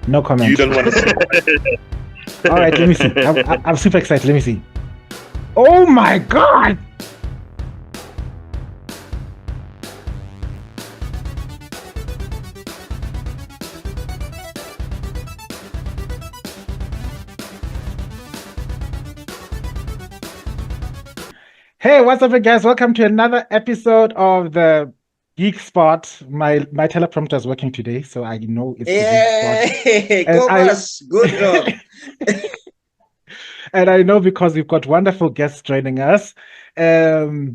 No comment. You don't want to see. All right, let me see. I'm super excited. Let me see. Oh my God! Hey, what's up, guys? Welcome to another episode of the GEEK SPOT. My teleprompter is working today, so I know it's the GEEK SPOT. Go us. Good job. And I know because we've got wonderful guests joining us. What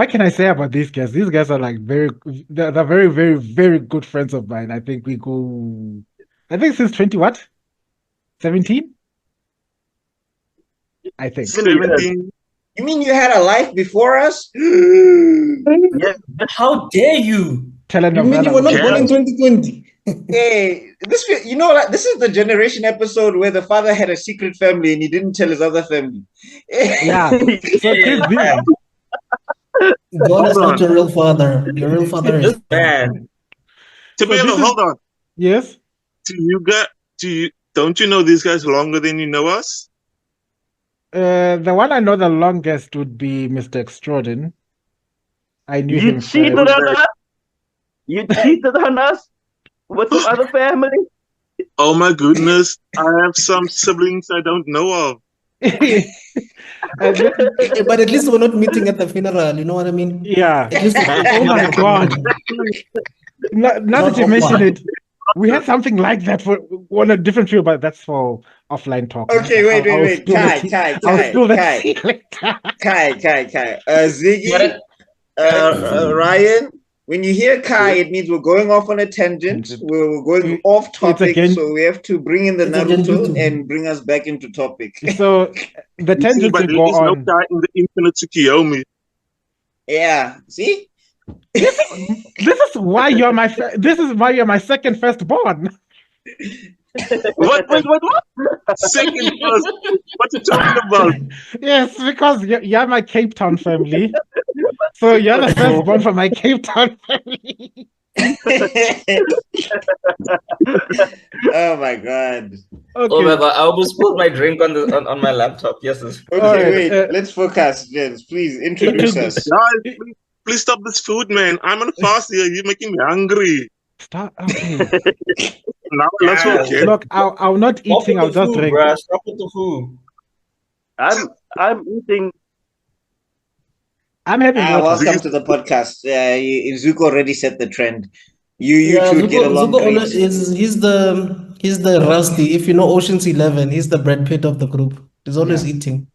can I say about these guys? These guys are like they're very, very, very good friends of mine. I think since 20 what? 17? I think. 17. You mean you had a life before us? Yeah. How dare you? You mean you were not born in 2020? Hey, this is the generation episode where the father had a secret family and he didn't tell his other family. Yeah. So God is not your real father. Your real father is bad. Tebello, hold on. Yes. Don't you know these guys longer than you know us? The one I know the longest would be Mr. Extrodin. I knew You him cheated first. on us. You cheated on us with some other family. Oh my goodness. I have some siblings I don't know of. but at least we're not meeting at the funeral, you know what I mean? Yeah. At least Oh my God. Now that you mention it, we had something like that on a different field, but that's for offline talk. Okay, wait. Kai. Ziggy, Ryan, when you hear Kai, it means we're going off on a tangent. We're going off topic, so we have to bring in the Naruto and bring us back into topic. So the tangent will go on. No guy in the infinite Tsukiyomi. Yeah, see? This is why you're my second firstborn. What? Second first. What you talking about? Yes, because you're my Cape Town family. So you're the firstborn for my Cape Town family. Oh my God. Okay. Oh my God, I almost spilled my drink on my laptop. Yes. Okay, wait. Let's focus, Jens. Please introduce us. Guys, please stop this food, man. I'm on a fast here. You're making me hungry. Stop. Okay. Now let's okay. Look, I'm not eating. I'll just drink. Bruh. Stop with the food. I'm eating. I'm having water. Welcome to the podcast. Zuko already set the trend. You two get along Zuko great. He's the Rusty. If you know Ocean's 11, he's the Brad Pitt of the group. He's always eating.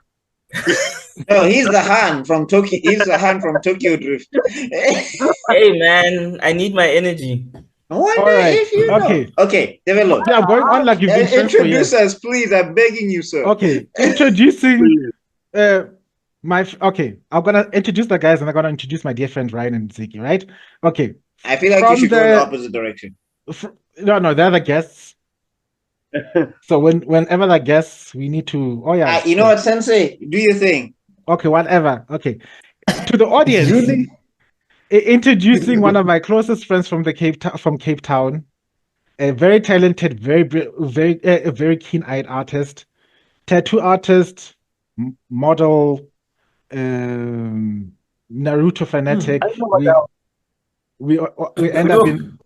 No, he's the Han from Tokyo. He's the Han from Tokyo Drift. Hey man, I need my energy. What? All right. If you know. Okay, develop. Yeah, going on like you've been introduce us, please. I'm begging you, sir. Okay, introducing I'm gonna introduce the guys and I'm gonna introduce my dear friend Ryan and Ziggy, right? Okay. I feel like you should go in the opposite direction. No, they're the guests. So whenever the guests, we need to. Oh yeah. You know what, Sensei? Do your thing. Okay, whatever. Okay. To the audience, introducing one of my closest friends from Cape Town, a very talented, very keen-eyed artist, tattoo artist, model, Naruto fanatic. We end up in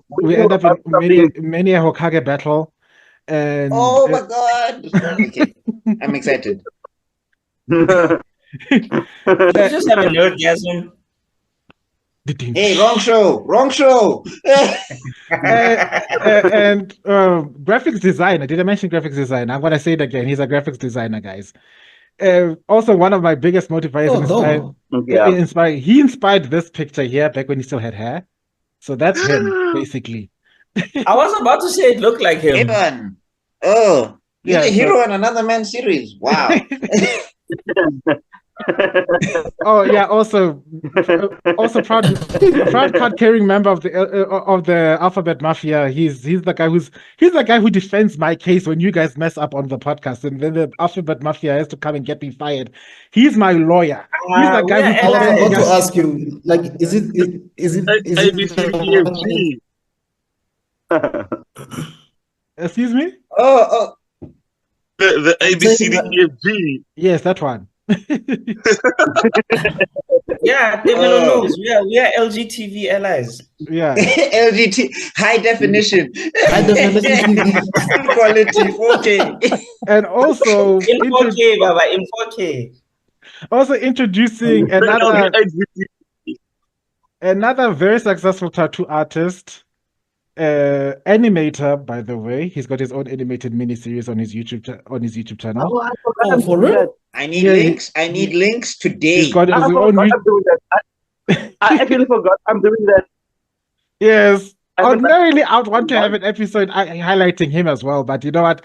many a Hokage battle. And oh my God! Okay, I'm excited. You just had an orgasm. Hey, wrong show. And graphics designer. Did I mention graphics designer? I'm gonna say it again. He's a graphics designer, guys. Also, one of my biggest motivators he inspired this picture here back when he still had hair. So that's him, basically. I was about to say it looked like him. Evan. Oh, he's a hero in another man series. Wow. Oh yeah, also proud card-carrying member of the Alphabet Mafia. He's the guy who defends my case when you guys mess up on the podcast, and then the Alphabet Mafia has to come and get me fired. He's my lawyer. He's the guy who. I was about to ask you, like, is it? Excuse me? Oh, The ABCDEFG. Yes, that one. Yeah, Tebello knows. We are LGTV allies. Yeah. LGT, high definition. High definition TV. Full quality, 4K. And also In 4K, Baba, in 4K. also introducing another very successful tattoo artist, animator, by the way. He's got his own animated miniseries on his YouTube channel. Oh, I forgot I'm For doing real? that. I need links. I need links today. He's got his I own. forgot I'm doing that. I actually forgot I'm doing that. Yes. I haven't- Ordinarily, I would want to have an episode highlighting him as well, but you know what?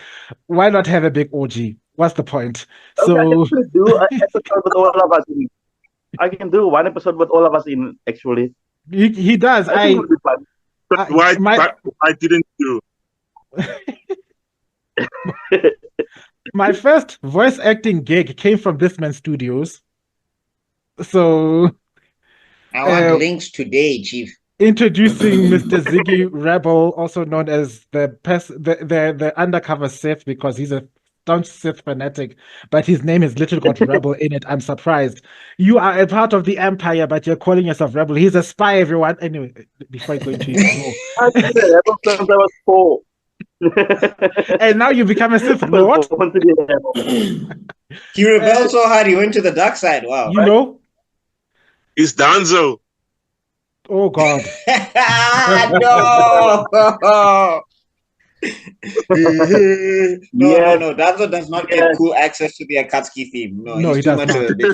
Why not have a big orgy? What's the point? Okay, I So can do an episode with all of us in. I can do one episode with all of us in, actually. he does. I think it would be fun. But why didn't you? My first voice acting gig came from this man's studios. So I want links today, Chief. introducing Mr. Ziggy Rebel, also known as the undercover Sith, because he's a staunch Sith fanatic, but his name has literally got Rebel in it. I'm surprised. You are a part of the Empire, but you're calling yourself Rebel. He's a spy, everyone. Anyway, before I go into it, I did that ever since I was 4. and now you become a Sith Lord. He rebelled so hard he went to the dark side. Wow. You know? It's Danzo. Oh God. No. Danzo does not get cool access to the Akatsuki theme. No, he does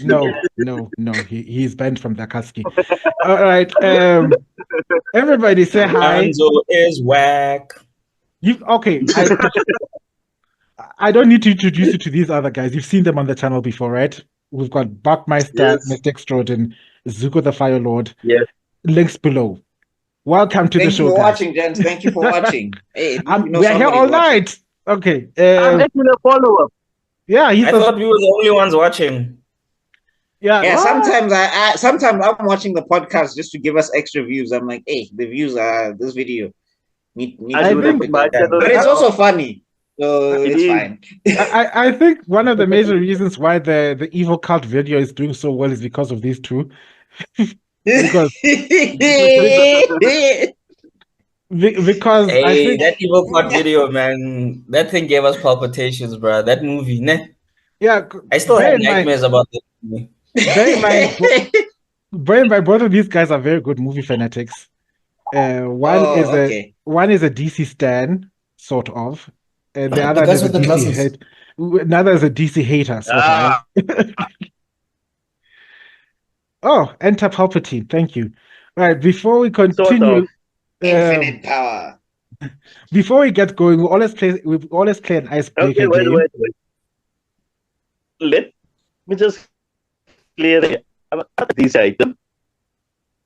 not. No. He's banned from the Akatsuki. All right. Everybody say hi. Danzo is whack. Okay. I don't need to introduce you to these other guys. You've seen them on the channel before, right? We've got BuckMeister, Yes. Mr Extrodin, Zuko the Fire Lord. Yes. Links below. Welcome to the show, Thank you for guys. watching, gents. Thank you for watching. Hey, We're here all night. Okay. I'm actually a follower. Yeah, I thought we were the only ones watching. Yeah, sometimes I'm watching the podcast just to give us extra views. I'm like, hey, the views are this video. I do that with my channel. But it's also funny. So it's fine. I think one of the major reasons why the evil cult video is doing so well is because of these two. because Hey, I think that evil plot video, man, that thing gave us palpitations, bro. That movie, ne? yeah, I still have nightmares about that movie. bear in mind, both of these guys are very good movie fanatics. One is a DC stan, sort of, and the other is a DC hate. Another is a DC hater, sort of. Oh, enter Palpatine. Thank you. All right, before we continue, infinite power. Before we get going, we always play an icebreaker game. Wait. Let me just clear the DC item.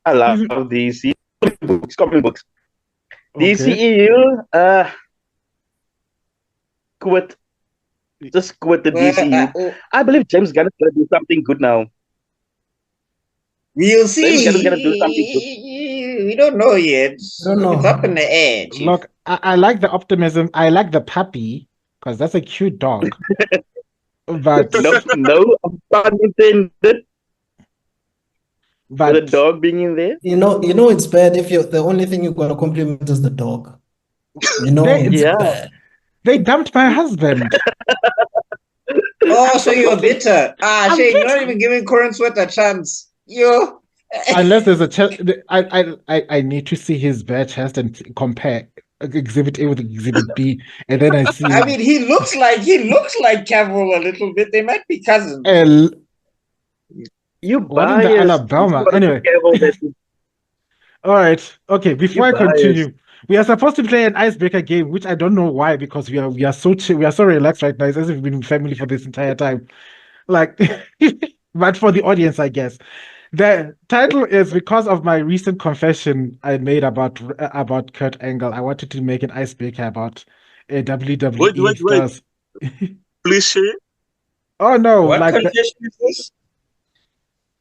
I love DC comic books. DCEU, quit. Just quit the DCU. I believe James Gunn is going to do something good now. We'll see. James Gunn is going to do something good. We don't know yet. Don't know. It's up in the air. Chief. Look, I like the optimism. I like the puppy because that's a cute dog. But no, pun intended. But the dog being in there. You know it's bad if the only thing you gotta compliment is the dog. You know, it's bad. They dumped my husband. Oh, so you're bitter. Shane, you're not even giving Corin Sweat a chance. You. Unless there's a chance, I need to see his bare chest and compare Exhibit A with Exhibit B, and then I see. I mean, he looks like Cavill a little bit. They might be cousins. You What in the Alabama? Anyway. All right. Okay. Before I continue, we are supposed to play an icebreaker game, which I don't know why, because we are so chill, we are so relaxed right now. It's as if we've been family for this entire time. Like, but for the audience, I guess. The title is because of my recent confession I made about Kurt Angle. I wanted to make an icebreaker about WWE stars. Please share. Oh no! What confession is this?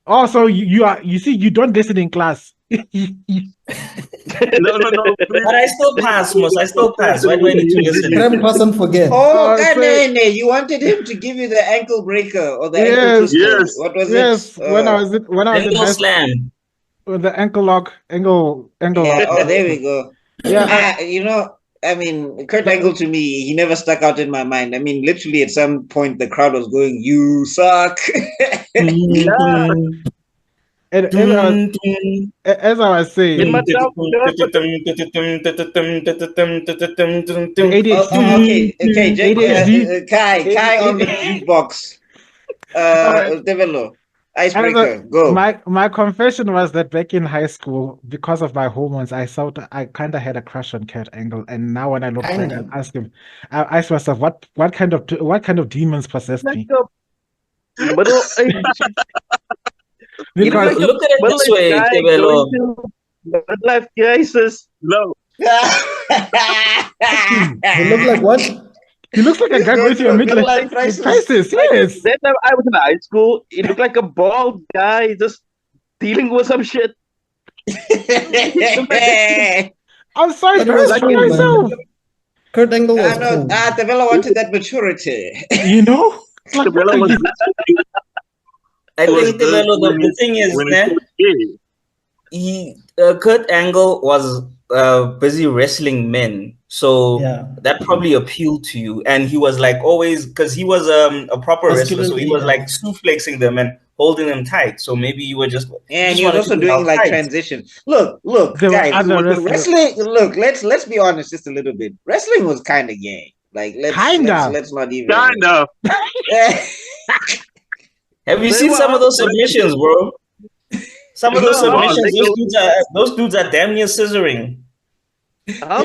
Oh, so you see, you don't listen in class. No. But I still pass, Mos. I still pass. Why do I need to listen? Prem doesn't forget. Oh, you wanted him to give you the ankle breaker or the ankle twister. Yes. What was it? Yes, when I was in Ankle high school, slam. with the ankle lock. Yeah, oh, there we go. Yeah. I mean, Kurt Angle to me, he never stuck out in my mind. I mean, literally at some point the crowd was going, "You suck." And as I was saying, In my top, ADHD. Kai on the jukebox. Tebello, icebreaker, go. My confession was that back in high school, because of my hormones, I kind of had a crush on Kurt Angle, and now when I look back, I ask myself, what kind of demons possessed me? Because look at it this way, Tebello. Life crisis. No. You look like what? He looks like a guy going through a midlife crisis. Yes. That time I was in high school, he looked like a bald guy just dealing with some shit. I'm sorry to ask myself. Kurt Angle was cool. Tebello wanted that maturity. You know? Tebello was I think the thing is, Kurt Angle was busy wrestling men, so that probably appealed to you. And he was like always, because he was a proper wrestler, so he was like suplexing them and holding them tight. So maybe you were just and he was also doing like transition. Look, guys, wrestling. Look, let's be honest just a little bit. Wrestling was kind of gay. Like let's not even kind of. Have you seen some of those submissions, bro? Some of those submissions, those dudes are damn near scissoring. I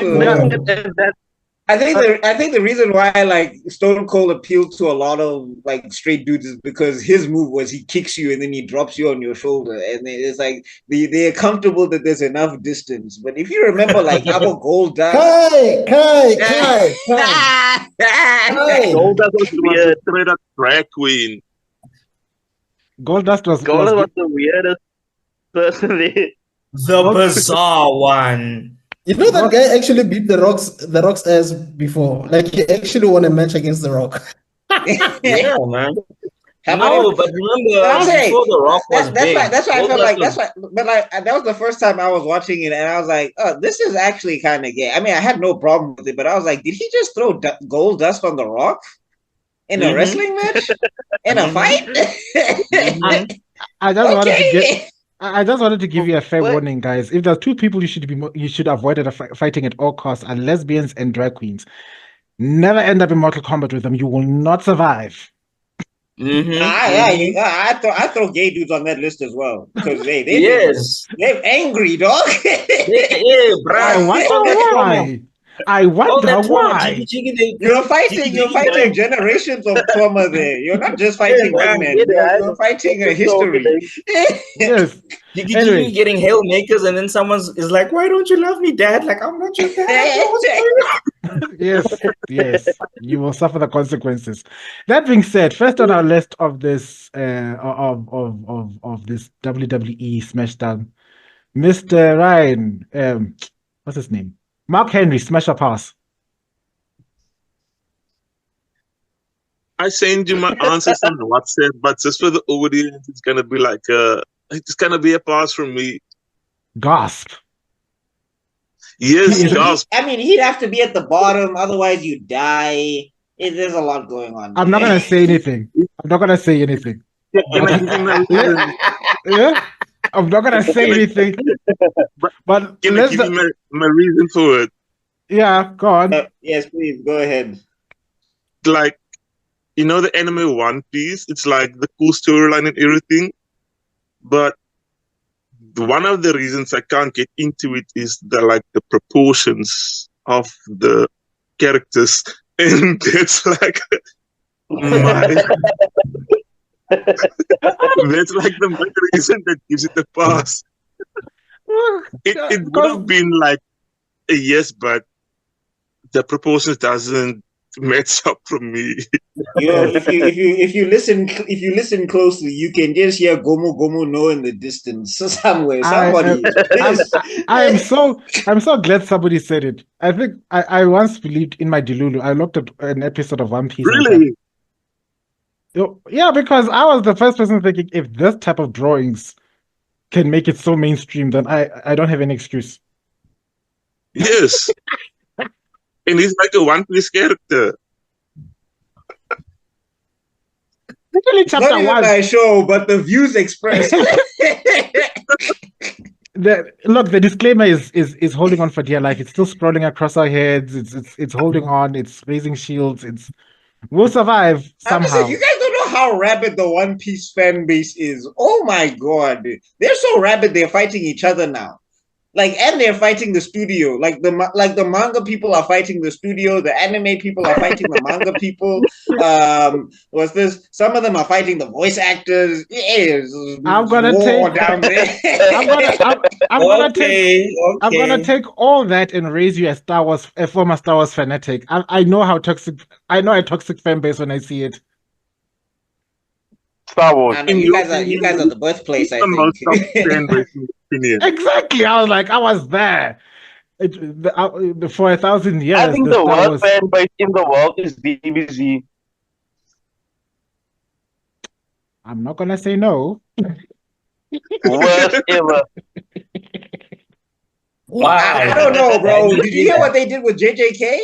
think the reason why like Stone Cold appealed to a lot of like straight dudes is because his move was he kicks you and then he drops you on your shoulder, and it's like they're comfortable that there's enough distance. But if you remember, like our Goldust, Goldust was a straight up drag queen. Goldust was the weirdest person. The bizarre one. You know that guy actually beat the Rock's ass before. Like he actually won a match against the Rock. Yeah, man. No, but remember before the Rock was big. That's why I felt like but like that was the first time I was watching it, and I was like, oh, this is actually kind of gay. I mean, I had no problem with it, but I was like, did he just throw Goldust on the Rock in a wrestling match, in a fight? I just wanted to give you a fair warning, guys. If there's two people you should avoid fighting at all costs are lesbians and drag queens. Never end up in Mortal Kombat with them. You will not survive. I throw gay dudes on that list as well because they're angry, dog. I wonder why. You're fighting generations of trauma there. You're not just fighting women. You're fighting a history. Yes. You're getting hail makers, and then someone is like, "Why don't you love me, Dad?" Like, I'm not your dad. Yes. You will suffer the consequences. That being said, first on our list of this of this WWE Smashdown, Mr. Ryan, what's his name? Mark Henry, smash or pass? I send you my answers on WhatsApp, but just for the audience, it's gonna be like it's gonna be a pass from me. Gasp. Yes, gasp. I mean, he'd have to be at the bottom, otherwise you die. There's a lot going on. I'm not gonna say anything. Yeah? I'm not gonna say anything. But can I give you my reason for it? Yeah, go on. Yes, please go ahead. Like, you know, the anime One Piece. It's like the cool storyline and everything, but one of the reasons I can't get into it is the proportions of the characters, and it's like that's like the main reason that gives it a pass. It would have been like a yes, but the proportions doesn't matchup from me. If you listen closely, you can just hear Gomu Gomu no in the distance somewhere. Somebody. I'm so glad somebody said it. I think I once believed in my Delulu. I looked at an episode of One Piece. Really? Yeah, because I was the first person thinking if this type of drawings can make it so mainstream, then I don't have any excuse. Yes. And he's like a One Piece character. It's not even my show, but the views expressed. The disclaimer is holding on for dear life. It's still sprawling across our heads. It's holding on. It's raising shields. We'll survive somehow. You guys don't know how rabid the One Piece fan base is. Oh my god, they're so rabid. They're fighting each other now. And they're fighting the studio. The manga people are fighting the studio. The anime people are fighting the manga people. What's this? Some of them are fighting the voice actors. I'm gonna take all that and raise you a former Star Wars fanatic. I know a toxic fan base when I see it. Star Wars. You guys are the birthplace, I think. Exactly. I was there. For 1,000 years. I think the worst fan base in the world is DBZ. I'm not gonna say no. Worst ever. Wow. I don't know, bro. Did you hear what they did with JJK?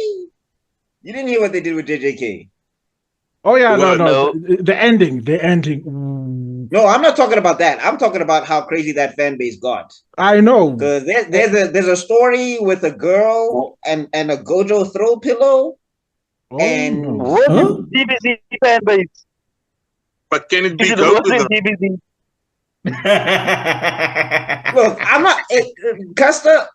You didn't hear what they did with JJK. Oh yeah, no. The ending. No, I'm not talking about that. I'm talking about how crazy that fan base got. I know. Because there's a story with a girl and a Gojo throw pillow. And what is DBZ fan base? But can it be DBZ? Look, I'm not Custer,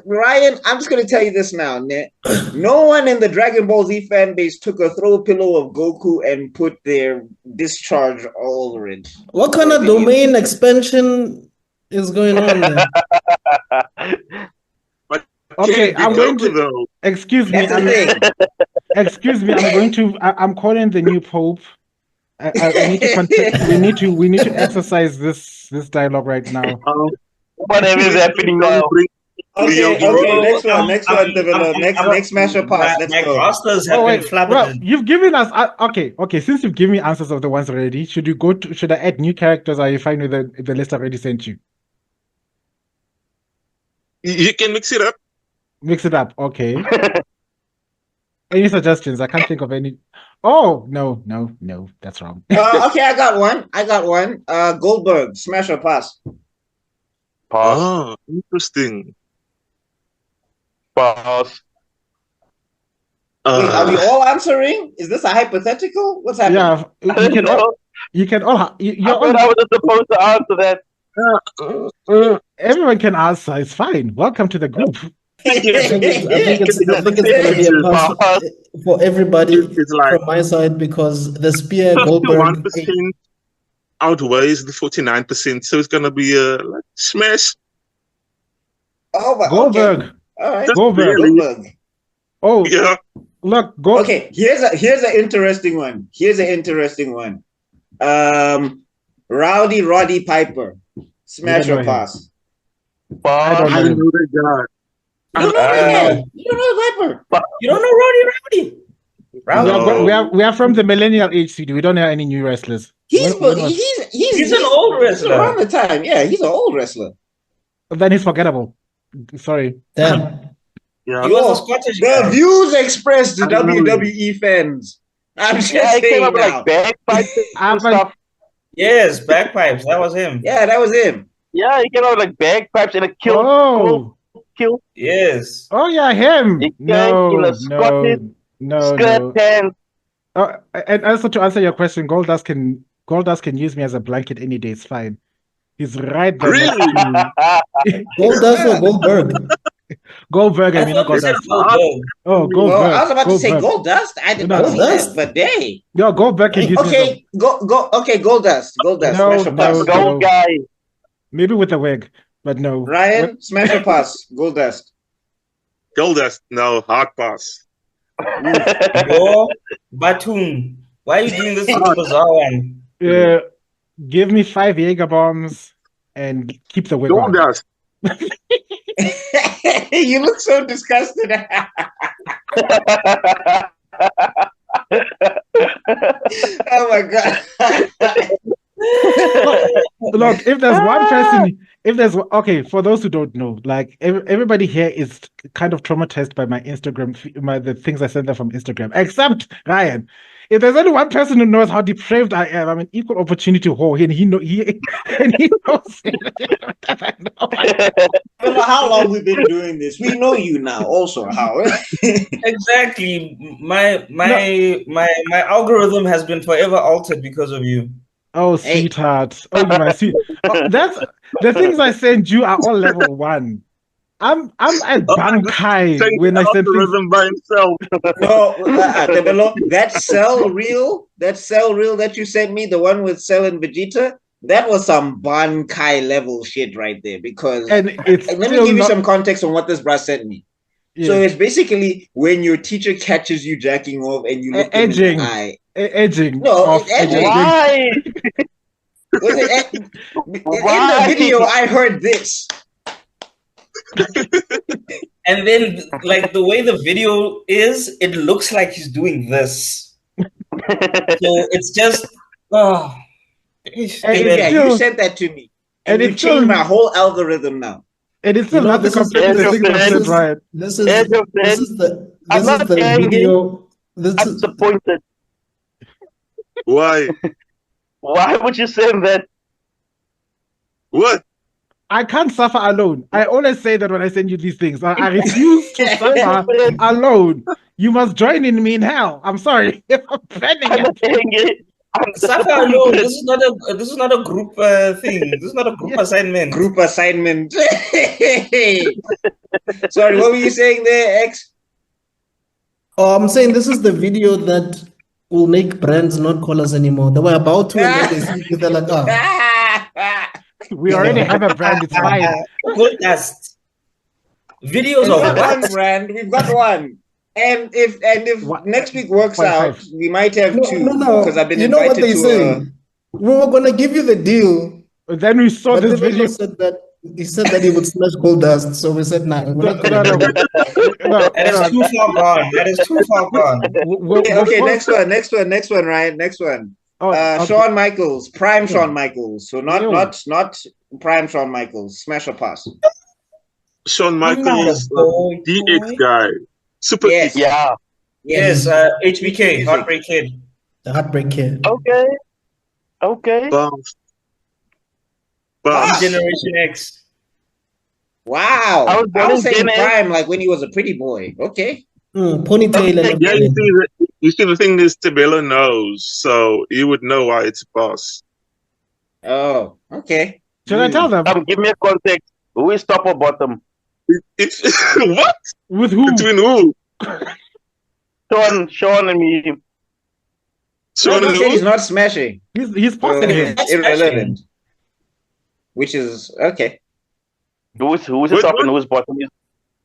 Ryan, I'm just gonna tell you this now, Nick. No one in the Dragon Ball Z fan base took a throw pillow of Goku and put their discharge all over it. What kind of domain expansion is going on there? Okay, I'm going to excuse me. Excuse me, I'm calling the new Pope. We need to exercise this dialogue right now. Whatever is happening now. Okay, next one, next Smasher Pass. Let's go. Rosters have been flabbergasted. You've given us okay. Since you've given me answers of the ones already, should I add new characters? Or are you fine with the list I already sent you? You can mix it up. Mix it up, okay. Any suggestions? I can't think of any. Oh, no, that's wrong. Okay, I got one. Goldberg, smash or pass? Pass. Oh, interesting. Pass. Wait, are we all answering? Is this a hypothetical? What's happening? Yeah, you can all. I thought I was supposed to answer that. Everyone can answer. It's fine. Welcome to the group. I think it's gonna be a pass for everybody from my side because the spear Goldberg 1% outweighs the 49%, so it's gonna be a smash. Oh, but Goldberg. Okay. All right, Goldberg. Oh yeah. Look, go. Okay, here's an interesting one. Rowdy Roddy Piper, smash or pass? I don't know that guy. You don't know Piper. You don't know Rowdy. We are from the millennial age, CD. We don't have any new wrestlers. He's an old wrestler. Around the time, yeah, he's an old wrestler. Then he's forgettable. Sorry. Damn. Yeah. He was a Scottish guy. The views expressed to WWE fans. I'm just saying now. Like bagpipes and stuff. Yes, bagpipes. That was him. Yeah, that was him. Yeah, he came out like bagpipes and a kill. Kill. Yes. Oh yeah, him. No. And also to answer your question, Goldust can use me as a blanket any day. It's fine. He's right there. Really? Goldust or Goldberg? Goldberg. I mean, Goldust. Oh, Goldberg. Well, I was about to say Goldust. I did not see that, but hey. Yo, Goldberg can use me. Okay, Goldust. Gold guy. Maybe with a wig, but no. Ryan, smash or pass? Goldust. Goldust, no, hard pass. Yo, Batum, why are you doing this to the bizarre one? Give me 5 Jaeger bombs and keep the wig on. You look so disgusted. Oh my god. Look, if there's one person, okay, for those who don't know, like everybody here is kind of traumatized by my Instagram, the things I send them from Instagram, except Ryan. If there's only one person who knows how depraved I am, I'm an equal opportunity whore, and he knows it. I don't know how long we've been doing this. We know you now, also, Howard. Exactly. My algorithm has been forever altered because of you. Oh, sweetheart. Oh, my sweet. That's the things I send you are all level 1. I'm at Bankai when I send things by himself. No, that cell reel that you sent me, the one with Cell and Vegeta, that was some Bankai level shit right there. Because let me give you some context on what this bruh sent me. Yeah. So it's basically when your teacher catches you jacking off and you look in the eye. Edging. No, it's edging. Why? In the video, I heard this. And then, like, the way the video is, it looks like he's doing this. So it's just, you sent that to me. And you changed my whole algorithm now. And it's still not the complete thing I said, right? This is the video. I'm disappointed. Why? Why would you say that? What? I can't suffer alone. I always say that when I send you these things. I refuse to suffer alone. You must join in me in hell. I'm sorry. I'm planning it. Suffer alone. This is not a group thing. This is not a group assignment. Group assignment. Sorry, what were you saying there, X? Oh, I'm saying this is the video that will make brands not call us anymore. They were about to, and then they see they're like, we already have a brand. It's fine. Good test. Videos of one brand. We've got one. And if next week works out, we might have two. Because I've been invited to. We were gonna give you the deal. But then we saw this video. He said that he would smash gold dust, so we said nah. That is too far gone. That is too far gone. Okay, next one, Ryan. Next one. Okay. Shawn Michaels, prime Shawn Michaels. So not prime Shawn Michaels. Smash or pass? Shawn Michaels, DX guy. Super. Yes. Yeah. Yes. HBK, Heartbreak Kid. The Heartbreak Kid. Okay. Generation X. Wow. I was saying prime like when he was a pretty boy. Okay. Ponytail. Yeah, you see the thing is Tebello knows, so you would know why it's a boss. Oh, okay. Should I tell them? Give me a context. Who is top or bottom? It's what? With who? Between who? Sean and me. Sean and who? He's not smashing. He's passing him. Irrelevant. Which is okay. Who's the top and who's bottom?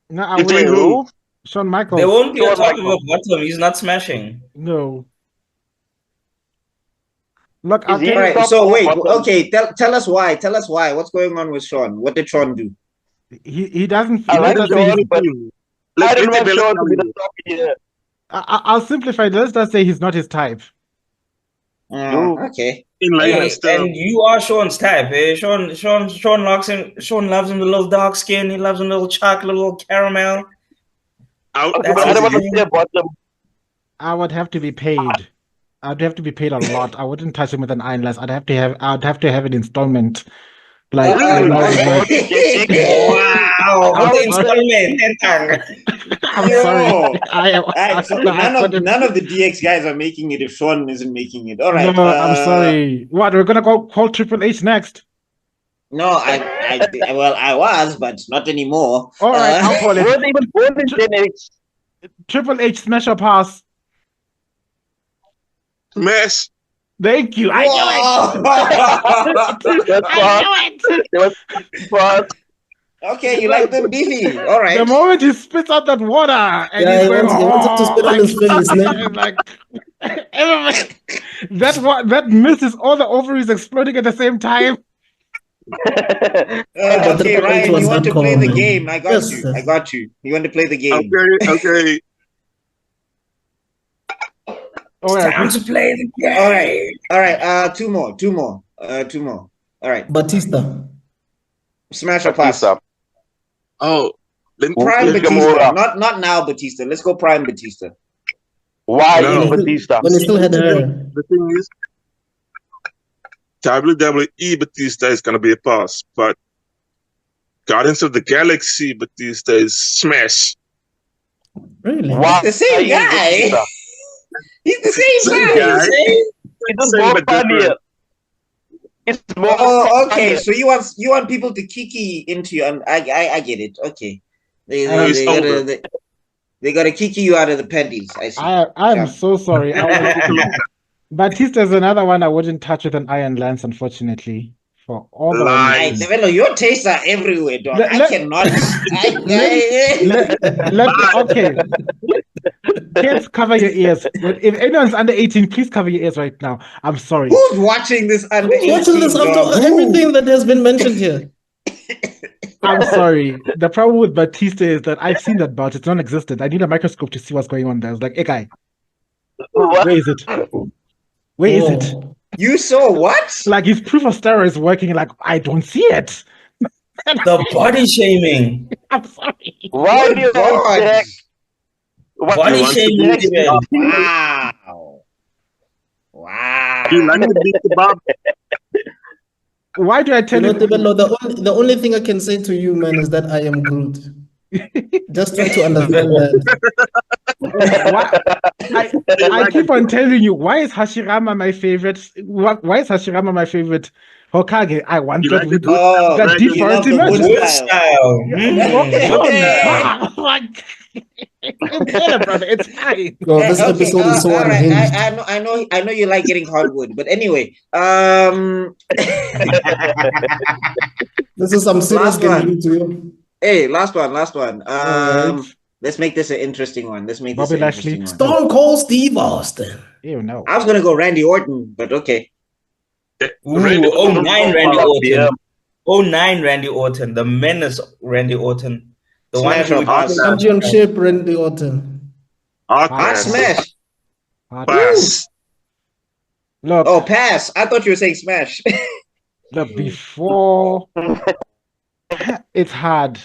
Between who? Shawn Michaels. There won't be a top of a bottom. He's not smashing. No. Look, right, so wait. Okay, tell us why. Tell us why. What's going on with Shawn? What did Shawn do? He doesn't. I like Shawn, but I don't want Shawn to be the top here. I'll simplify. Let's just say he's not his type. Okay. And you are Shawn's type. Eh? Shawn loves him. Shawn loves him the little dark skin. He loves him the little chocolate, little caramel. I would have to be paid. I'd have to be paid a lot. I wouldn't touch him with an iron glass. I'd have to have an installment. Like wow! I'm sorry. None of the DX guys are making it if Shawn isn't making it. All right. No, I'm sorry. What? We're gonna call Triple H next. No, I was, but not anymore. All right, I'll call it. Wasn't even born in Gen X. Triple H smash or pass? Smash. Thank you. I knew it. I knew it. Okay, you like them beefy. All right. The moment he spits out that water, and he wants him to spit on his face, man. Like that misses all the ovaries exploding at the same time. Okay, Ryan, you want to play the game? I got you. I got you. You want to play the game? Okay. Time to play the game. All right. Two more. All right. Batista. Smash or pass? Oh, Prime Batista. Not now, Batista. Let's go Prime Batista. Why Batista? When he still had her. The thing is, WWE Batista is gonna be a pass, but Guardians of the Galaxy Batista is smash. Really? Why? He's the same guy. He's the same guy. It's more funnier. It's more. Oh, okay. So you want people to kiki into you, and I get it. Okay, they gotta kiki you out of the pendies. I see. I'm so sorry. Batista is another one I wouldn't touch with an iron lance, unfortunately. For all the your tastes are everywhere, dog. I cannot. Okay. Kids, cover your ears. If anyone's under 18, please cover your ears right now. I'm sorry. Who's watching this under 18? Watching this after everything that has been mentioned here. I'm sorry. The problem with Batista is that I've seen that bout. It's non-existent. I need a microscope to see what's going on there. I was like, hey, guy. Where is it? Where is it? You saw what? Like, his proof of steroids is working. Like, I don't see it. The body shaming. I'm sorry. Why do you body shaming? Wow. You like to beat the Bob? Why do I tell you? The only thing I can say to you, man, is that I am Groot. Just try to understand that. I keep on telling you, why is Hashirama my favorite? Why is Hashirama my favorite Hokage? I want that with that deep forest emergence. It's fine. Bro, this episode is so unhinged. I know you like getting hardwood, but anyway, this is some serious game to you. Hey, last one. Let's make this an interesting one. Bobby Lashley. Stone Cold Steve Austin. Ew, no. I was gonna go Randy Orton, but okay. Ooh, 09 Randy Orton. 09 Randy Orton. The menace Randy Orton. The championship Randy Orton. Smash. Pass. Look. Oh, pass. I thought you were saying smash. Look, before it's hard.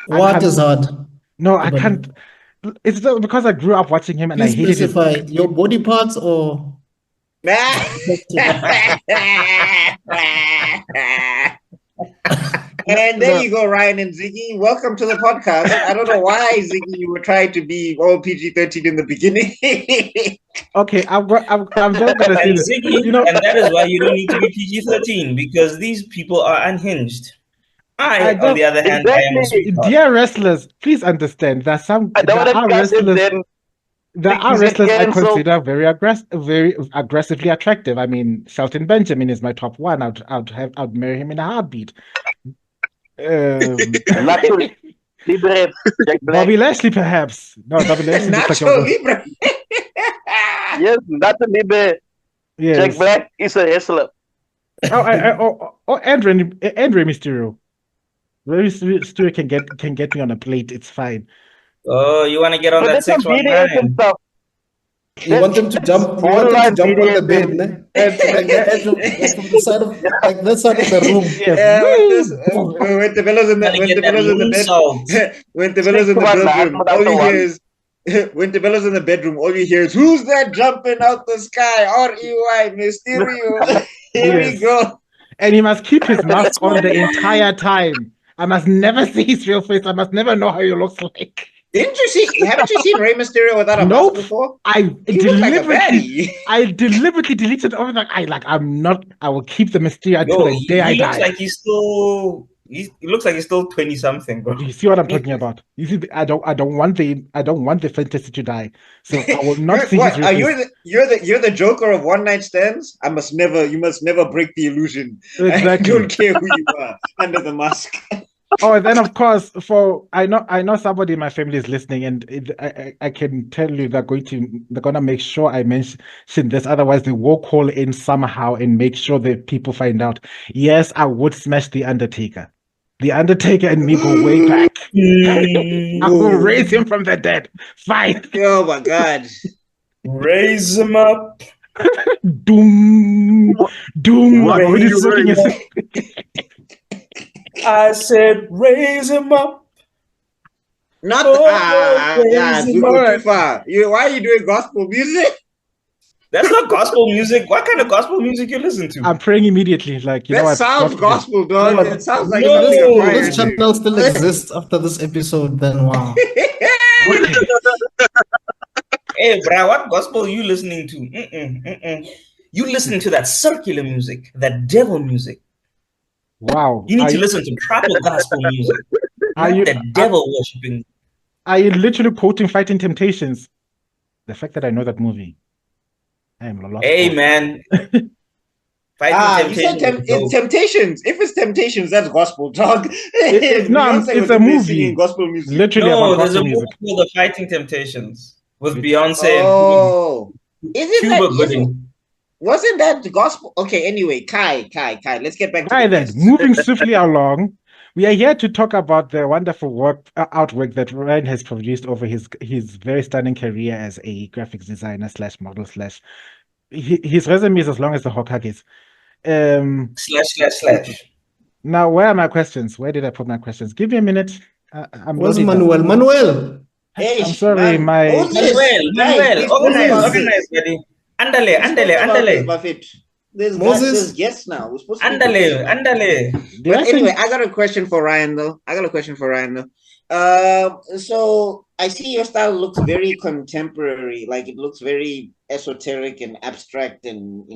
What is hard? No, I can't. It's because I grew up watching him and I hated it. Your body parts or And there you go, Ryan and Ziggy. Welcome to the podcast. I don't know why, Ziggy, you were trying to be all PG-13 in the beginning. Okay, I'm just gonna say this. Ziggy, and that is why you don't need to be PG-13, because these people are unhinged. I on the other hand, I am dear wrestlers, please understand that there are wrestlers I consider very aggressively attractive. I mean, Shelton Benjamin is my top one. I'd marry him in a heartbeat. Bobby Lashley, perhaps. No, Bobby Lashley. Nacho Libre. Yes, Nacho Libre. Yes. Jack Black is a wrestler. And Rey Mysterio. Rey Mysterio can get me on a plate. It's fine. Oh, you want to get on that 619? You want them to jump? You want them to jump on the bed, from the side of that side of the room. Yes. When Tebello's in the bedroom, all you hear is "Who's that jumping out the sky?" R.E.Y. Mysterio. Here we go. And he must keep his mask on the entire time. I must never see his real face. I must never know how he looks like. Haven't you seen Rey Mysterio without a mask before? I deliberately deleted all that. I will keep the Mysterio until the day I die. Looks like he's still He looks like he's still 20 something, bro. You see what I'm talking about? You see, I don't want the fantasy to die. So I will not see his replace. You're the Joker of one night stands. You must never break the illusion. Exactly. I don't care who you are under the mask. Oh, and then of course, I know somebody in my family is listening, and I can tell you they're gonna make sure I mention this. Otherwise, they will call in somehow and make sure that people find out. Yes, I would smash the Undertaker. The Undertaker and me go way back. I will raise him from the dead. Fine. Oh my God. Raise him up. Doom. What are you doing? I said, raise him up. Not Zuko, too far. Why are you doing gospel music? That's not gospel music. What kind of gospel music you listen to? I'm praying immediately. Like that sounds gospel, dog. It sounds like this channel still exists after this episode. Then wow. Hey, bro, what gospel are you listening to? You listen to that circular music, that devil music. Wow. You need to listen to proper gospel music. Not the devil worshipping. Are you literally quoting Fighting Temptations? The fact that I know that movie. I am lost. Hey, man. You said Temptations. If it's Temptations, that's gospel, dog. It's a movie. Gospel music. Literally no, there's a movie called The Fighting Temptations with Beyonce. Oh, wasn't that the gospel? Okay, anyway, Kai, let's get back to that. Moving swiftly along, we are here to talk about the wonderful artwork that Ryan has produced over his very stunning career as a graphics designer / model / his resume is as long as the Hokage's. / Now, where are my questions? Where did I put my questions? Give me a minute. Where's Manuel? Hey, I'm sorry, Manuel. Organize, buddy. Andale. There's guests now. We're supposed to Andale. But anyway, I got a question for Ryan though. So I see your style looks very contemporary, like it looks very esoteric and abstract, and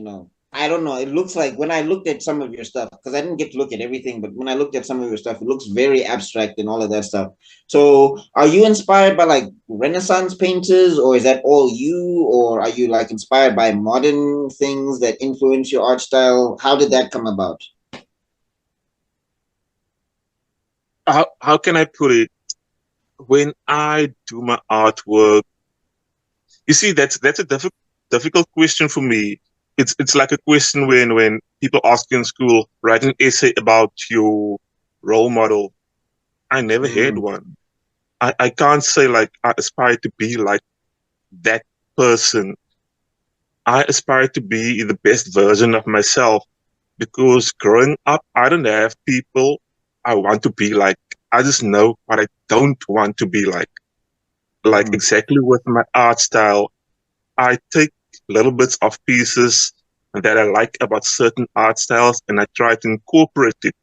I don't know. It looks like when I looked at some of your stuff, because I didn't get to look at everything, but when I looked at some of your stuff, it looks very abstract and all of that stuff. So are you inspired by like Renaissance painters, or is that all you, or are you like inspired by modern things that influence your art style? How did that come about? How can I put it? When I do my artwork, you see, that's a difficult question for me. It's like a question when people ask you in school, write an essay about your role model. I never had one. I can't say like I aspire to be like that person. I aspire to be the best version of myself, because growing up, I don't have people I want to be like. I just know what I don't want to be like. Like exactly with my art style, I take little bits of pieces that I like about certain art styles, and I try to incorporate it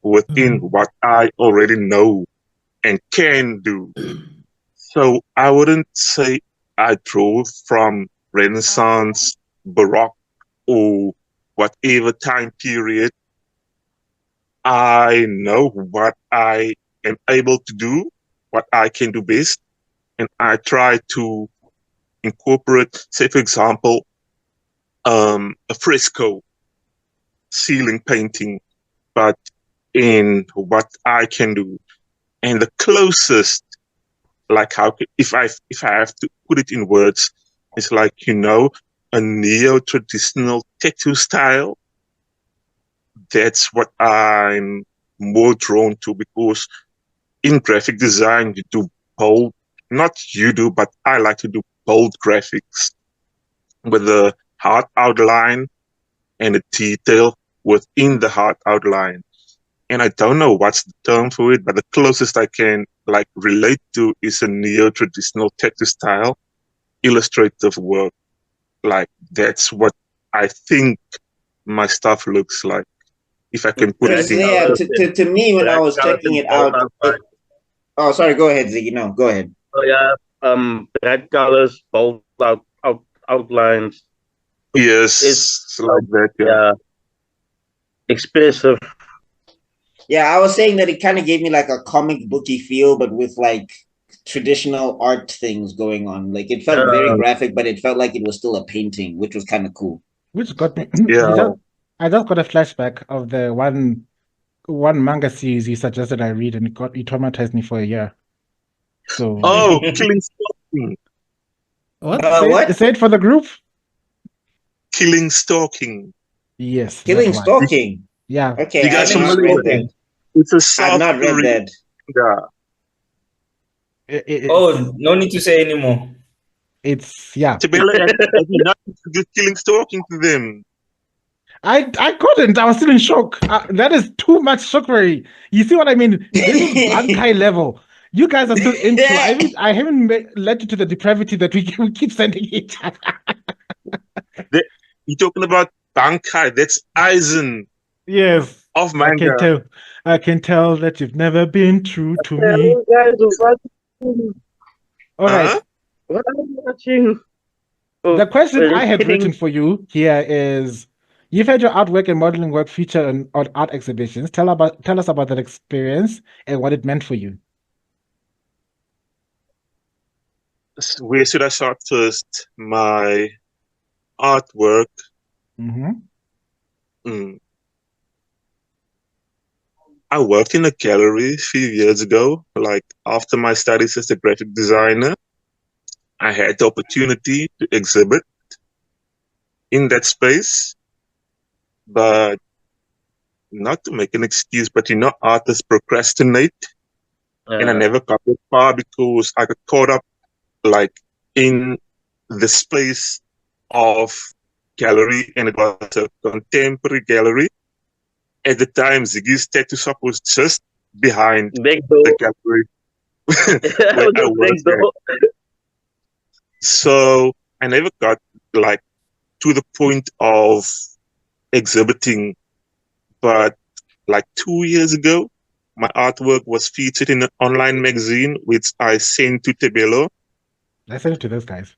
within what I already know and can do. So I wouldn't say I draw from Renaissance, Baroque, or whatever time period. I know what I am able to do, what I can do best, and I try to incorporate, say for example, a fresco ceiling painting, but in what I can do. And the closest, like if I have to put it in words, it's like, a neo-traditional tattoo style. That's what I'm more drawn to, because in graphic design, you do bold, not you do, but I like to do bold graphics with a hard outline and a detail within the hard outline. And I don't know what's the term for it, but the closest I can like relate to is a neo-traditional tattoo style, illustrative work. Like that's what I think my stuff looks like. If I can put it in. To me, when I was checking it out. Oh, sorry. Go ahead, Ziggy. No, go ahead. Oh yeah. Bright colors, bold outlines. Yes, it's like that. Yeah. Expressive. Yeah, I was saying that it kind of gave me like a comic booky feel, but with like traditional art things going on. Like it felt very graphic, but it felt like it was still a painting, which was kind of cool. Which got me. Yeah. I just got a flashback of the one manga series you suggested I read, and it traumatized me for a year. So. Oh, Killing Stalking. What? Say it for the group. Killing Stalking. Yes. Killing Stalking. Yeah. Okay. You guys not read that. It's a South I've not read that. No need to say anymore. It's Tebello, I did not Killing Stalking to them. I couldn't. I was still in shock. That is too much shockery. You see what I mean? This is Bankai level. You guys are still into. I haven't led you to the depravity that we keep sending each other. You're talking about Bankai. That's Eisen. Yes. Of manga. I can tell that you've never been true to me. All right. What are you watching? The question I had written for you here is: you've had your artwork and modeling work featured on art exhibitions. Tell us about that experience and what it meant for you. Where should I start first? My artwork. I worked in a gallery a few years ago, like after my studies as a graphic designer. I had the opportunity to exhibit in that space, but not to make an excuse, but artists procrastinate. And I never got that far because I got caught up like in the space of gallery, and it was a contemporary gallery. At the time, Ziggy's tattoo shop was just behind the gallery where I worked. So I never got like to the point of exhibiting, but like 2 years ago, my artwork was featured in an online magazine, which I sent to Tebello. I sent it to those guys.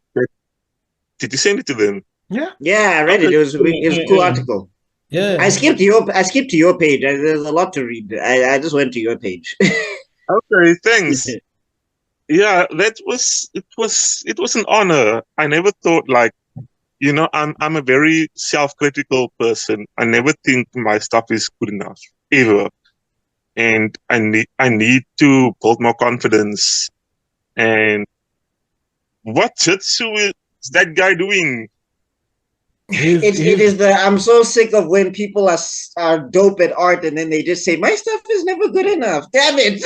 Did you send it to them? Yeah. Yeah, I read it. It was a cool article. Yeah. I skipped to your page. There's a lot to read. I just went to your page. Okay, thanks. Yeah, it was an honor. I never thought like, I'm a very self-critical person. I never think my stuff is good enough ever, and I need to build more confidence. And what jitsu is that guy doing? It is I'm so sick of when people are dope at art and then they just say my stuff is never good enough. Damn it!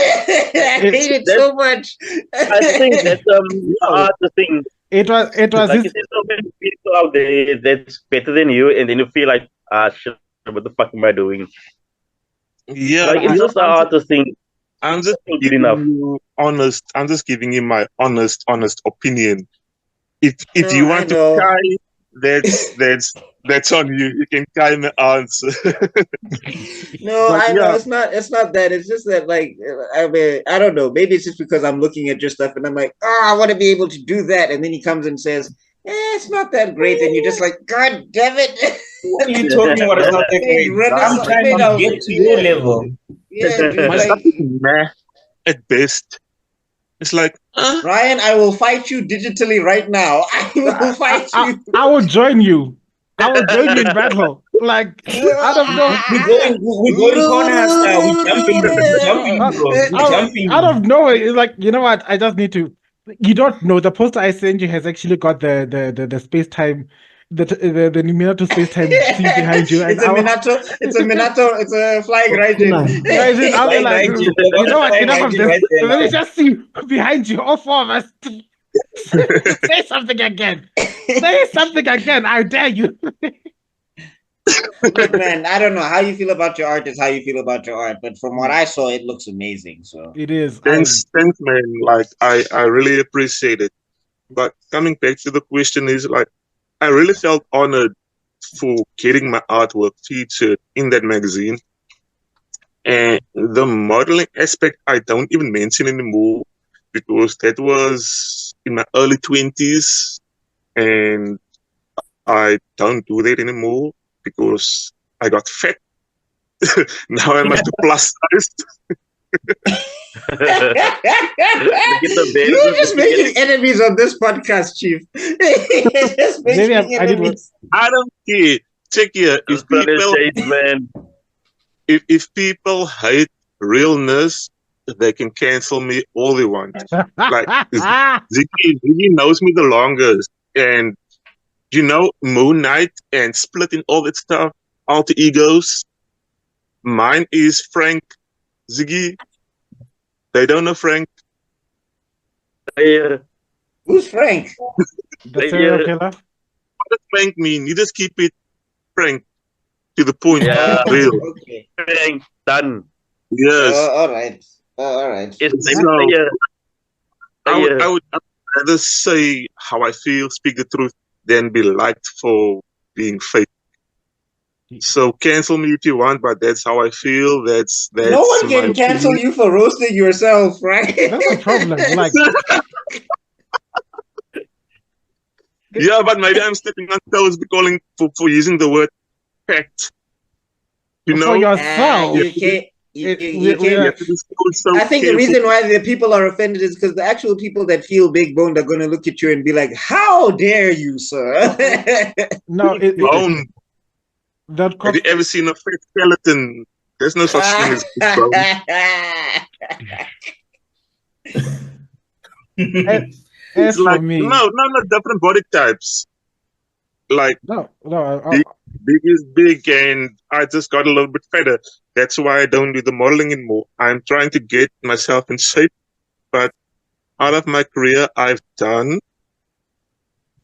I hate it so much. I think that's the thing. It was like you see so many people out there that's better than you, and then you feel like shit, what the fuck am I doing? Yeah, like it's just the artist thing. I'm just giving you honest. I'm just giving you my honest opinion. If you want to try, that's on you. You can try my answer. No, I know it's not that. It's just that like I mean I don't know. Maybe it's just because I'm looking at your stuff and I'm like, I want to be able to do that. And then he comes and says, it's not that great. And you're just like, God damn it! What are you talking about? It's not that great. I'm trying to get to your level. Yeah, my stuff is meh at best. It's like, Ryan, I will fight you digitally right now. I will fight you. I will join you. I will join you in battle. Like out of nowhere, we're going corner style. We're jumping. Out of nowhere, it's like, you know what? I just need to. You don't know, the poster I sent you has actually got the space time. The Minato space time scene behind you. It's a Minato. It's a flying Raijin. I'll be like, you know what? Enough of this. Let me just see behind you, all four of us. Say something again. Say something again. I dare you. Look, man, I don't know how you feel about your art is how you feel about your art, but from what I saw, it looks amazing. So it is. Thanks, man. Like I really appreciate it. But coming back to the question is like, I really felt honored for getting my artwork featured in that magazine. And the modeling aspect, I don't even mention anymore because that was in my early 20s. And I don't do that anymore because I got fat Now I must be plus sized. You're just making enemies on this podcast, Chief. Just making enemies. I don't care. Check here. If people hate realness, they can cancel me all they want. Like Ziggy knows me the longest, and you know, Moon Knight and splitting all that stuff, alter egos. Mine is Frank. Ziggy. They don't know Frank. Who's Frank? The serial killer. What does Frank mean? You just keep it Frank to the point. Yeah. Real. Okay. Frank, done. Yes. All right. All right. I would rather say how I feel, speak the truth, than be liked for being fake. So cancel me if you want, but that's how I feel. That's no one can cancel you for roasting yourself, right? That's a problem. Like, yeah, but maybe I'm stepping on toes for using the word fact. You know, for yourself. I think the reason why the people are offended is because the actual people that feel big boned are going to look at you and be like, "How dare you, sir?" No, have you ever seen a fake skeleton? There's no such thing as it's like me. No, different body types. Like big is big, and I just got a little bit fatter. That's why I don't do the modeling anymore. I'm trying to get myself in shape, but out of my career, I've done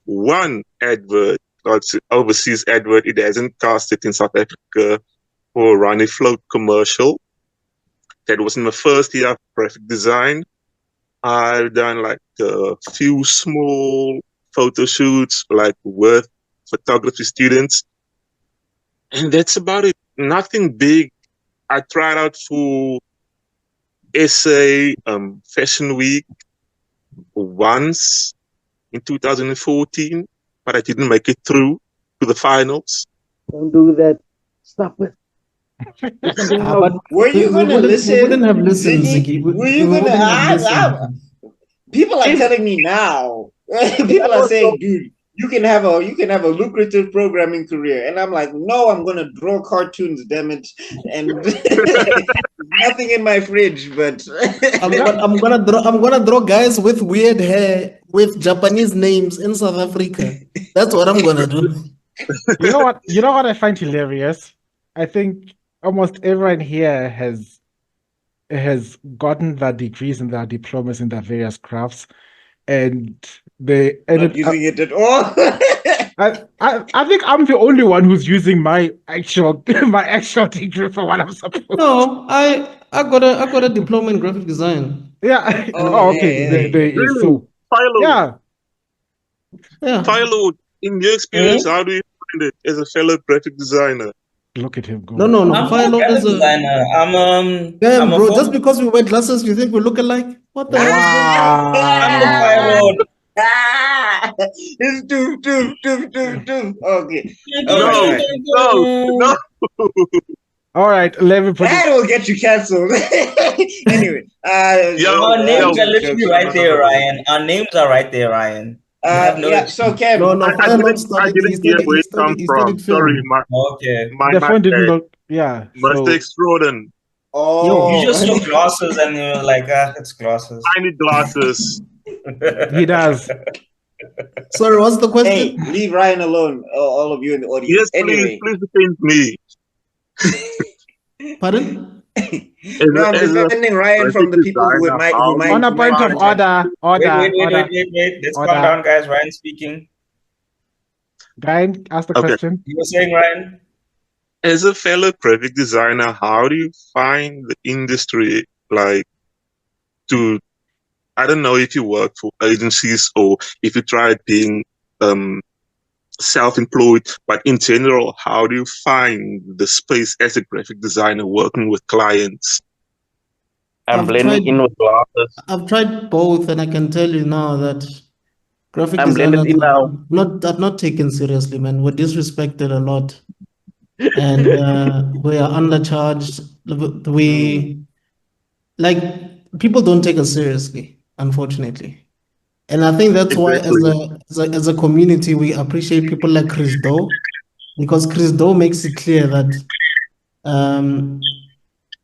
one advert. It's an overseas advert. It hasn't cast it in South Africa for a Runny Float commercial. That was in my first year of graphic design. I've done like a few small photo shoots, like with photography students. And that's about it. Nothing big. I tried out for SA Fashion Week once in 2014. But I didn't make it through to the finals. Don't do that. Stop it. Were you going to listen? We wouldn't have listened, Ziggy. Were you going to? People are telling me now. People are saying, dude, you can have a lucrative programming career, and I'm like, no, I'm going to draw cartoons, damn it, and nothing in my fridge. But I'm gonna draw guys with weird hair with Japanese names in South Africa. That's what I'm gonna do. You know what I find hilarious? I think almost everyone here has gotten their degrees and their diplomas in their various crafts, and they not using it at all. I think I'm the only one who's using my actual degree for what I'm supposed to. No, I got a diploma in graphic design. Yeah. Okay. Really? So Philo. Yeah. Philo, in your experience, how do you find it as a fellow graphic designer? Look at him go. No. Philo is a designer. I'm bro. Just because we wear glasses, you think we look alike? What the hell? I'm the It's doom. Okay. No. All right, let me put that will get you cancelled. Anyway, our names are literally right there, Ryan. Our names are right there, Ryan. So Kev, I didn't hear where it come from. Sorry, the phone didn't look. Yeah, Mr. Extrodin. Oh, you just took glasses and you were like, it's glasses. I need glasses. He does. Sorry, what's the question? Hey, leave Ryan alone, all of you in the audience. Yes, please defend me. Pardon? No, I'm defending Ryan from the people who might. On a point of order. Wait. Let's calm down, guys. Ryan speaking. Ryan, ask the question. You were saying, Ryan? As a fellow graphic designer, how do you find the industry like to? I don't know if you work for agencies or if you tried being self-employed, but in general, how do you find the space as a graphic designer working with clients? I'm blending in with glasses. I've tried both, and I can tell you now that graphic I'm blended in now. I've not taken seriously, man. We're disrespected a lot. and we are undercharged. People don't take us seriously, unfortunately. And I think that's why, as a community, we appreciate people like Chris Do, because Chris Do makes it clear that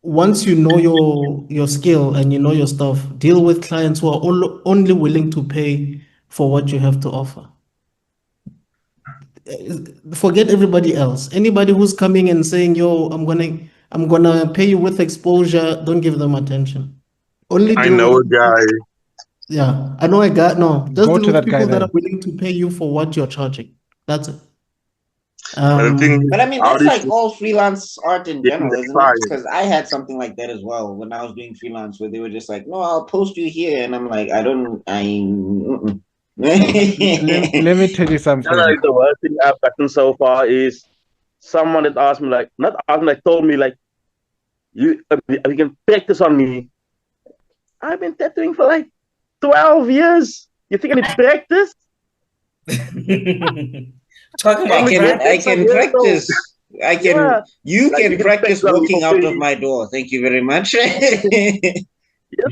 once you know your skill and you know your stuff, deal with clients who are only willing to pay for what you have to offer. Forget everybody else. Anybody who's coming and saying, "Yo, I'm gonna pay you with exposure," don't give them attention. I know a guy. Yeah, I know a guy. No, just deal with people that are willing to pay you for what you're charging. That's it. But I mean, that's like all freelance art in general, isn't it? Because I had something like that as well when I was doing freelance, where they were just like, "No, I'll post you here," and I'm like, let me tell you something. Like the worst thing I've gotten so far is someone that asked me, like, not asked me, like, told me, like, you can practice on me. I've been tattooing for like 12 years. You think I need practice? Talking about I can practice. You can practice walking out of my door. Thank you very much. So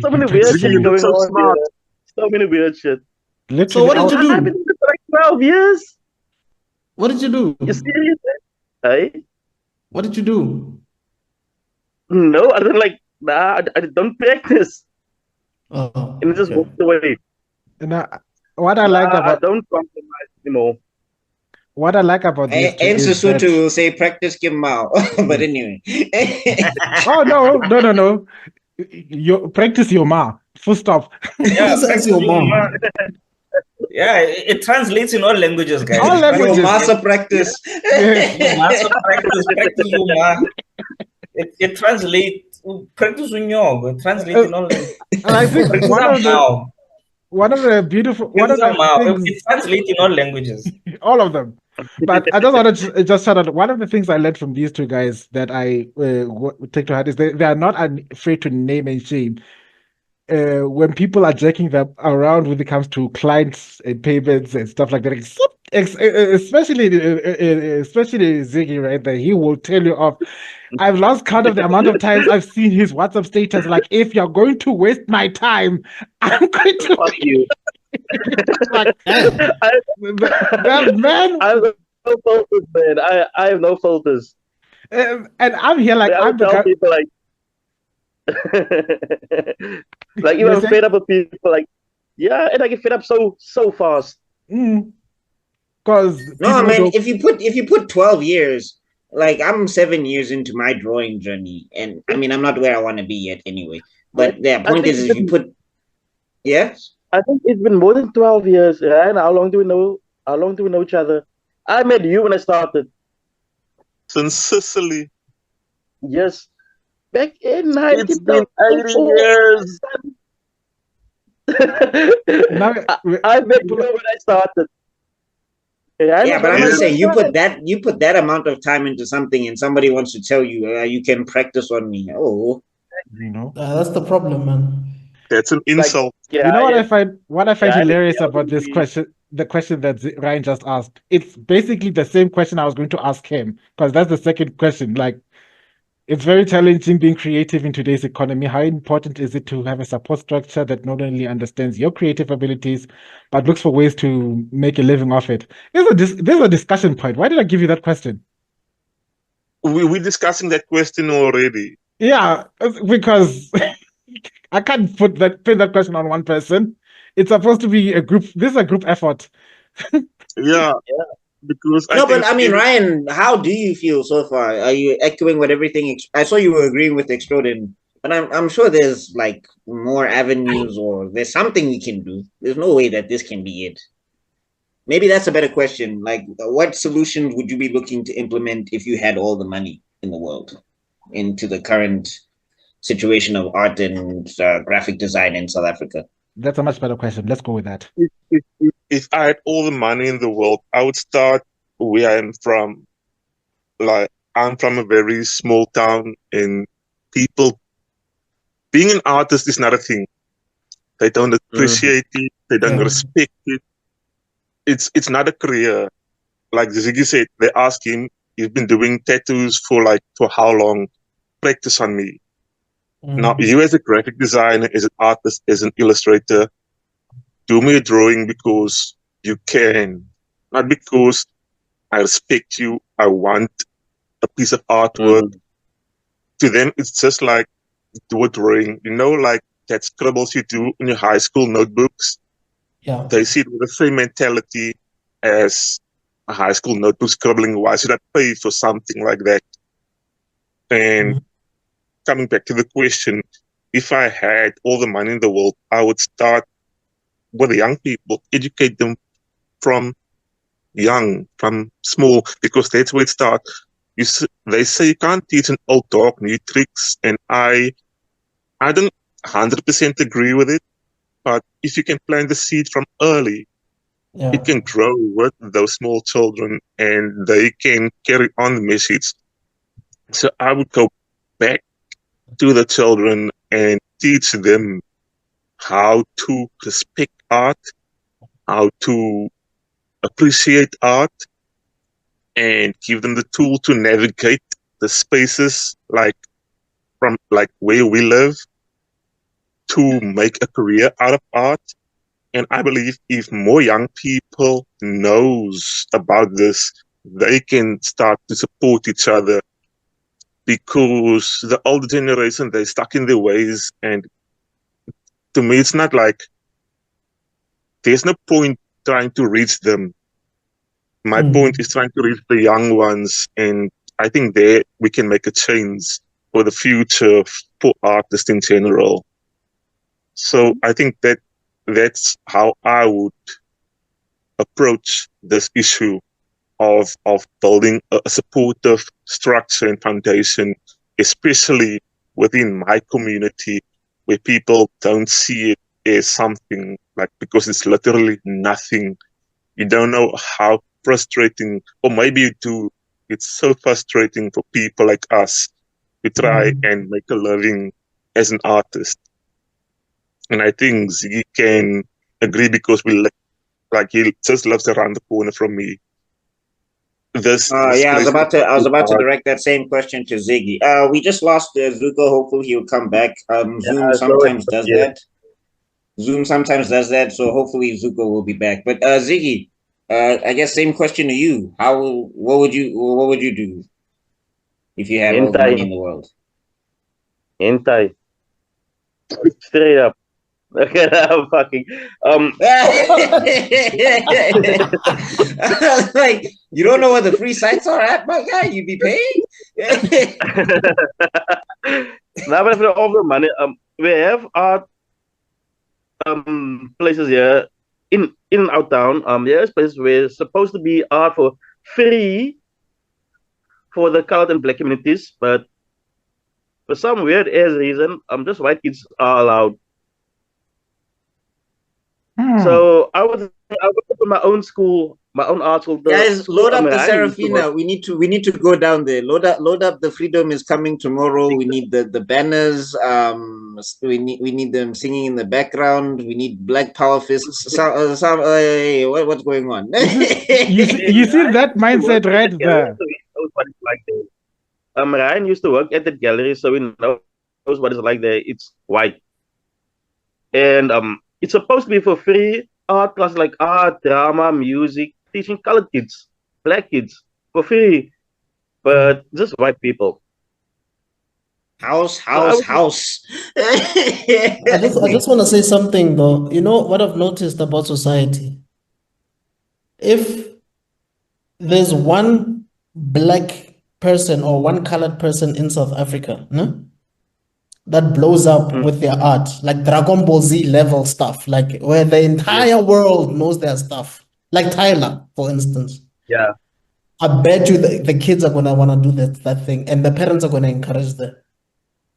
many weird shit going on here. So many weird shit. Literally, so what did you do? I've been doing it for like 12 years. What did you do? You serious? Hey? What did you do? No, I didn't I don't practice. Oh, and just walked away. And what I like about I don't compromise anymore. What I like about this and Sasutu will say practice Kimao. But anyway. Oh no. You practice your ma. Full stop. Yeah, practice your ma. Yeah, it translates in all languages, guys. All languages. Your master practice. Master practice your ma. It translates. Practice unyog. It translates in all languages. And I think one of the beautiful it translates in all languages. All of them. But I just want to just shout out, one of the things I learned from these two guys that I take to heart is they are not afraid to name and shame. When people are jerking them around when it comes to clients and payments and stuff like that, especially Ziggy, right there, he will tell you off. I've lost count of the amount of times I've seen his WhatsApp status like, if you're going to waste my time, I'm going to fuck you. Like, that man. I have no filters, man. I have no filters. And I'm here like I'm the guy. People like, like you know, fed up with people like, yeah, and I get fed up so fast. Because no, man, if you put 12 years, like I'm 7 years into my drawing journey, and I mean I'm not where I want to be yet anyway. But the point is if you put, yes. I think it's been more than 12 years, right? How long do we know each other? I met you when I started. Since Sicily. Yes. Back in 80 years. I met you when I started. Yeah, but I'm gonna say you put that amount of time into something, and somebody wants to tell you you can practice on me. Oh, you know, that's the problem, man. That's an insult. Like, you know what I find hilarious about this question, the question that Ryan just asked. It's basically the same question I was going to ask him, because that's the second question. Like, it's very challenging being creative in today's economy. How important is it to have a support structure that not only understands your creative abilities, but looks for ways to make a living off it? There's a discussion point. Why did I give you that question? We're discussing that question already. Yeah, because I can't pin that question on one person. It's supposed to be a group. This is a group effort. Yeah. Because I mean, Ryan, how do you feel so far? Are you echoing with everything? I saw you were agreeing with Extrodin, but I'm sure there's like more avenues, or there's something we can do. There's no way that this can be it. Maybe that's a better question. Like, what solutions would you be looking to implement if you had all the money in the world into the current situation of art and graphic design in South Africa? That's a much better question. Let's go with that. If I had all the money in the world, I would start where I'm from. Like, I'm from a very small town, and people, being an artist is not a thing. They don't appreciate it. They don't respect it. It's not a career. Like Ziggy said, they ask him, you've been doing tattoos for how long? Practice on me. Now, you as a graphic designer, as an artist, as an illustrator, do me a drawing because you can, not because I respect you. I want a piece of artwork. To them, it's just like, do a drawing. Like that scribbles you do in your high school notebooks. Yeah. They see it with the same mentality as a high school notebook scribbling. Why should I pay for something like that? And coming back to the question, if I had all the money in the world, I would start with the young people, educate them from young, from small, because that's where it starts. They say you can't teach an old dog new tricks, and I don't 100% agree with it. But if you can plant the seed from early, it can grow with those small children, and they can carry on the message. So I would go back to the children and teach them how to respect art, how to appreciate art, and give them the tool to navigate the spaces from where we live to make a career out of art. And I believe if more young people knows about this, they can start to support each other, because the older generation, they're stuck in their ways. And to me, it's not there's no point trying to reach them. My point is trying to reach the young ones, and I think there we can make a change for the future for artists in general. So I think that's how I would approach this issue of building a supportive structure and foundation, especially within my community, where people don't see it as something because it's literally nothing. You don't know how frustrating, or maybe you do. It's so frustrating for people like us to try and make a living as an artist. And I think Ziggy can agree, because he just lives around the corner from me. I was about to direct that same question to Ziggy. We just lost Zuko. Hopefully he'll come back. Zoom sometimes does that. Zoom sometimes does that, so hopefully Zuko will be back. But Ziggy, I guess same question to you. What would you do if you had all the money in the world? Hentai. Straight up. Okay, I'm fucking. You don't know where the free sites are at, my guy. You be paying. Now, but for all the money, we have art places here in and out town. There's places where it's supposed to be art for free for the colored and black communities, but for some weird ass reason, just white kids are allowed. So I would open my own school, my own art school. Guys, load up the Serafina. We need to go down there. Load up the Freedom is coming tomorrow. We need the banners. We need them singing in the background. We need Black Power fists. What's going on? you see that mindset right there. Ryan used to work at the gallery, so he knows what it's like there. It's white, and it's supposed to be for free art classes like art, drama, music, teaching colored kids, black kids for free, but just white people. House. I just want to say something though. You know what I've noticed about society? If there's one black person or one colored person in South Africa, that blows up with their art, like Dragon Ball Z level stuff, like where the entire world knows their stuff, like Tyler, for instance. Yeah, I bet you the kids are gonna want to do that thing, and the parents are gonna encourage them.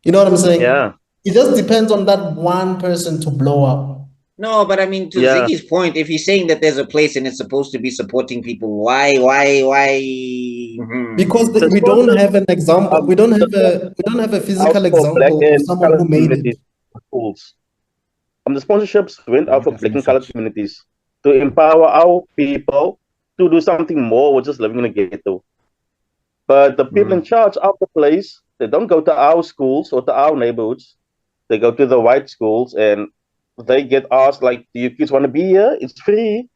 You know what I'm saying? Yeah. It just depends on that one person to blow up. No, but I mean, to Ziggy's point, if he's saying that there's a place and it's supposed to be supporting people, why? Because we don't have an example. We don't have a physical example of someone who made it. Schools. The sponsorships went out for black and colored communities to empower our people to do something more with just living in a ghetto. But the people in charge of the place, they don't go to our schools or to our neighborhoods. They go to the white schools, and they get asked, like, do you kids want to be here? It's free.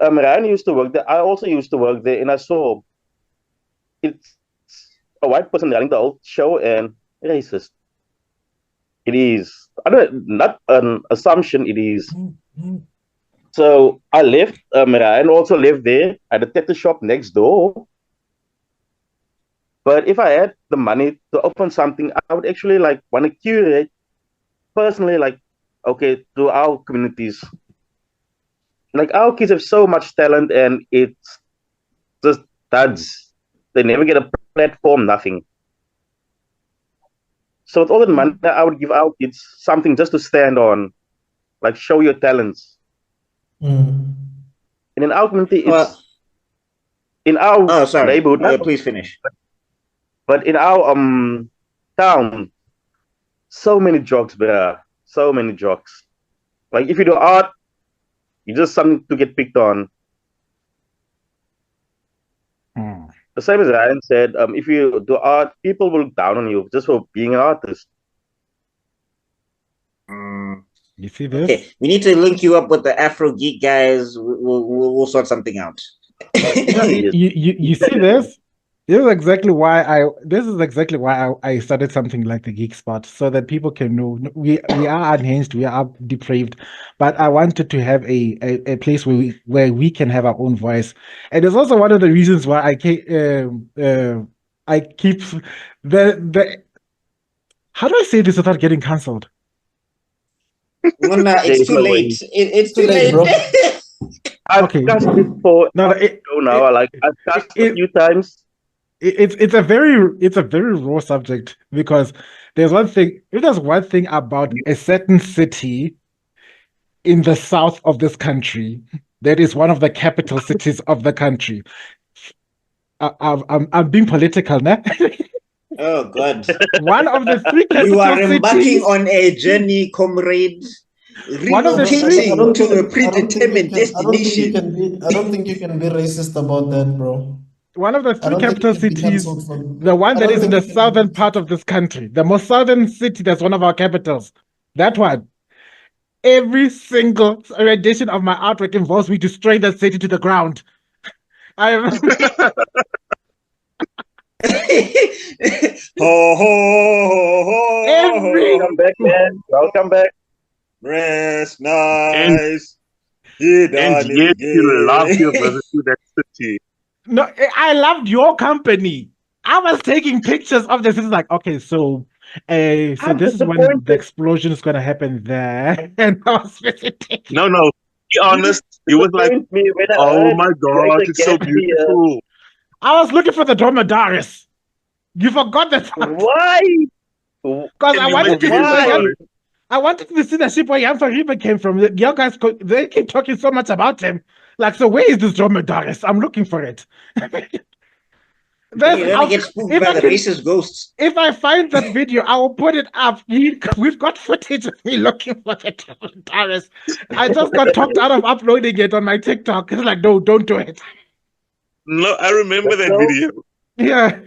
Ryan used to work there. I also used to work there, and I saw it's a white person running the whole show and racist. It is. Not an assumption, it is. So I left. Ryan also lived there at the tattoo shop next door. But if I had the money to open something, I would actually like want to curate personally, like, okay, to our communities. Like, our kids have so much talent, and it's just duds. They never get a platform, nothing. So with all the money, I would give our kids something just to stand on, like, show your talents. And in our community, it's in our neighborhood. Please finish. But in our town, so many jokes, bruh. So many jokes. Like, if you do art, you're just something to get picked on. The same as Ryan said, if you do art, people will look down on you just for being an artist. You see this? Okay, we need to link you up with the Afro Geek guys. We'll sort something out. you see this? This is exactly why I started something like the Geek Spot, so that people can know we are unhinged, we are depraved, but I wanted to have a place where we can have our own voice, and it's also one of the reasons why I keep the how do I say this without getting cancelled? Well, no, it's too late. It's too late, bro. I've cast it for I've cast it a few times. It's a very raw subject, because there's one thing about a certain city in the south of this country that is one of the capital cities of the country. I'm being political now. Oh God! One of the three capital you are embarking on a journey, comrade. One of the three to a predetermined destination. I don't think you can be racist about that, bro. One of the three capital cities, the one that is in the southern part of this country, the most southern city that's one of our capitals. That one. Every single rendition of my artwork involves me destroying that city to the ground. I am. Ho, ho, ho, Welcome back, man. Welcome back. Rest nice. And yet you love your visit to that city. No, I loved your company. I was taking pictures of this. It's like, okay, so this is when the explosion is going to happen there. And I was visiting. No, be honest. It was like, oh my God, it's so beautiful. I was looking for the dromedaris. You forgot that part. Why? Because I wanted to see the ship where Jan River came from. The young guys, they keep talking so much about him. Like, so where is this dromedaris? I'm looking for it. You're gonna get spooked by the racist ghosts. If I find that video, I will put it up. We've got footage of me looking for the dromedaris. I just got talked out of uploading it on my TikTok. It's like, no, don't do it. No, I remember that video. Yeah.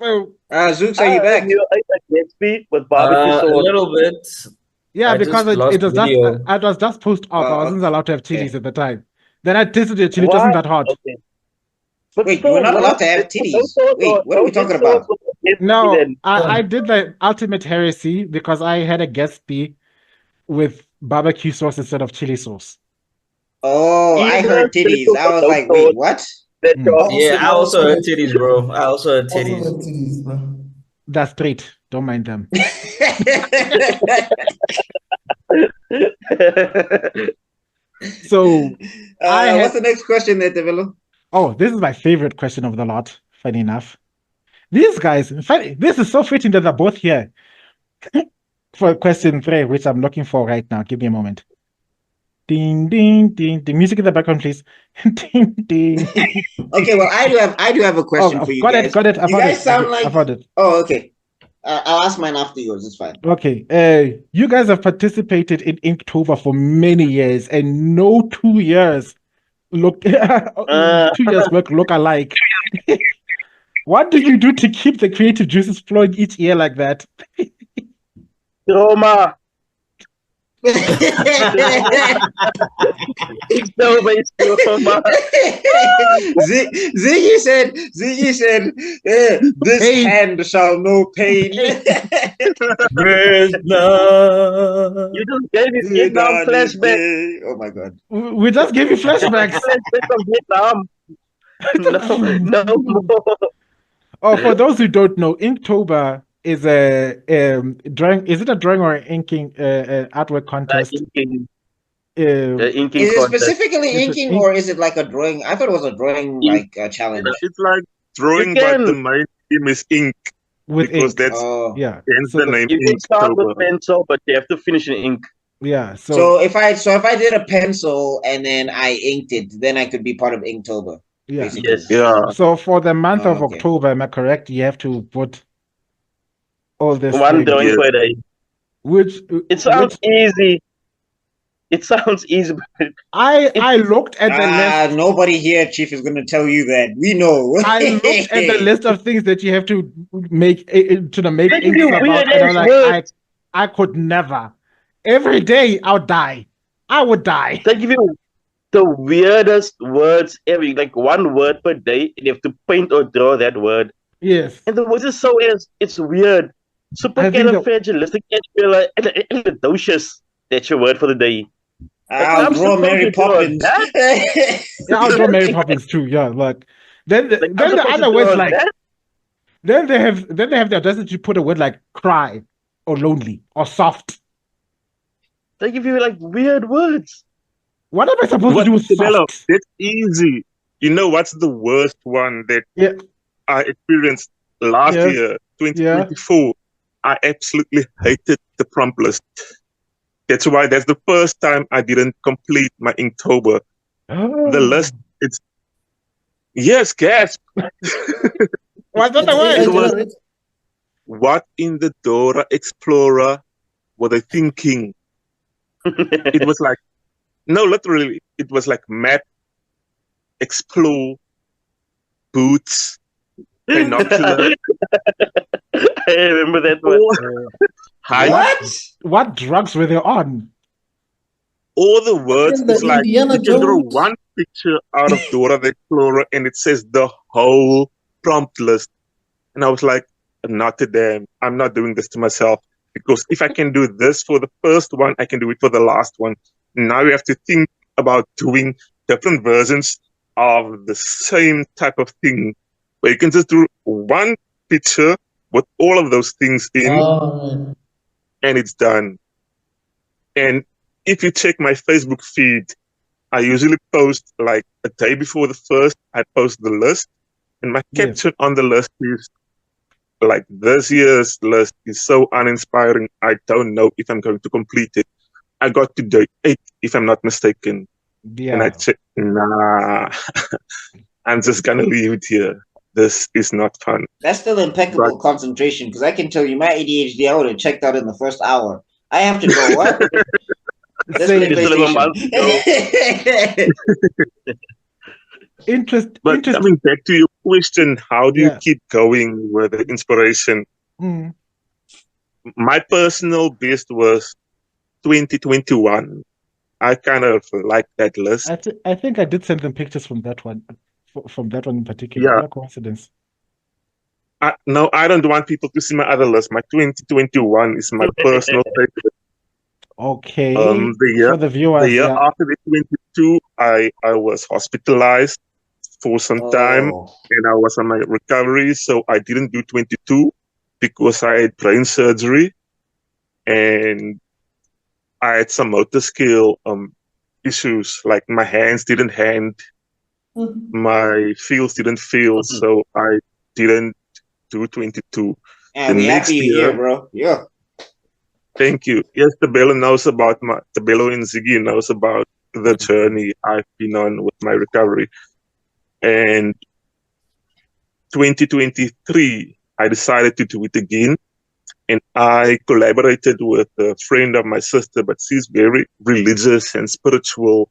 So, Zooks, are you back? With barbecue a little bit. Yeah, because it was just post-op. I wasn't allowed to have chilies at the time. Then I tasted the chili. It wasn't that hot. Okay. Wait, you're not allowed to have titties. Wait, what are we talking about? No, I did the ultimate heresy because I had a guest speak with barbecue sauce instead of chili sauce. Oh, I heard titties. I was like, wait, what? Yeah, I also heard titties, bro. I also heard titties. Bro. That's straight. Don't mind them. So, what's the next question there, Tebello? Oh, this is my favorite question of the lot. Funny enough, these guys. This is so fitting that they're both here for question 3, which I'm looking for right now. Give me a moment. Ding ding ding. The music in the background, please. Ding ding. Okay, well, I do have a question for you guys. Got it. You guys sound like. I've heard it. Oh, okay. I'll ask mine after yours. It's fine. Okay. You guys have participated in Inktober for many years, and no 2 years 2 years work look alike. What do you do to keep the creative juices flowing each year like that? Trauma. It's trauma. Ziggy said, this Pain. hand shall know pain. There's love. You just gave me Vietnam flashback. Oh my God. We just gave you flashbacks. Flashback of Vietnam. No more. Oh, for those who don't know, Inktober is a drawing. Is it a drawing or an inking artwork contest? Inking. Is Inking it contest. specifically inking or is it like a drawing? I thought it was a drawing like a challenge. It's like drawing, but the main theme is ink. With because ink. that's hence the name. You can start with pencil, but you have to finish in ink. Yeah. So if I did a pencil and then I inked it, then I could be part of Inktober. Yeah. Basically. Yes. Yeah. So for the month of October, am I correct? You have to put all this one drawing per day. Which it sounds easy. It sounds easy, but I looked at the list. Nobody here, Chief, is going to tell you that. We know. I looked at the list of things that you have to make inks about, and I'm like, I could never. Every day I would die. I would die. They give you the weirdest words ever. Like one word per day, and you have to paint or draw that word. Yes. And the words is so it's weird. Supercalifragilisticexpialidocious. That's your word for the day. I'll draw Mary Poppins. Yeah, I'll draw Mary Poppins too. Yeah, like then the other words like then they have the audacity to put a word like cry or lonely or soft. They give you like weird words. What am I supposed to do with soft? It's easy. You know what's the worst one that I experienced last year, 2024? Yeah. I absolutely hated the prompt list. That's the first time I didn't complete my Inktober. Oh. The list, gasp. What's that the word? What in the Dora Explorer were they thinking? It was like, no, literally, it was like map, explore, boots, binocular. I remember that one. What drugs were they on? All the words, it's like you can draw one picture out of Dora the Explorer and it says the whole prompt list. And I was like, not a damn, I'm not doing this to myself. Because if I can do this for the first one, I can do it for the last one. Now you have to think about doing different versions of the same type of thing. Where you can just do one picture with all of those things in, and it's done. And if you check my Facebook feed, I usually post like a day before the first, I post the list, and my caption on the list is like, this year's list is so uninspiring, I don't know if I'm going to complete it. I got to day 8, if I'm not mistaken. Yeah. And I said, nah, I'm just going to leave it here. This is not fun. That's still impeccable concentration, because I can tell you my ADHD, I would have checked out in the first hour. I have to go, what? But coming back to your question, how do you keep going with the inspiration? My personal best was 2021. I kind of like that list. I think I did send them pictures from that one. From that one in particular. Yeah. What a coincidence. No, I don't want people to see my other list. My 2021 is my personal favorite. Okay. For the viewers, the year after the 22, I was hospitalized for some time, and I was on my recovery, so I didn't do 22 because I had brain surgery, and I had some motor skill issues, like my hands didn't hand, my feels didn't feel, so I didn't do 22. And we happy you're here, bro. Yeah. Thank you. Yes, Tebello knows about Tebello and Ziggy knows about the journey I've been on with my recovery. And 2023, I decided to do it again. And I collaborated with a friend of my sister, but she's very religious and spiritual.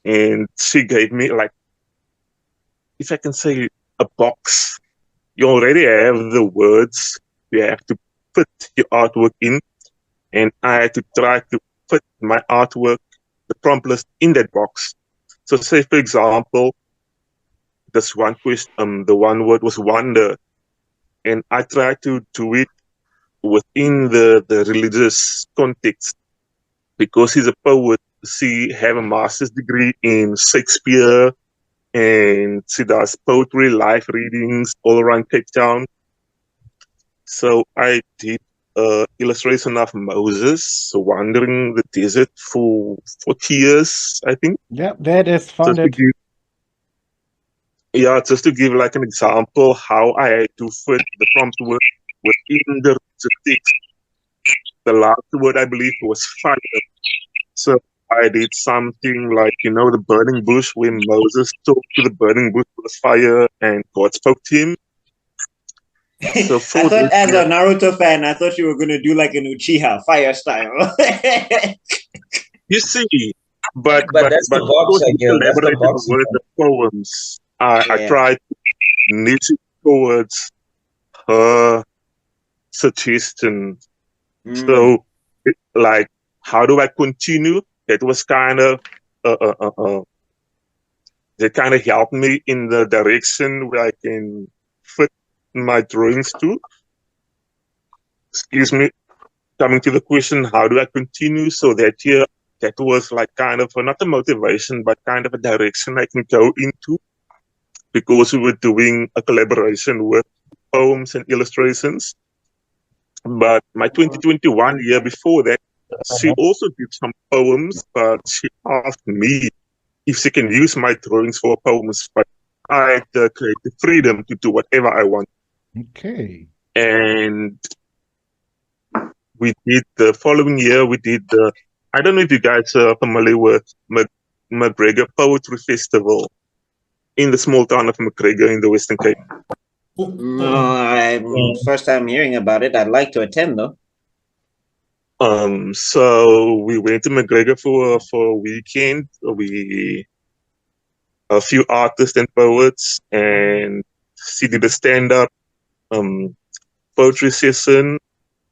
And she gave me, like, if I can say, a box. You already have the words you have to put your artwork in, and I had to try to put my artwork, the prompt list, in that box. So say, for example, this one question, the one word was wonder, and I tried to do it within the religious context, because he's a poet. She have a master's degree in Shakespeare, and she does poetry, live readings all around Cape Town. So I did illustration of Moses wandering the desert for 40 years, I think. Yeah, that is founded. Just to give like an example how I had to fit the prompt word within the text. The last word, I believe, was fire. So I did something like, the burning bush, when Moses talked to the burning bush with fire and God spoke to him. So I thought, as a Naruto fan, I thought you were going to do like an Uchiha fire style. You see, but that's the box, collaborated with the poems. I tried to niche towards her suggestion. So, like, how do I continue? That was kind of that kind of helped me in the direction where I can fit my drawings to. Excuse me. Coming to the question, how do I continue? So that year, that was like kind of not a motivation, but kind of a direction I can go into, because we were doing a collaboration with poems and illustrations. But my 2021 year before that, she also did some poems, but she asked me if she can use my drawings for poems, but I had the creative freedom to do whatever I want. Okay. And we did the following year, I don't know if you guys are familiar with McGregor Poetry Festival in the small town of McGregor in the Western Cape. No, I'm first time hearing about it. I'd like to attend though. So we went to McGregor for a weekend. A few artists and poets, and she did a stand-up poetry session,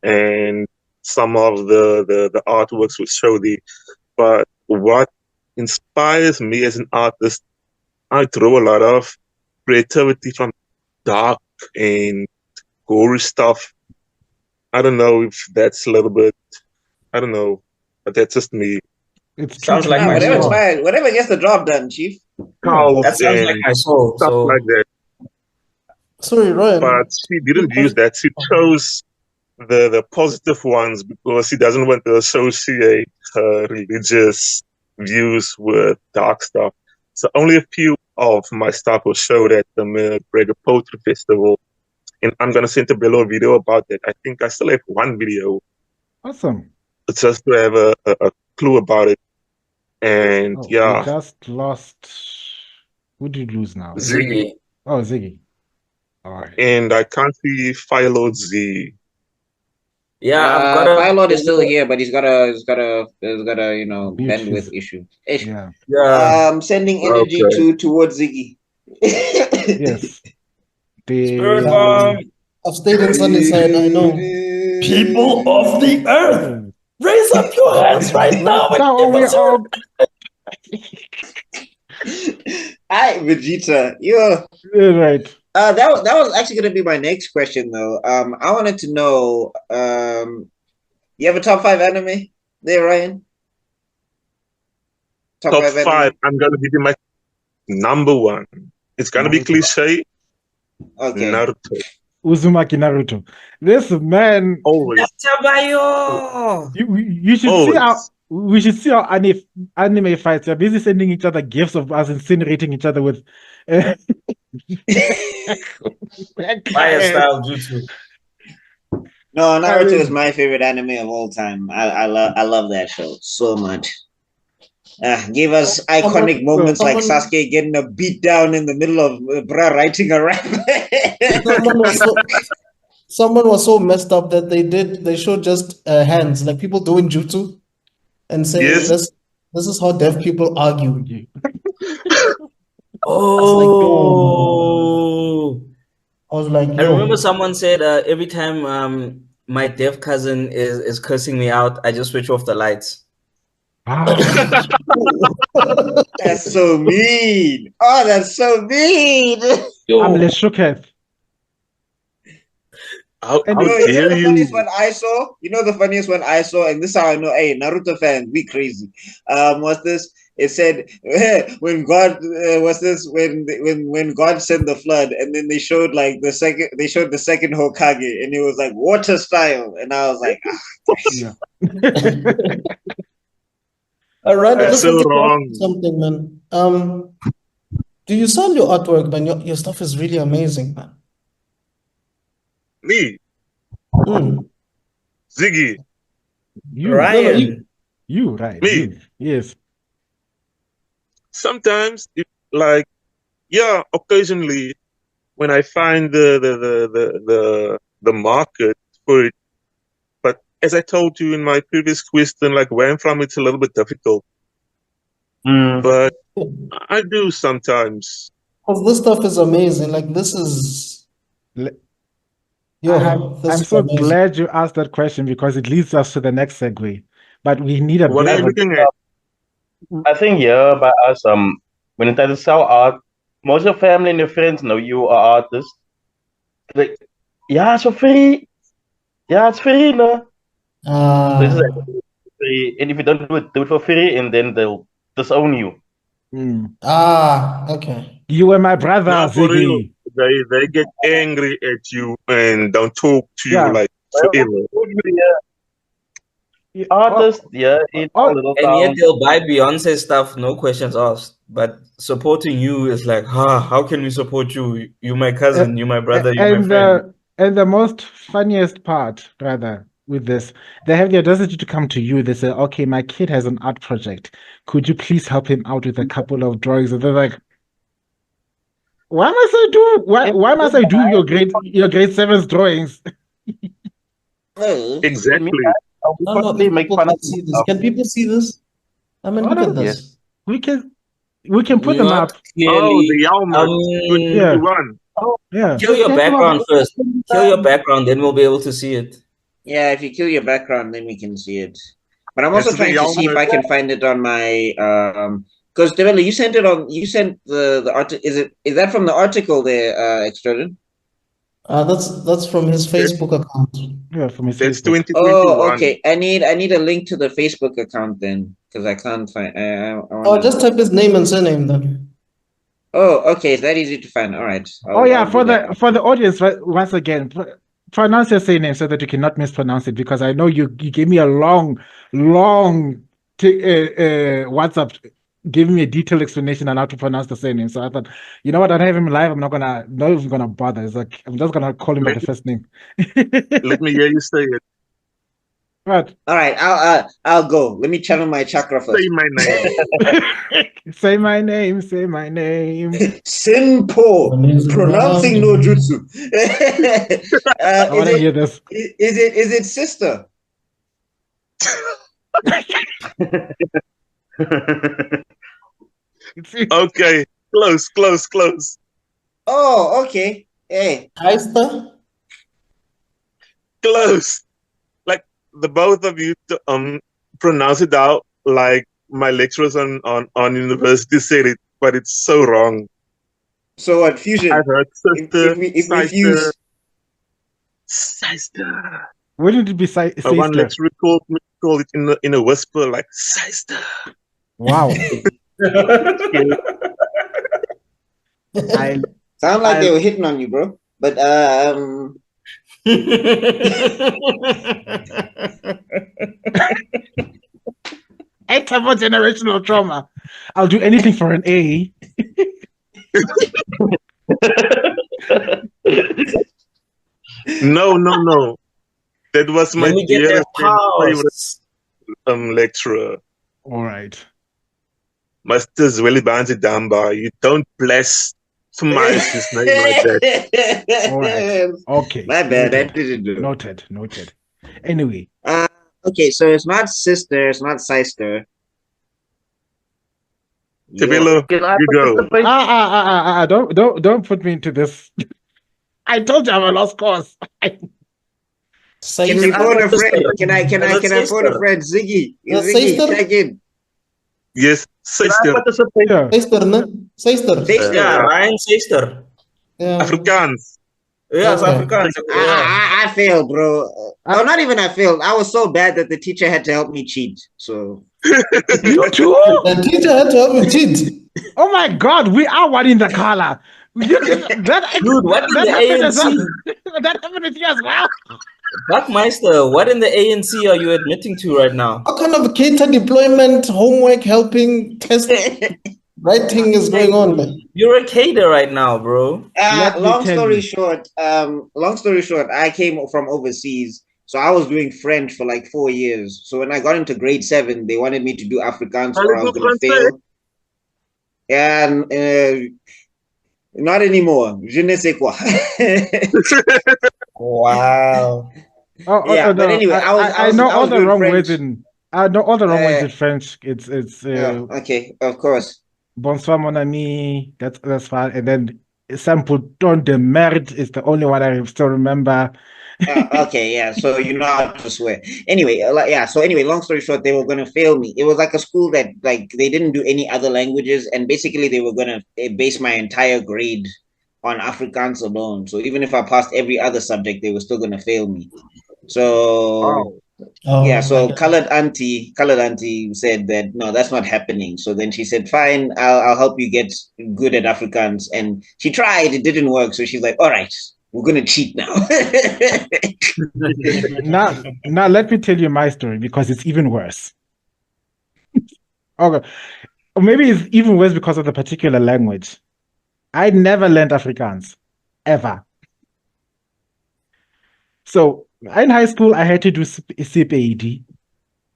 and some of the artworks would show but what inspires me as an artist, I draw a lot of creativity from dark and gory stuff. I don't know if that's a little bit, I don't know, but that's just me. It sounds like whatever gets the job done, Chief. That sounds like my soul. Stuff like that. Sorry, Ryan. But she didn't use that. She chose the positive ones because she doesn't want to associate her religious views with dark stuff. So only a few of my stuff will show at the McGregor Poetry Festival. And I'm going to send Tebello a video about that. I think I still have one video. Awesome. It's just to have a clue about it. And we just lost. Who did you lose now? Ziggy. Oh, Ziggy. All right. And I can't see Firelord Z. Yeah, I've got Firelord is still here, but he's got a bandwidth issue. Yeah. I'm sending energy towards Ziggy. Yes. I've stayed on Sunday side, I know. People of the earth, raise up your hands right now. Hi, Vegeta. You're right. That was actually going to be my next question, though. I wanted to know, you have a top 5 anime there, Ryan? Top 5. I'm going to give you my number 1. It's going to be cliche. Okay. Naruto. Uzumaki Naruto. This man. Always. You should see our. We should see our anime fights. They're busy sending each other gifts of us incinerating each other with fire style jutsu. No, Naruto is my favorite anime of all time. I love that show so much. Give us iconic moments like Sasuke getting a beat down in the middle of writing a rap. Someone was so messed up that they showed just hands, like people doing jutsu, and saying this is how deaf people argue. was like, I remember someone said every time my deaf cousin is cursing me out, I just switch off the lights. That's so mean. Oh, that's so mean. I'm less shooketh. How you know dare the you? funniest one I saw? You know the funniest one I saw, and this is how I know, hey, Naruto fans, be crazy. What's this? It said when God what's this? When God sent the flood, and then they showed like the second Hokage, and it was like water style, and I was like, yeah. All right, That's so wrong. Something, man. Do you sell your artwork, man? Your stuff is really amazing, man. Me, Ziggy, you, Ryan, you, right? Me, you. Yes. Sometimes, occasionally, when I find the market for it, but as I told you in my previous question, like where I'm from, it's a little bit difficult. But I do sometimes. Because this stuff is amazing. Like this is. I'm so glad you asked that question because it leads us to the next segue. But we need a. What are you looking at? I think by us, when it does sell art, most of your family and your friends know you are artists. Like, yeah, it's for free. Yeah, it's free, no. This is free, and if you don't do it for free, and then they'll disown you. Okay. You were my brother, no, for real. Ziggy. They get angry at you and don't talk to you like forever. Artists, in all little and towns. yet they'll buy Beyonce stuff, no questions asked. But supporting you is like, how can we support you? You my cousin, you my brother, you my friend. And the most funniest part, rather, with this, they have the audacity to come to you. They say, okay, my kid has an art project. Could you please help him out with a couple of drawings? And they're like, why must I do your grade 7's drawings? Exactly. Make fun of see this. Can people see this? I mean, look at this. We can put them up. Clearly. The Alma 21. Yeah. Kill your background first. Kill your background, then we'll be able to see it. Yeah, if you kill your background, then we can see it. But I'm also trying to see if I can find it on my because Tebello, you sent the article. Is that from the article there, Extrodin? That's from his Facebook account. Yeah, from his That's Facebook. 2021. Oh, okay. I need a link to the Facebook account then, because I can't find. Just type his name and surname then. Oh, okay. It's that easy to find. All right. For the audience, once again, pronounce your surname so that you cannot mispronounce it, because I know you gave me a long WhatsApp giving me a detailed explanation on how to pronounce the surname. So I thought, you know what, I have him live. I'm not even gonna bother. It's like I'm just gonna call him by the first name. Let me hear you say it. What? All right, I'll go. Let me channel my chakra first. Say my name. Say my name. Say my name. Simple. Pronouncing no jutsu. I want to hear this. Is it sister? Okay, close. Oh, okay. Hey, Cyster? Close. Like the both of you pronounce it out like my lecturers on university said it, but it's so wrong. So what? Fusion. I've heard sister. If we fuse. Cyster. Wouldn't it be Cyster? One lecturer called it in a whisper, like Cyster. Wow. Sound like they were hitting on you, bro. But intergenerational trauma. I'll do anything for an A. No. That was my dearest favorite lecturer. All right. Master Zweli Banzi Damba, you don't blasphemize his name like that. All right. Okay. My bad. I didn't do it. Noted. Anyway. Okay, so it's not sister, it's not Cyster. Tebello, you go. Don't put me into this. I told you I'm a lost cause. Can we phone a friend? Can I phone a friend? Ziggy, check in. Yes, Cyster. Cyster. Yeah, Ryan Cyster. Yeah. Afrikaans. Yes, Afrikaans. I failed, bro. No, not even I failed. I was so bad that the teacher had to help me cheat. So you too? The teacher had to help you cheat. Oh my God, we are one in the khala. Dude, what in the ANC? That happened with you as well. BuckMeister, what in the ANC are you admitting to right now? What kind of cater deployment, homework helping, test writing is going on, man? You're a cater right now, bro. Long story short, I came from overseas. So I was doing French for like 4 years. So when I got into grade 7, they wanted me to do Afrikaans or I was going to fail. And not anymore. Je ne sais quoi. Wow. But anyway, I know all the wrong words in French. It's okay, of course. Bonsoir mon ami. That's fine. And then Samputon de merde is the only one I still remember. Okay, yeah. So you know how to swear. Anyway, long story short, they were gonna fail me. It was like a school that like they didn't do any other languages, and basically they were gonna base my entire grade on Afrikaans alone. So even if I passed every other subject, they were still gonna fail me. So so colored auntie said that no, that's not happening. So then she said, fine, I'll help you get good at Afrikaans. And she tried, it didn't work. So she's like, all right, we're gonna cheat now. now let me tell you my story because it's even worse. Okay. Or maybe it's even worse because of the particular language. I never learned Afrikaans. Ever. So in high school, I had to do CPAD,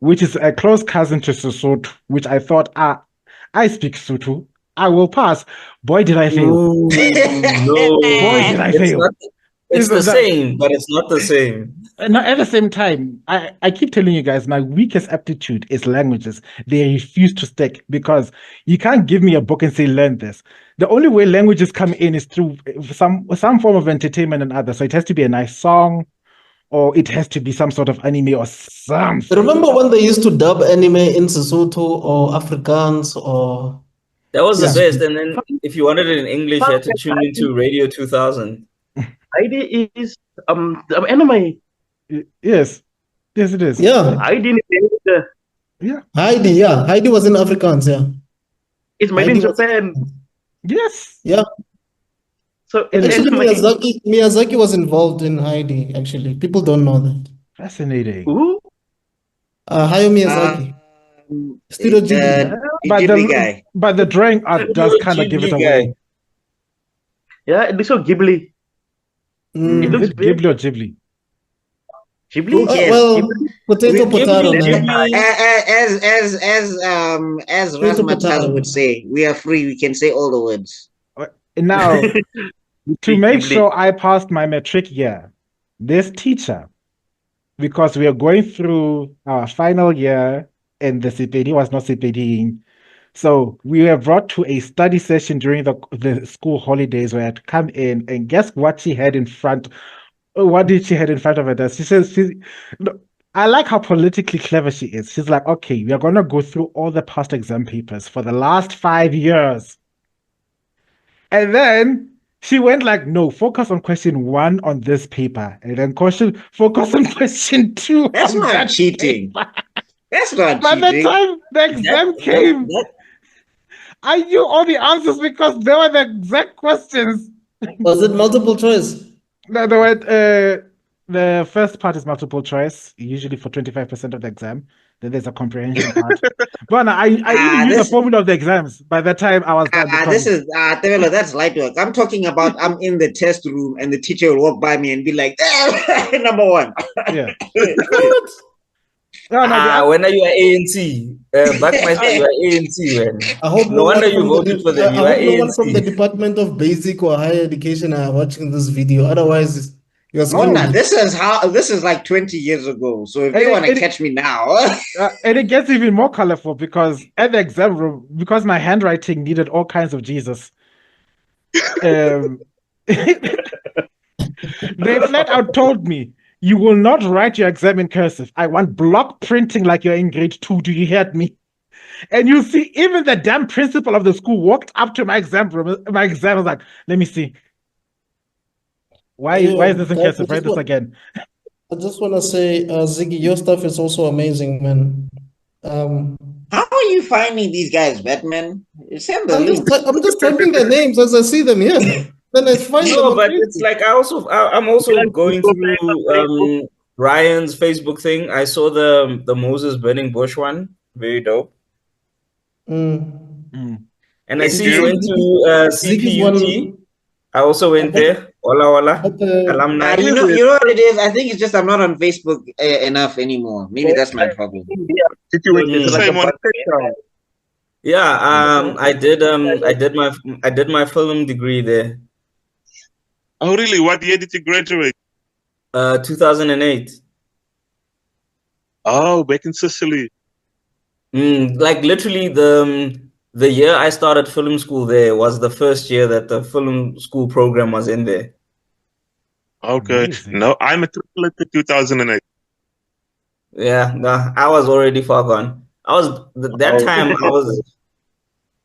which is a close cousin to Sesotho, which I thought, I speak Sotho. I will pass. Boy, did I fail. No. Boy, did I fail. It's the same, but it's not the same. No, at the same time, I keep telling you guys, my weakest aptitude is languages. They refuse to stick because you can't give me a book and say, learn this. The only way languages come in is through some form of entertainment and other. So it has to be a nice song, or it has to be some sort of anime or something. Remember when they used to dub anime in Sesotho or Afrikaans or... That was the best. And then if you wanted it in English, you had to tune into Radio 2000. ID is anime. Yes, it is. Yeah. ID Heidi was in Afrikaans, yeah. It's made in Japan. Yes. Yeah. So actually, Miyazaki was involved in Heidi, actually. People don't know that. Fascinating. Who? Hayao Miyazaki. Studio Ghibli. But the drawing art does kind of give it away. Yeah, it looks so Ghibli. It looks Ghibli or Ghibli? Ghibli? Well, potato. As Rasmatal would say, we are free. We can say all the words. Now, to make sure I passed my matric year, this teacher, because we are going through our final year and the CPD was not CPDing, so we were brought to a study session during the school holidays where I'd come in and guess what she had in front. What did she have in front of her desk? She says, I like how politically clever she is. She's like, okay, we are going to go through all the past exam papers for the last 5 years. And then she went like, no, focus on question 1 on this paper. And then focus on question 2. That's not cheating. That's not cheating. By the time the exam came, I knew all the answers because they were the exact questions. Was it multiple choice? No, the first part is multiple choice, usually for 25% of the exam. Then there's a comprehension part. But I even knew the formula of the exams by the time I was done. This is Tebello, that's light work. I'm talking about I'm in the test room and the teacher will walk by me and be like, number 1. Yeah. When are you at ANC? BuckMeister, you are ANC, man. I hope no wonder you voted for them. You are ANC. No one from the Department of Basic or Higher Education are watching this video. Otherwise, you're screwed. This is like 20 years ago. So if they want to catch me now, and it gets even more colorful because at the exam room, because my handwriting needed all kinds of Jesus. They flat out told me, you will not write your exam in cursive. I want block printing like you're in grade 2. Do you hear me? And you see, even the damn principal of the school walked up to my exam room. My exam was like, let me see. Why is this in cursive? Write this again. I just want to say, Ziggy, your stuff is also amazing, man. How are you finding these guys, Batman? Send the link. I'm just typing their names as I see them here. Then I find them. No, but it's like I'm also going through Ryan's Facebook thing. I saw the Moses burning bush one. Very dope. And I see you went to CPUT. I also went there. Walla. Alumni. You know what it is? I think it's just I'm not on Facebook enough anymore. Maybe that's my problem. Yeah, I did my film degree there. Oh, really? What year did you graduate? 2008. Oh, back in Sicily. Like literally the year I started film school there was the first year that the film school program was in there. Okay. Amazing. No, I matriculated 2008. Yeah, no, I was already far gone.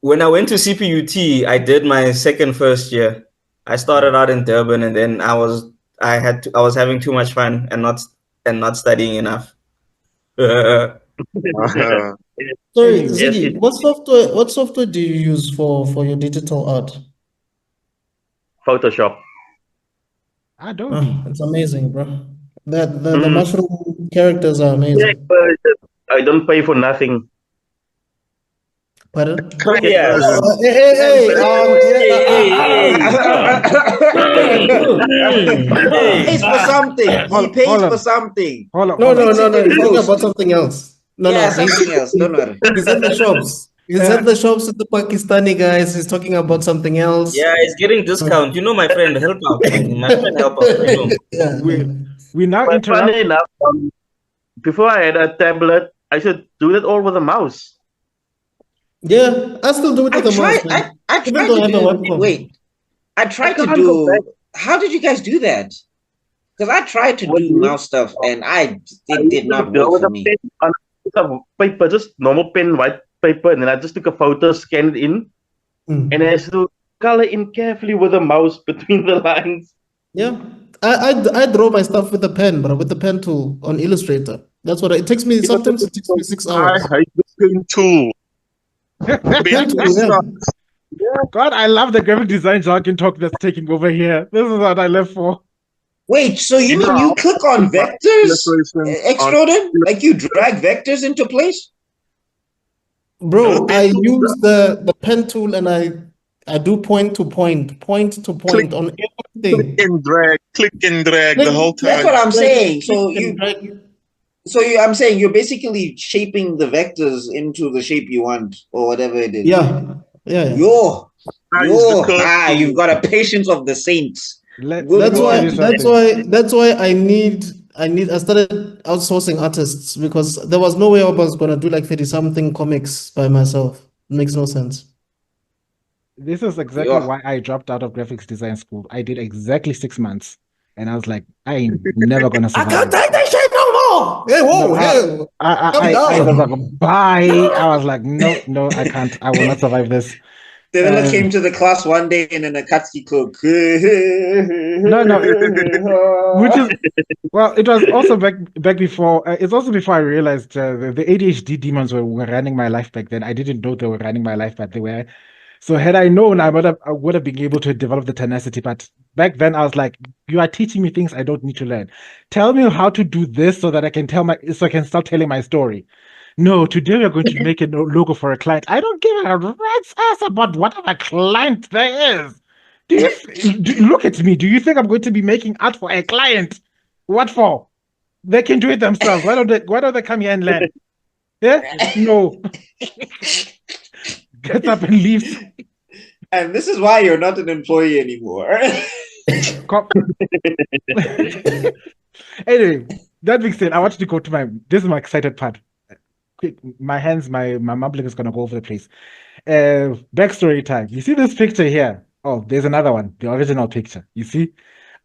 When I went to CPUT, I did my first year. I started out in Durban, and then I was having too much fun and not studying enough. Sorry, Ziggy, what software do you use for your digital art? Photoshop. Adobe. It's amazing, bro. The mushroom characters are amazing. I don't pay for nothing. Pardon? Yeah. He pays for something. He pays for something. No. He's talking about something else. Something else. Don't worry. He's at the shops. He's at the shops with the Pakistani guys. He's talking about something else. Yeah, he's getting discount. You know, my friend, help out. My friend, help out. You know. We now interact. Funny enough, before I had a tablet, I should do that all with a mouse. Yeah, I still do it with a mouse. I tried to do. How did you guys do that? Because I tried to do mouse stuff and it did not work for me. Paper, just normal pen, white paper, and then I just took a photo, scanned it in, and I had to color in carefully with a mouse between the lines. Yeah, I draw my stuff with a pen, but with the pen tool on Illustrator. That's what it takes me. Sometimes it takes me 6 hours. I hate the pen tool. God, I love the graphic design jargon talk that's taking over here. This is what I live for. Wait, so you mean you click on vectors, Extrodin? Like you drag vectors into place? Bro, I use the pen tool and I do point to point on everything. Click and drag the whole time. That's what I'm saying. I'm saying you're basically shaping the vectors into the shape you want or whatever it is. Yeah. You've got a patience of the saints. That's why I started outsourcing artists because there was no way I was gonna do like 30-something comics by myself. It makes no sense. This is exactly why I dropped out of graphics design school. I did exactly 6 months, and I was like, I ain't never gonna survive. I can't take that shit no more. Hey, whoa, I was like, bye. I was like, no, I can't. I will not survive this. Tebello came to the class one day in an Akatsuki cloak. No. Which is, well, it was also back before. It's also before I realized the ADHD demons were running my life back then. I didn't know they were running my life, but they were. So had I known, I would have been able to develop the tenacity. But back then, I was like, "You are teaching me things I don't need to learn. Tell me how to do this so that I can start telling my story." No, today we're going to make a logo for a client. I don't give a rat's ass about whatever client there is. Look at me. Do you think I'm going to be making art for a client? What for? They can do it themselves. Why don't they come here and learn? Yeah? No. Gets up and leaves. And this is why you're not an employee anymore. Anyway, that being said, I wanted to go to this is my excited part. Quick, my mumbling is gonna go over the place. Backstory time. You see this picture here? Oh, there's another one, the original picture. You see?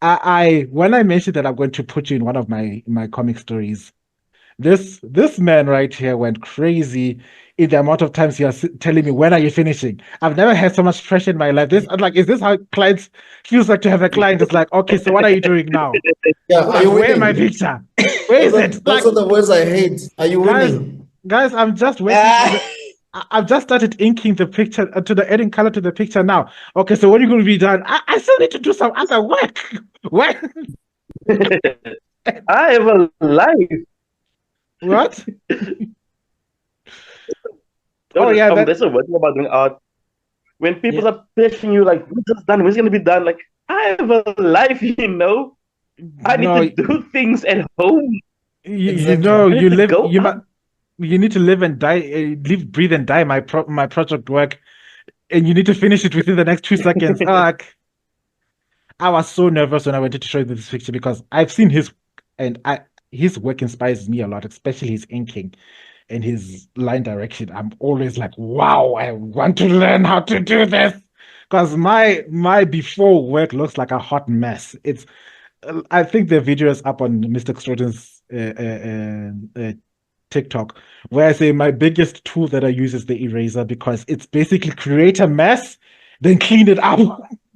when I mentioned that I'm going to put you in one of my comic stories, this man right here went crazy in the amount of times you're telling me, when are you finishing? I've never had so much pressure in my life. I'm like, is this how clients feels like to have a client? It's like, okay, so what are you doing now? Yeah, are you where winning? My picture? Where is it? Those are the words I hate. Are you winning? Guys, I'm just waiting. I've just started inking the picture adding color to the picture now. Okay, so when are you going to be done? I still need to do some other work. When? I have a life. What? That's a word about doing art. When people are pushing you, like, when's this done? When's it going to be done? Like, I have a life, you know. I need to do things at home. You know, you live. You need to live and die, live, breathe, and die. My project work, and you need to finish it within the next 2 seconds. Like, I was so nervous when I wanted to show you this picture because I've seen his work inspires me a lot, especially his inking and his line direction. I'm always like, wow, I want to learn how to do this because my before work looks like a hot mess. I think the video is up on Mr. Extrodin's TikTok, where I say my biggest tool that I use is the eraser because it's basically create a mess, then clean it up.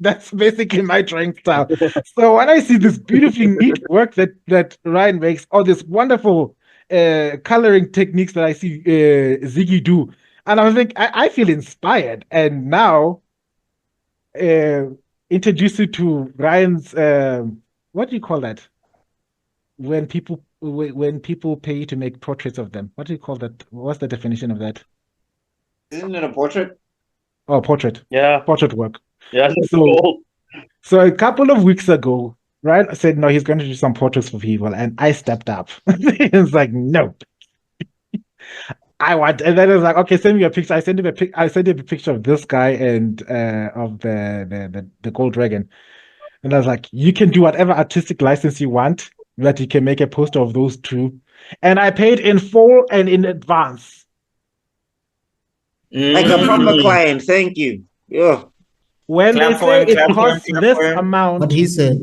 That's basically my drawing style. So when I see this beautifully neat work that Ryan makes, all this wonderful coloring techniques that I see Ziggy do, and I feel inspired. And now, introduce you to Ryan's what do you call that? When people pay you to make portraits of them, what do you call that? What's the definition of that? Isn't it a portrait? Oh, portrait. Yeah. Portrait work. Yeah. So a couple of weeks ago, Ryan said, no, he's going to do some portraits for people. And I stepped up. It's like, no. And then it was like, okay, send me a picture. I sent him a picture of this guy and of the gold dragon. And I was like, you can do whatever artistic license you want, that you can make a poster of those two. And I paid in full and in advance. Like a proper client. Thank you. Yeah. When they say it costs this amount, what he said,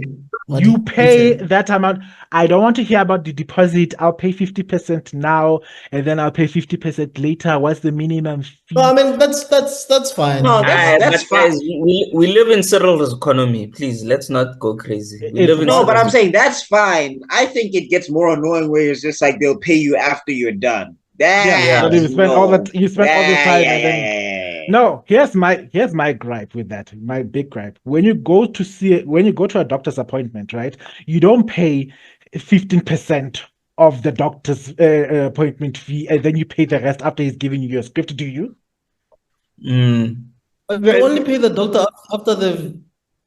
you pay that amount. I don't want to hear about the deposit. I'll pay 50% now, and then I'll pay 50% later. What's the minimum fee? No, I mean that's fine. No, that's fine. Guys, we live in Cyril's economy. Please, let's not go crazy. But I'm saying that's fine. I think it gets more annoying where it's just like they'll pay you after you're done. But you spend all this time and then. No, here's my gripe with that. My big gripe. When you go to a doctor's appointment, right? You don't pay 15% of the doctor's appointment fee, and then you pay the rest after he's giving you your script. Do you? You only pay the doctor after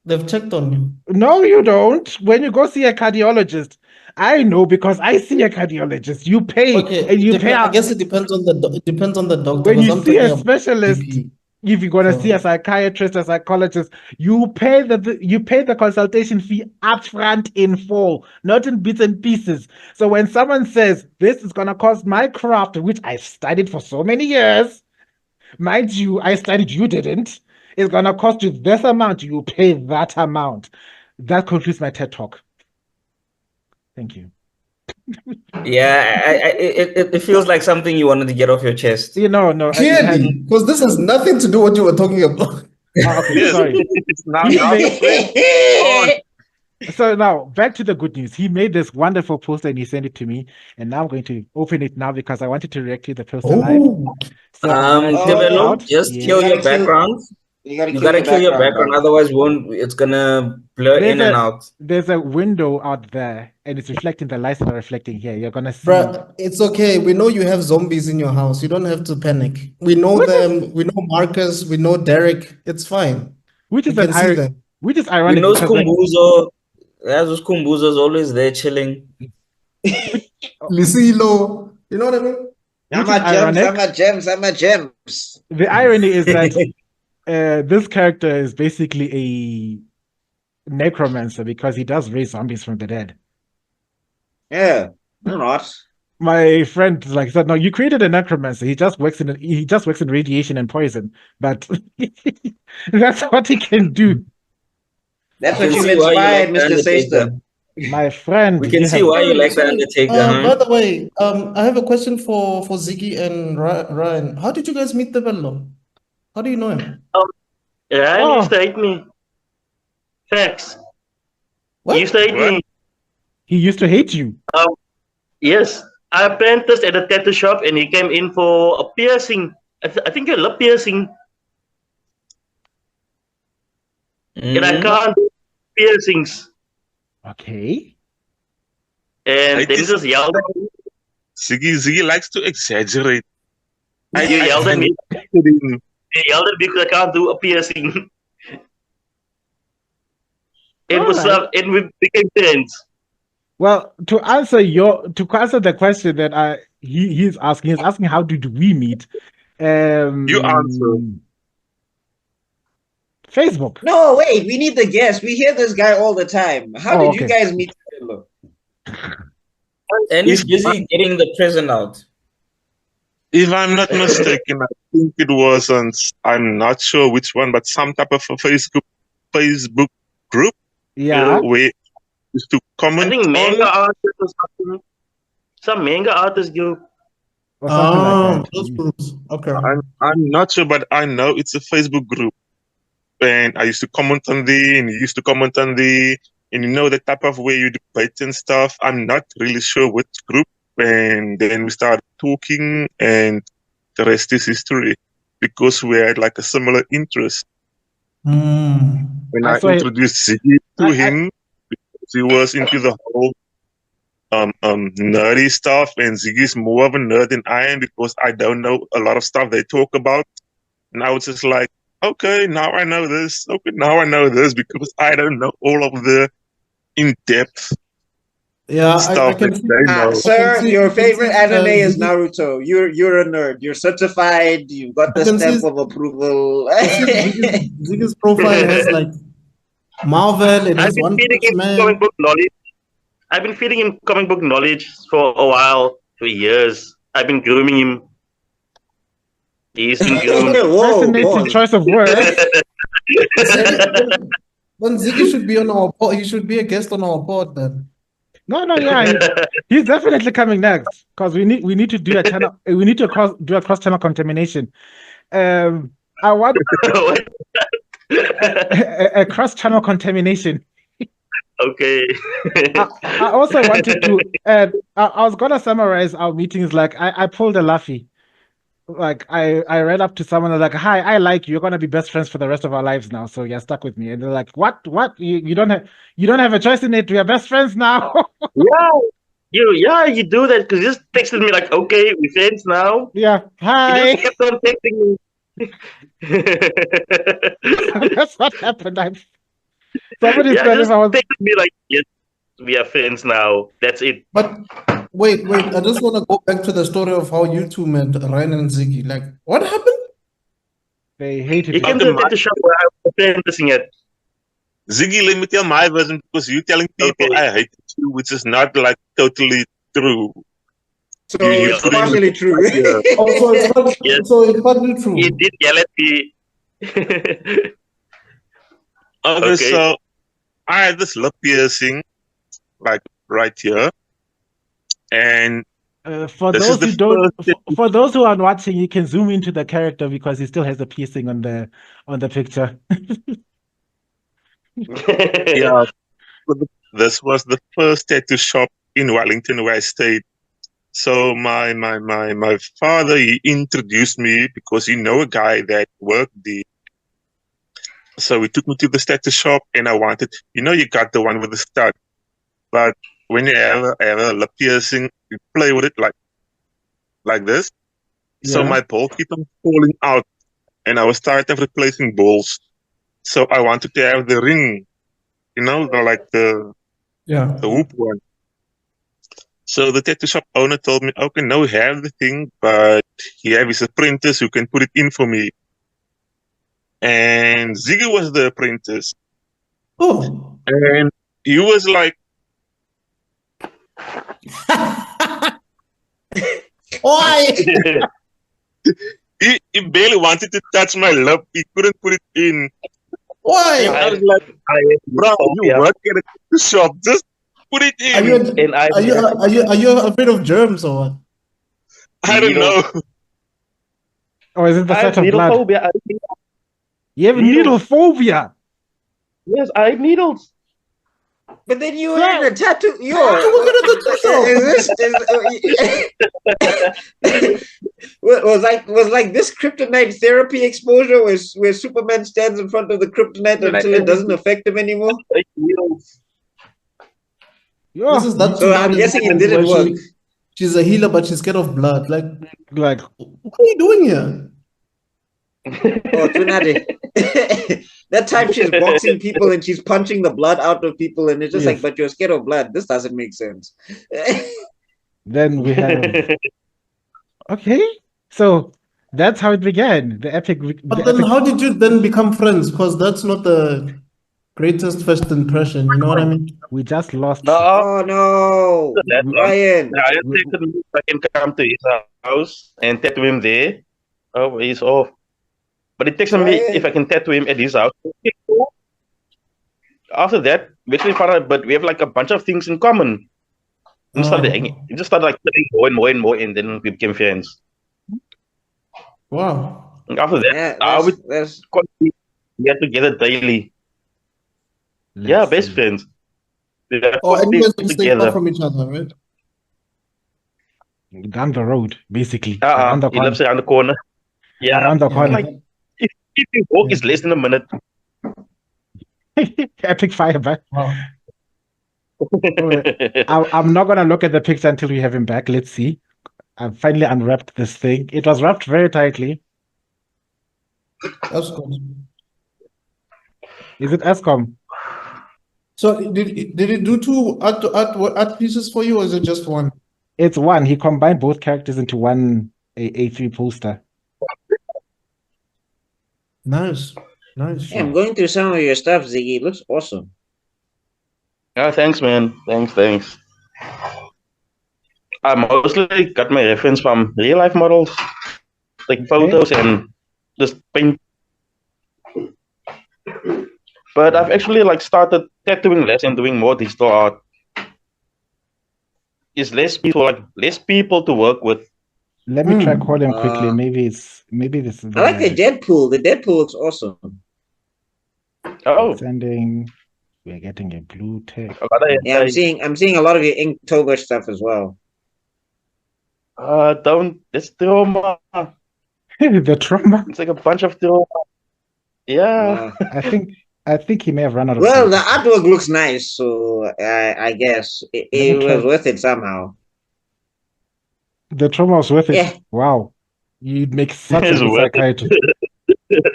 they've checked on you. No, you don't. When you go see a cardiologist, I know because I see a cardiologist. You pay and you pay. I guess it depends on the doctor. When you see a specialist, if you're gonna see a psychiatrist, a psychologist, you pay the consultation fee upfront in full, not in bits and pieces. So when someone says this is gonna cost my craft, which I've studied for so many years, mind you, I studied, you didn't. It's gonna cost you this amount. You pay that amount. That concludes my TED talk. Thank you. Yeah, it feels like something you wanted to get off your chest. No. Clearly, because this has nothing to do with what you were talking about. Okay, sorry. So now, back to the good news. He made this wonderful poster and he sent it to me. And now I'm going to open it now because I wanted to react to the poster live. So, Tebello, just kill your background. You gotta kill your background, otherwise it's gonna blur in and out. There's a window out there and it's reflecting the lights that are reflecting here. You're gonna see. Bruh, it's okay. We know you have zombies in your house. You don't have to panic. We know them. We know Marcus. We know Derek. It's fine. Which is ironic. We know Skumbuzo. Those Skumbuzos always there chilling. Lisilo. You know what I mean? I'm a gems. The irony is that this character is basically a necromancer because he does raise zombies from the dead. Yeah, they're not. My friend said, no, you created a necromancer. He just works in radiation and poison, but that's what he can do. That's what you inspired, Mr. Cyster. My friend, we can see why you like the Undertaker. By the way, I have a question for Ziggy and Ryan. How did you guys meet Tebello? How do you know him? Ryan used to hate me. Facts. What? He used to hate me. He used to hate you. Yes. I apprenticed at a tattoo shop and he came in for a piercing. I think you love piercing. And I can't do piercings. Okay. And then he just yelled at me. Ziggy likes to exaggerate. You yelled at me. He yelled at me because I can't do a piercing. And we became friends. Well, to answer the question that he's asking how did we meet? You answer. Facebook. No, wait, we need the guest. We hear this guy all the time. How did you guys meet? And he's busy getting the present out. If I'm not mistaken, I think it was on, I'm not sure which one, but some type of a Facebook group. Yeah. Where used to comment. I think manga artist or something. Some manga artist group. Or something like that. Those groups. Okay. I'm not sure, but I know it's a Facebook group. And I used to comment on and you used to comment on and you know the type of way you debate and stuff. I'm not really sure which group. And then we started talking, and the rest is history because we had like a similar interest. When I introduced Ziggy to him, because he was into the whole nerdy stuff, and Ziggy's more of a nerd than I am because I don't know a lot of stuff they talk about. And I was just like, okay, now I know this. Okay, now I know this because I don't know all of the in-depth stuff. I can see, sir, your favorite anime is Naruto. You're a nerd. You're certified. You've got the stamp of approval. Ziggy's profile has like Marvel. It has One Punch Man. Comic book knowledge. I've been feeding him comic book knowledge for a while, for years. I've been grooming him. He's been groomed. Fascinating choice of words. When Ziggy should be on our pod, he should be a guest on our pod then. No, he's definitely coming next because we need to do a channel. We need to do a cross-channel contamination. I want a cross-channel contamination. Okay. I also wanted to. I was gonna summarize our meetings. Like I pulled a Luffy. Like I ran up to someone and like, hi, I like you. You're gonna be best friends for the rest of our lives now. So you're stuck with me. And they're like, what? You don't have a choice in it. We are best friends now. You do that because you just texted me like, okay, we're friends now. Yeah. Hi. You just kept on texting me. That's what happened. Somebody said if I was texted me like, yes, we are friends now. That's it. But wait, I just want to go back to the story of how you two met, Ryan and Ziggy. Like, what happened? They hated you. He came to the shop where I was apprenticing at. Ziggy, let me tell my version because you're telling people I hate you, which is not like totally true. So it's partially true. So it's partly true. He did yell at me. Okay, so I had this lip piercing, like right here. And for those who aren't watching, you can zoom into the character because he still has a piercing on the picture. Yeah, this was the first tattoo shop in Wellington where I stayed. So my father, he introduced me because he know a guy that worked there. So he took me to the tattoo shop, and I wanted, you got the one with the stud, but when you have a lip piercing, you play with it like this. Yeah. So my ball kept on falling out, and I was tired of replacing balls. So I wanted to have the ring, the hoop one. So the tattoo shop owner told me, okay, no, we have the thing, but he have his apprentice who can put it in for me. And Ziggy was the apprentice. Oh. And he was like, why? He barely wanted to touch my lip. He couldn't put it in. Why? I was like, bro, you work at a shop. Just put it in. Are you afraid of germs or what? I don't know. Or is it the sight of blood? Phobia. You have needle phobia. Yes, I have needles. But then you were in a tattoo. Was like this kryptonite therapy exposure where Superman stands in front of the kryptonite until it doesn't affect him anymore? So I'm guessing it didn't work. She's a healer, but she's scared of blood. Like what are you doing here? Oh, Tunade. That time she's boxing people and she's punching the blood out of people, and it's just like, but you're scared of blood. This doesn't make sense. Then we have okay. So that's how it began. The epic. But then, how did you then become friends? Because that's not the greatest first impression. You know what I mean? We just lost. Oh no, Ryan! I texted him if I can come to his house and tattoo him there. Oh, he's off. But he texted me if I can tattoo him at his house. After that, we actually found out, but we have like a bunch of things in common. We started hanging. We just started like playing more and more, and then we became friends. Wow. And after that, we get together daily. Best friends. And you guys can stay far from each other, right? Down the road, basically. He lives around the corner. Yeah, around the corner. Like, if you walk, it's less than a minute. Epic fire, man. Wow. I'm not gonna look at the picture until we have him back. Let's see. I've finally unwrapped this thing. It was wrapped very tightly. That's good. Is it Escom? So did it do two art pieces for you, or is it just one? It's one. He combined both characters into one A3 poster. Nice. Yeah, I'm going through some of your stuff, Ziggy. It looks awesome. Thanks, man. Thanks. I mostly got my reference from real life models, like photos and just paint. But I've actually like started tattooing less and doing more digital art. It's less people to work with. Let me try call him quickly. Maybe this is. I like the Deadpool. The Deadpool looks awesome. Oh, sending. We're getting a blue tag. Yeah, I'm seeing a lot of your Inktober stuff as well. It's trauma. The trauma. It's like a bunch of trauma. Yeah. I think he may have run out of. Well, the artwork looks nice, so I guess it was worth it somehow. The trauma was worth it. Yeah. Wow, you'd make such a good psychiatrist.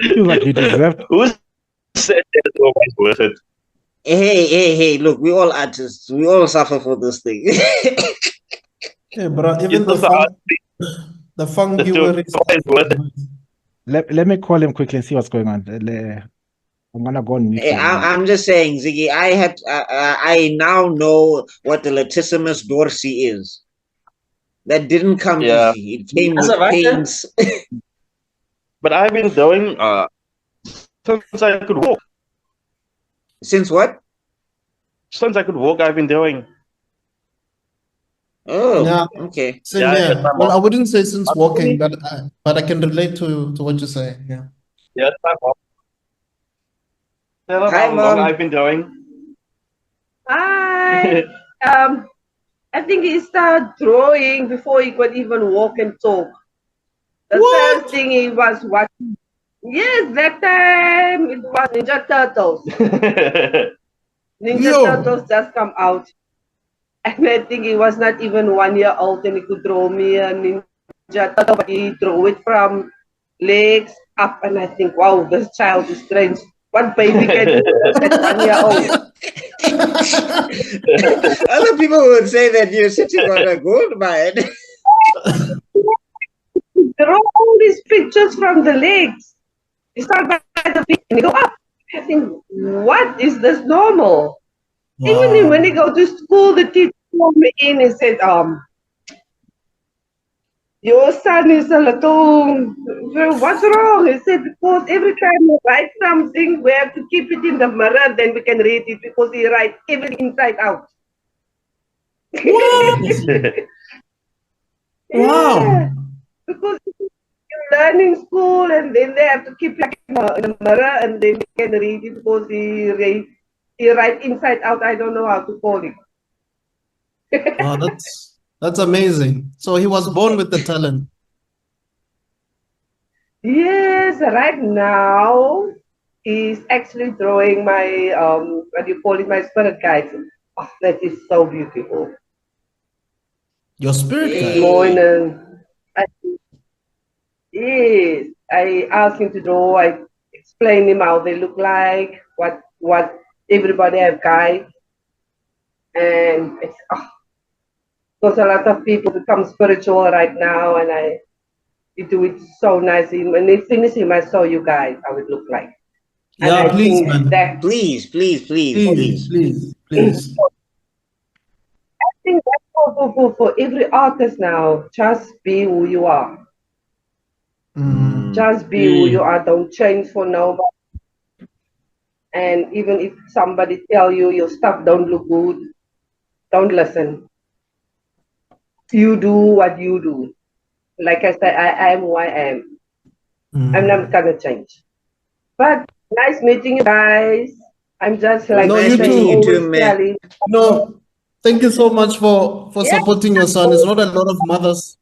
Feel like you deserved. Who said that trauma is worth it? Hey! Look, we all artists. We all suffer for this thing. Yeah, bro. Even the funky Let me call him quickly and see what's going on. I'm gonna go on mute. I'm just saying, Ziggy. I now know what the latissimus dorsi is. That didn't come easy. It came with pains. But I've been doing since I could walk. Since what? Since I could walk, I've been doing. Oh, yeah. Okay. So, yeah. Well, I wouldn't say since walking, but I can relate to what you say. Yeah. Yeah. Tell us how long I've been doing. Hi. I think he started drawing before he could even walk and talk. The first thing he was watching. Yes, that time it was Ninja Turtles. Ninja Turtles just come out. And I think he was not even 1 year old and he could draw me a Ninja Turtle, but he drew it from legs up. And I think, wow, this child is strange. What baby can do at 1 year old? Other people would say that you're sitting on a gold mine. Draw all these pictures from the legs. You start by the feet and you go up. I think, what is this normal? Wow. Even when you go to school, the teacher called me in and said, your son is a little, what's wrong? He said, because every time you write something, we have to keep it in the mirror, then we can read it because he writes everything inside out. What? Yeah, Wow. because you learn in school and then they have to keep it in the mirror and then you can read it because he writes inside out. I don't know how to call it. Wow, that's amazing. So he was born with the talent. Yes, right now he's actually drawing my what do you call it, my spirit guides. Oh, that is so beautiful. Your spirit This guide. morning, yes, I asked him to draw. I explained him how they look like, what everybody have guides, and it's because a lot of people become spiritual right now, and you do it so nicely. When they finish him, I show you guys how it look like. Yeah, and please, man. Please. I think that's for every artist now. Just be who you are. Just be who you are. Don't change for nobody. And even if somebody tell you your stuff don't look good, don't listen. You do what you do. Like I said, I am who I am. I'm not gonna change. But nice meeting you guys. I'm just like you too, man. No, thank you so much for supporting your son. It's not a lot of mothers.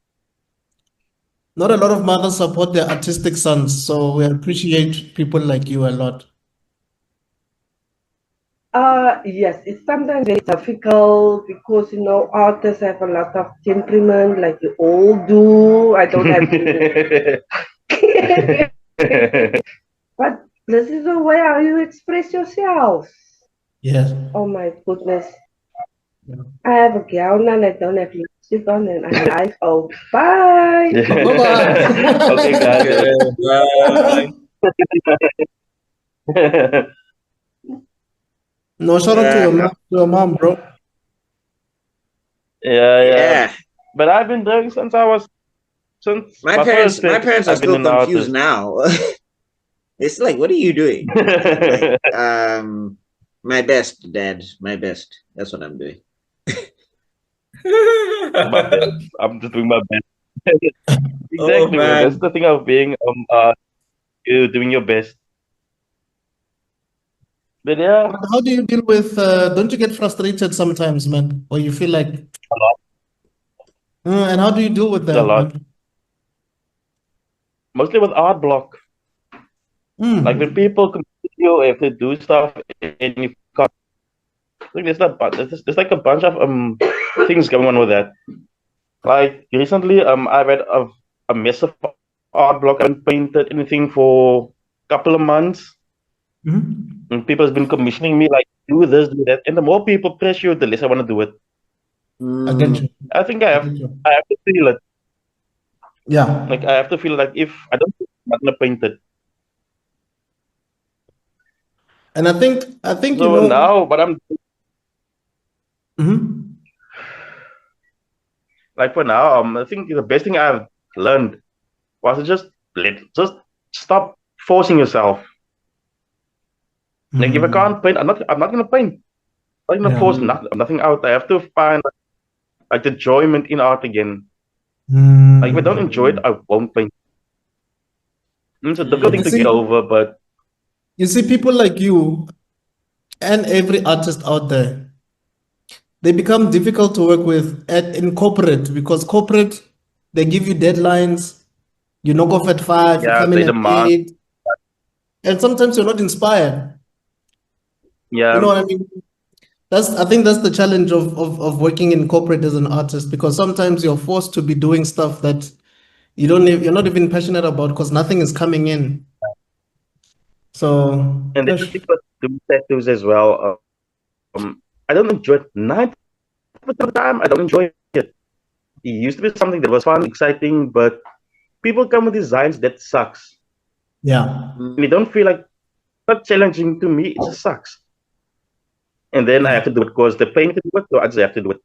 Not a lot of mothers support their artistic sons, so we appreciate people like you a lot. Yes, it's sometimes very difficult because artists have a lot of temperament, like you all do. I don't have to. But this is the way how you express yourself. Yeah. Oh my goodness. Yeah. I have a gown and I don't have lipstick on and I'm live. Oh, bye. Bye-bye. Okay, guys. Bye. No, shout out to your mom, bro. Yeah. But I've been doing since my parents are still confused now. It's like, what are you doing? Like, my best, Dad. My best. That's what I'm doing. My best. I'm just doing my best. Exactly. That's the thing of being you doing your best. But yeah. How do you deal with? Don't you get frustrated sometimes, man, or you feel like a lot? And how do you deal with that? A lot. Man? Mostly with art block. Like when people continue if they do stuff and you can't. Like there's like a bunch of things going on with that. Like recently, I've had a mess of art block. I haven't painted anything for a couple of months. And people have been commissioning me like do this, do that. And the more people press you, the less I want to do it. I get you. I think I have to feel it. Yeah. Like I have to feel like if I don't, I'm not gonna paint it. And I think so now, but I'm. Like for now, I think the best thing I've learned was to just stop forcing yourself. Like if I can't paint, I'm not gonna paint. I'm not gonna force nothing out. I have to find like the enjoyment in art again. Like if I don't enjoy it, I won't paint. It's a difficult thing to get over, but you see, people like you and every artist out there, they become difficult to work with in corporate because corporate, they give you deadlines. You knock off at 5, you come in at 8, and sometimes you're not inspired. Yeah, you know what I mean. I think that's the challenge of working in corporate as an artist, because sometimes you're forced to be doing stuff that you're not even passionate about because nothing is coming in. So and the thing with tattoos as well. I don't enjoy it 90% of the time. I don't enjoy it. It used to be something that was fun, exciting, but people come with designs that sucks. Yeah, and they don't feel like not challenging to me. It just sucks. And then I have to do it because they're paying me to do it, so I just have to do it.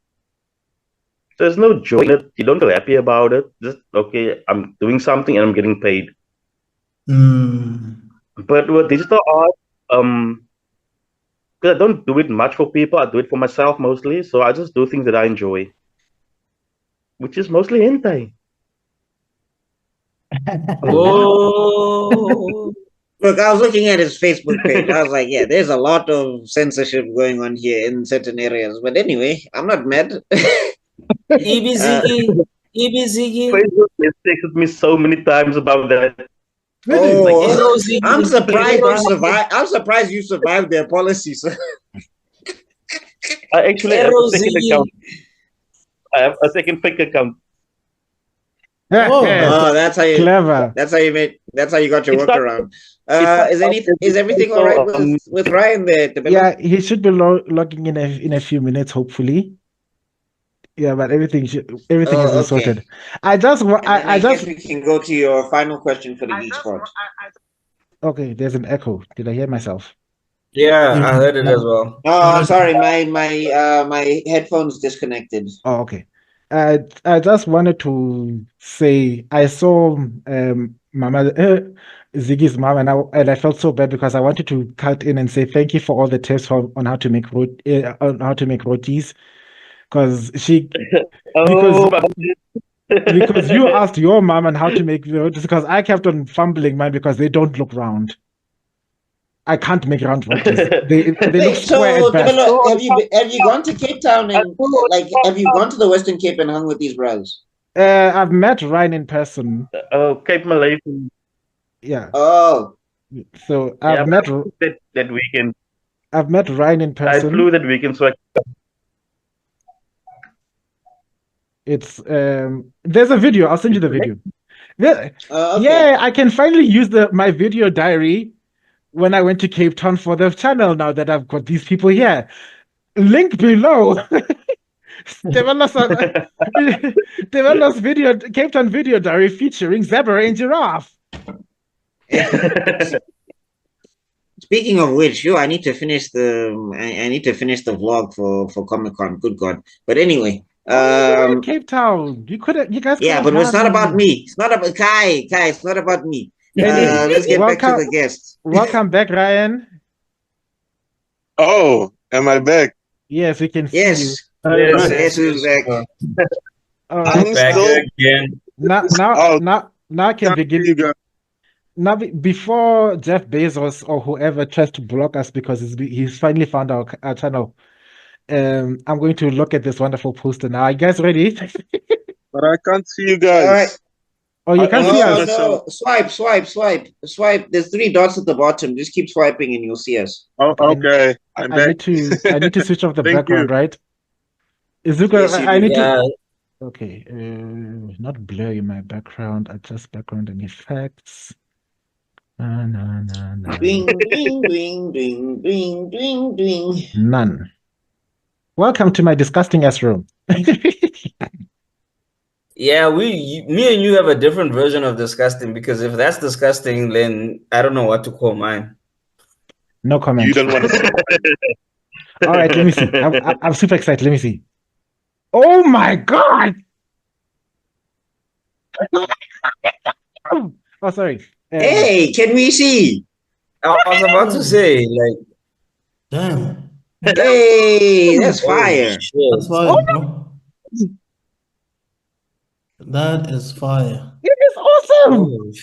There's no joy in it. You don't feel happy about it. Just okay, I'm doing something and I'm getting paid. But with digital art, because I don't do it much for people, I do it for myself mostly. So I just do things that I enjoy, which is mostly hentai. Oh. Look, I was looking at his Facebook page. I was like, yeah, there's a lot of censorship going on here in certain areas. But anyway, I'm not mad. Ziggy. Facebook has texted me so many times about that. Oh, like, I'm surprised you survived. I'm surprised you survived their policy, sir. I actually have a second account. I have a second fake account. Oh, that's how you clever. That's how you made. That's how you got your workaround. Is everything all right with Ryan there? Yeah, he should be logging in a few minutes, hopefully. Yeah, but everything has been sorted. I just guess we can go to your final question for the GEEK Spot. Okay, there's an echo. Did I hear myself? Yeah, I heard it as well. Oh, sorry, my headphones disconnected. Oh, okay. I just wanted to say I saw Mama Ziggy's mom, and I felt so bad because I wanted to cut in and say thank you for all the tips on how to make rotis, because because you asked your mom on how to make rotis, because I kept on fumbling mine because they don't look round. I can't make round rotis. They look square at best. Have you gone to Cape Town and have you gone to the Western Cape and hung with these bros? I've met Ryan in person. Oh, Cape Malay. Yeah. Oh. So I've met that weekend. I've met Ryan in person. I flew that weekend, so it's there's a video. I'll send you the video. Okay. Yeah, I can finally use my video diary when I went to Cape Town for the channel now that I've got these people here. Link below. Tebello's video, Cape Town video diary featuring zebra and giraffe. Speaking of which, I need to finish the vlog for Comic-Con. Good God! But anyway, Cape Town. You guys. Yeah, but it's not about me. It's not about Kai. It's not about me. Let's get back to the guests. Welcome back, Ryan. Oh, am I back? Yes, we can see you. Yes, who's back? I'm back still again. Now I can begin. Now, before Jeff Bezos or whoever tries to block us because he's finally found our channel, I'm going to look at this wonderful poster now. Are you guys ready? But I can't see you guys. All right. Oh, you can't see us? No. Swipe. There's 3 dots at the bottom. Just keep swiping and you'll see us. Oh, okay. I need to switch off the background, right? Zuko, Yes, I need to... Okay, not blur in my background. Adjust background and effects. No. Ding. None. Welcome to my disgusting ass room. Yeah, me and you have a different version of disgusting, because if that's disgusting, then I don't know what to call mine. No comment. You don't want to see. All right, let me see. I'm super excited. Let me see. Oh my God! Oh, sorry. Hey, can we see? I was about to say, like, damn. Hey, that's fire. That's fire, bro. That is fire. It is awesome.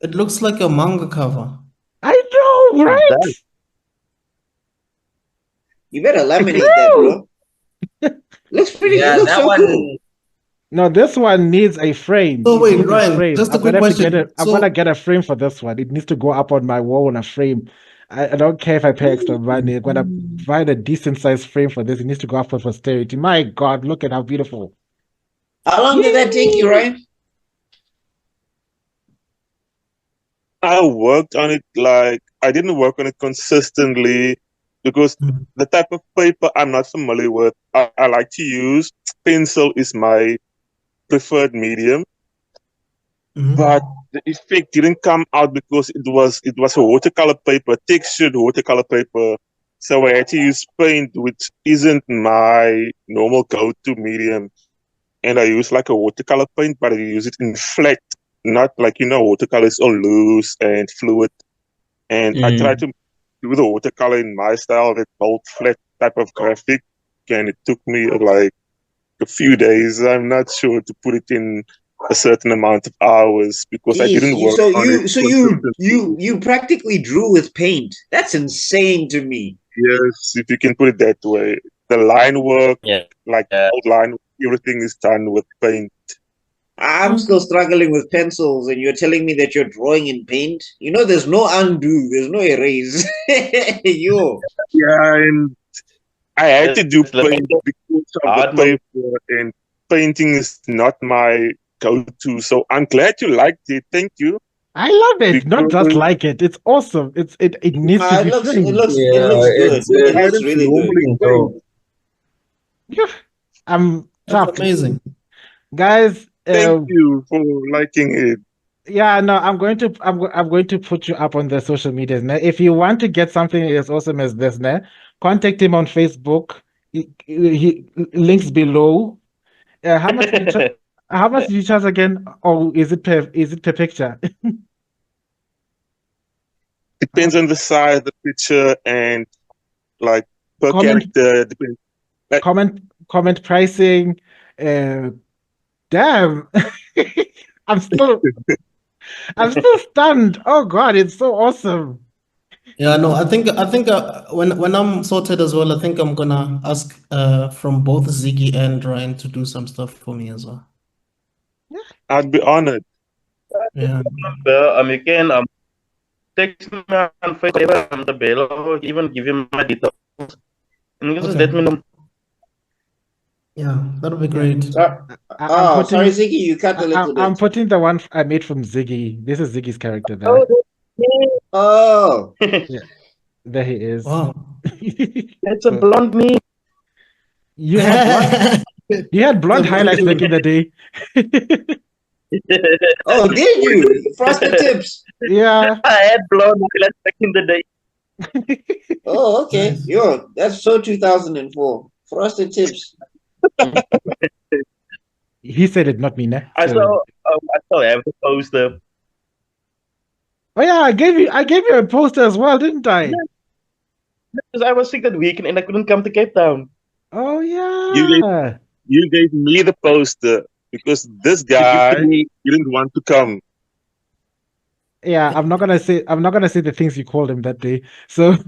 It looks like a manga cover. I know, right? You better laminate that, bro. Looks pretty. Yeah, looks that so one. Cool. No, this one needs a frame. Oh wait, Ryan, just a quick question. I'm gonna get a frame for this one. It needs to go up on my wall on a frame. I don't care if I pay extra money. I'm gonna find a decent sized frame for this. It needs to go up for posterity. My God, look at how beautiful. How long did that take you, Ryan? I worked on it I didn't work on it consistently because the type of paper I'm not familiar with. I like to use pencil is my preferred medium, but the effect didn't come out because it was a watercolor paper, textured watercolor paper. So I had to use paint, which isn't my normal go-to medium. and I use like a watercolor paint, but I use it in flat, not like, watercolor is all loose and fluid. And I try to do the watercolor in my style, that bold, flat type of graphic. And it took me like a few days, I'm not sure, to put it in a certain amount of hours because I didn't work on it. So you practically drew with paint. That's insane to me. Yes, if you can put it that way. The line work, outline, everything is done with paint. I'm still struggling with pencils, and you're telling me that you're drawing in paint? There's no undo, there's no erase. Yeah, and I had to do paint because of the paper, and painting is not my go-to. So I'm glad you liked it. Thank you. I love it. Not just like it. It's awesome. It needs to be framed. It looks good. It looks really good. Yeah, I'm chuffed. Amazing, guys. Thank you for liking it. Yeah, no, I'm going to put you up on the social medias. Now, if you want to get something as awesome as this, now, contact him on Facebook. He links below. How much? How much do you charge again? Or is it per picture? Depends on the size of the picture and like per character. Depends. Like, comment pricing. Damn, I'm still stunned. Oh God, it's so awesome. Yeah, no, I think when I'm sorted as well, I think I'm gonna ask from both Ziggy and Ryan to do some stuff for me as well. Yeah, I'd be honored. Yeah. You can text me on Facebook, tebello, even give him my details. And you just let me know. Yeah, that'll be great. Sorry, Ziggy, you cut a little bit. I'm putting the one I made from Ziggy. This is Ziggy's character there. Oh. Yeah. There he is. Wow. It's a blonde me. You had blonde highlights back in the day. Oh, did you? Frosted tips. Yeah. I had blonde highlights back in the day. Oh, okay. Nice. That's so 2004. Frosted tips. He said it, not me, ne? I saw I have the poster. Oh yeah, I gave you a poster as well, didn't I? Yeah. Because I was sick that weekend and I couldn't come to Cape Town. Oh yeah. You gave me the poster because this guy didn't want to come. Yeah, I'm not gonna say the things you called him that day. So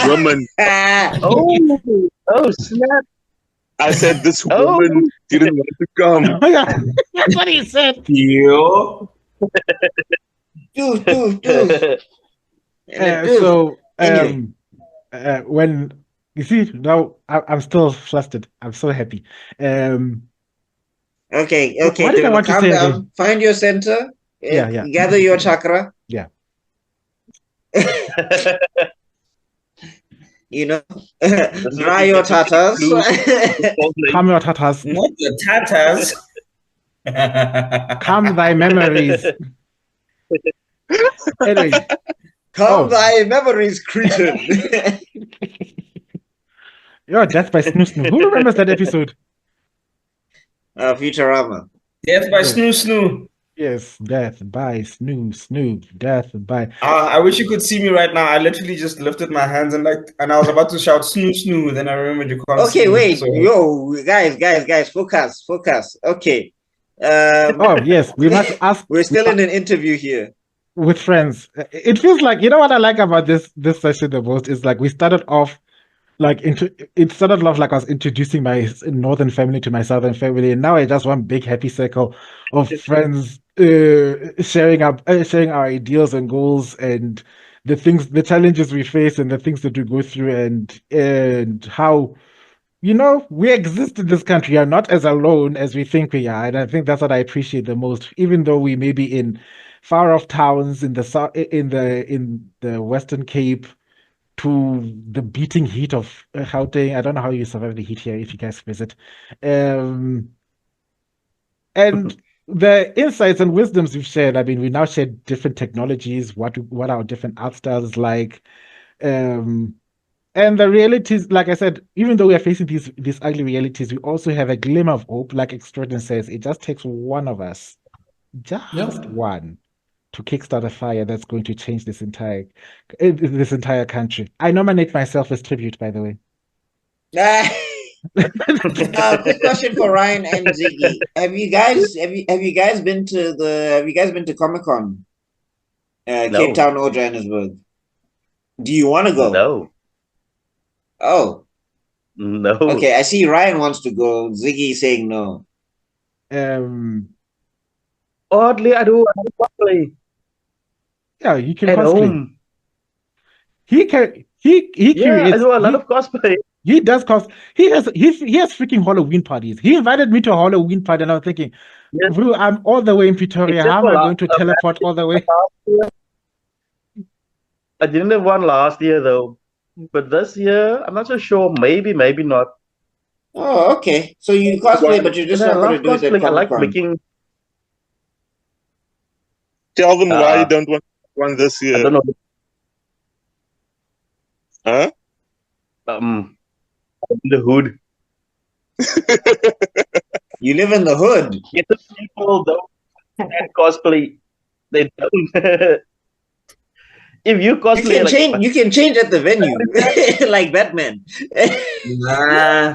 woman. Oh snap. I said this woman didn't want to come. Oh, yeah. That's what he said. Yo. So when you see now, I'm still flustered. I'm so happy. Okay. What did I want to say again? Find your center. Yeah. Gather your chakra. Yeah. Dry your tatas. Calm your tatas. Not the tatas. Calm thy memories. Anyway. Calm thy memories, cretin. Yo, Death by Snoo Snoo. Who remembers that episode? Futurama. Death by Snoo Snoo. Yes, Death by Snoo Snoo. Death by. I wish you could see me right now. I literally just lifted my hands and I was about to shout Snoo Snoo. Then I remembered you can't. Okay, wait, yo, guys, focus. Okay. Oh yes, we must ask. We're still in an interview here with friends. It feels like, you know what I like about this session the most is like we started off like it started off like I was introducing my northern family to my southern family, and now it's just one big happy circle of friends sharing our ideals and goals and the challenges we face and the things that we go through and how we exist in this country. We are not as alone as we think we are, and I think that's what I appreciate the most. Even though we may be in far off towns in the Western Cape, to the beating heat of Gauteng. I don't know how you survive the heat here if you guys visit. And the insights and wisdoms we've shared, I mean, we now share different technologies, what our different art styles like. And And the realities, like I said, even though we are facing these ugly realities, we also have a glimmer of hope. Like Extrodin says, it just takes one of us, just one, to kickstart a fire that's going to change this entire country. I nominate myself as tribute, by the way. Quick question for Ryan and Ziggy. Have you guys been to Comic-Con? No. Cape Town or Johannesburg? Do you want to go? No. Oh. No. Okay, I see Ryan wants to go. Ziggy is saying no. Oddly, I do cosplay. Yeah, you can at cosplay. Home. He creates. I do a lot of cosplay. He does cos. He has freaking Halloween parties. He invited me to a Halloween party, and I was thinking, bro, I'm all the way in Pretoria. How am I going to teleport all the way? I didn't have one last year though, but this year I'm not so sure. Maybe not. Oh, okay. So you cosplay, but you're just not going to do it at Comic-Con. I like making. Kelvin, why you don't want one this year? I don't know. Huh? In the hood. You live in the hood. Get the people don't cosplay. They don't. If you cosplay, you can change at the venue, like Batman. Nah.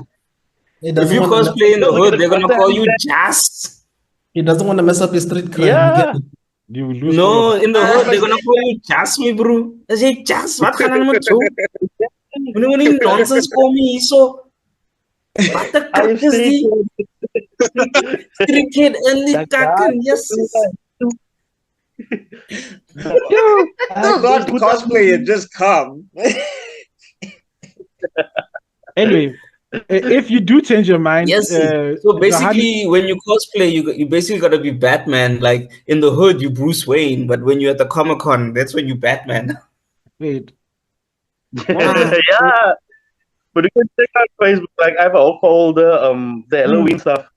If you cosplay in the hood, they're gonna call you Jas. He doesn't want to mess up his street crime. Yeah. You will lose. No, in the hood, they're gonna call you Jas, me bro. I say Jas, what can I do? When nonsense for me, so. What the crap is this? Cricket and the kakan, yes. God, cosplay and just come. Anyway, if you do change your mind, yes. So basically, when you cosplay, you basically gotta be Batman. Like in the hood, you Bruce Wayne, but when you're at the Comic-Con, that's when you Batman. Wait. Yeah. But you can check out Facebook. Like I have a whole folder, the Halloween stuff,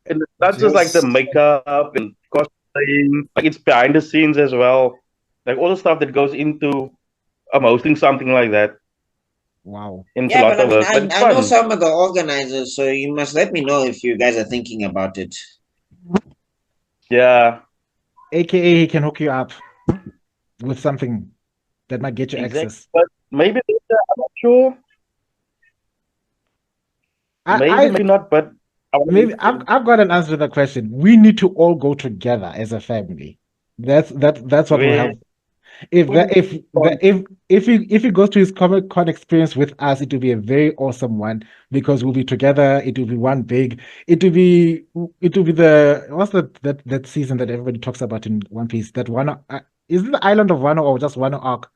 and it's not just like the makeup and cosplaying. Like it's behind the scenes as well. Like all the stuff that goes into hosting something like that. Wow. Yeah, but I know some of the organizers, so you must let me know if you guys are thinking about it. Yeah. AKA, he can hook you up with something that might get you access. But maybe later, I'm not sure. Maybe not, but maybe I've got an answer to the question. We need to all go together as a family. That's what will help. If he goes to his Comic-Con experience with us, it will be a very awesome one because we'll be together. It will be one big. It will be the what's that season that everybody talks about in One Piece? That one is it the Island of Wano or just Wano arc?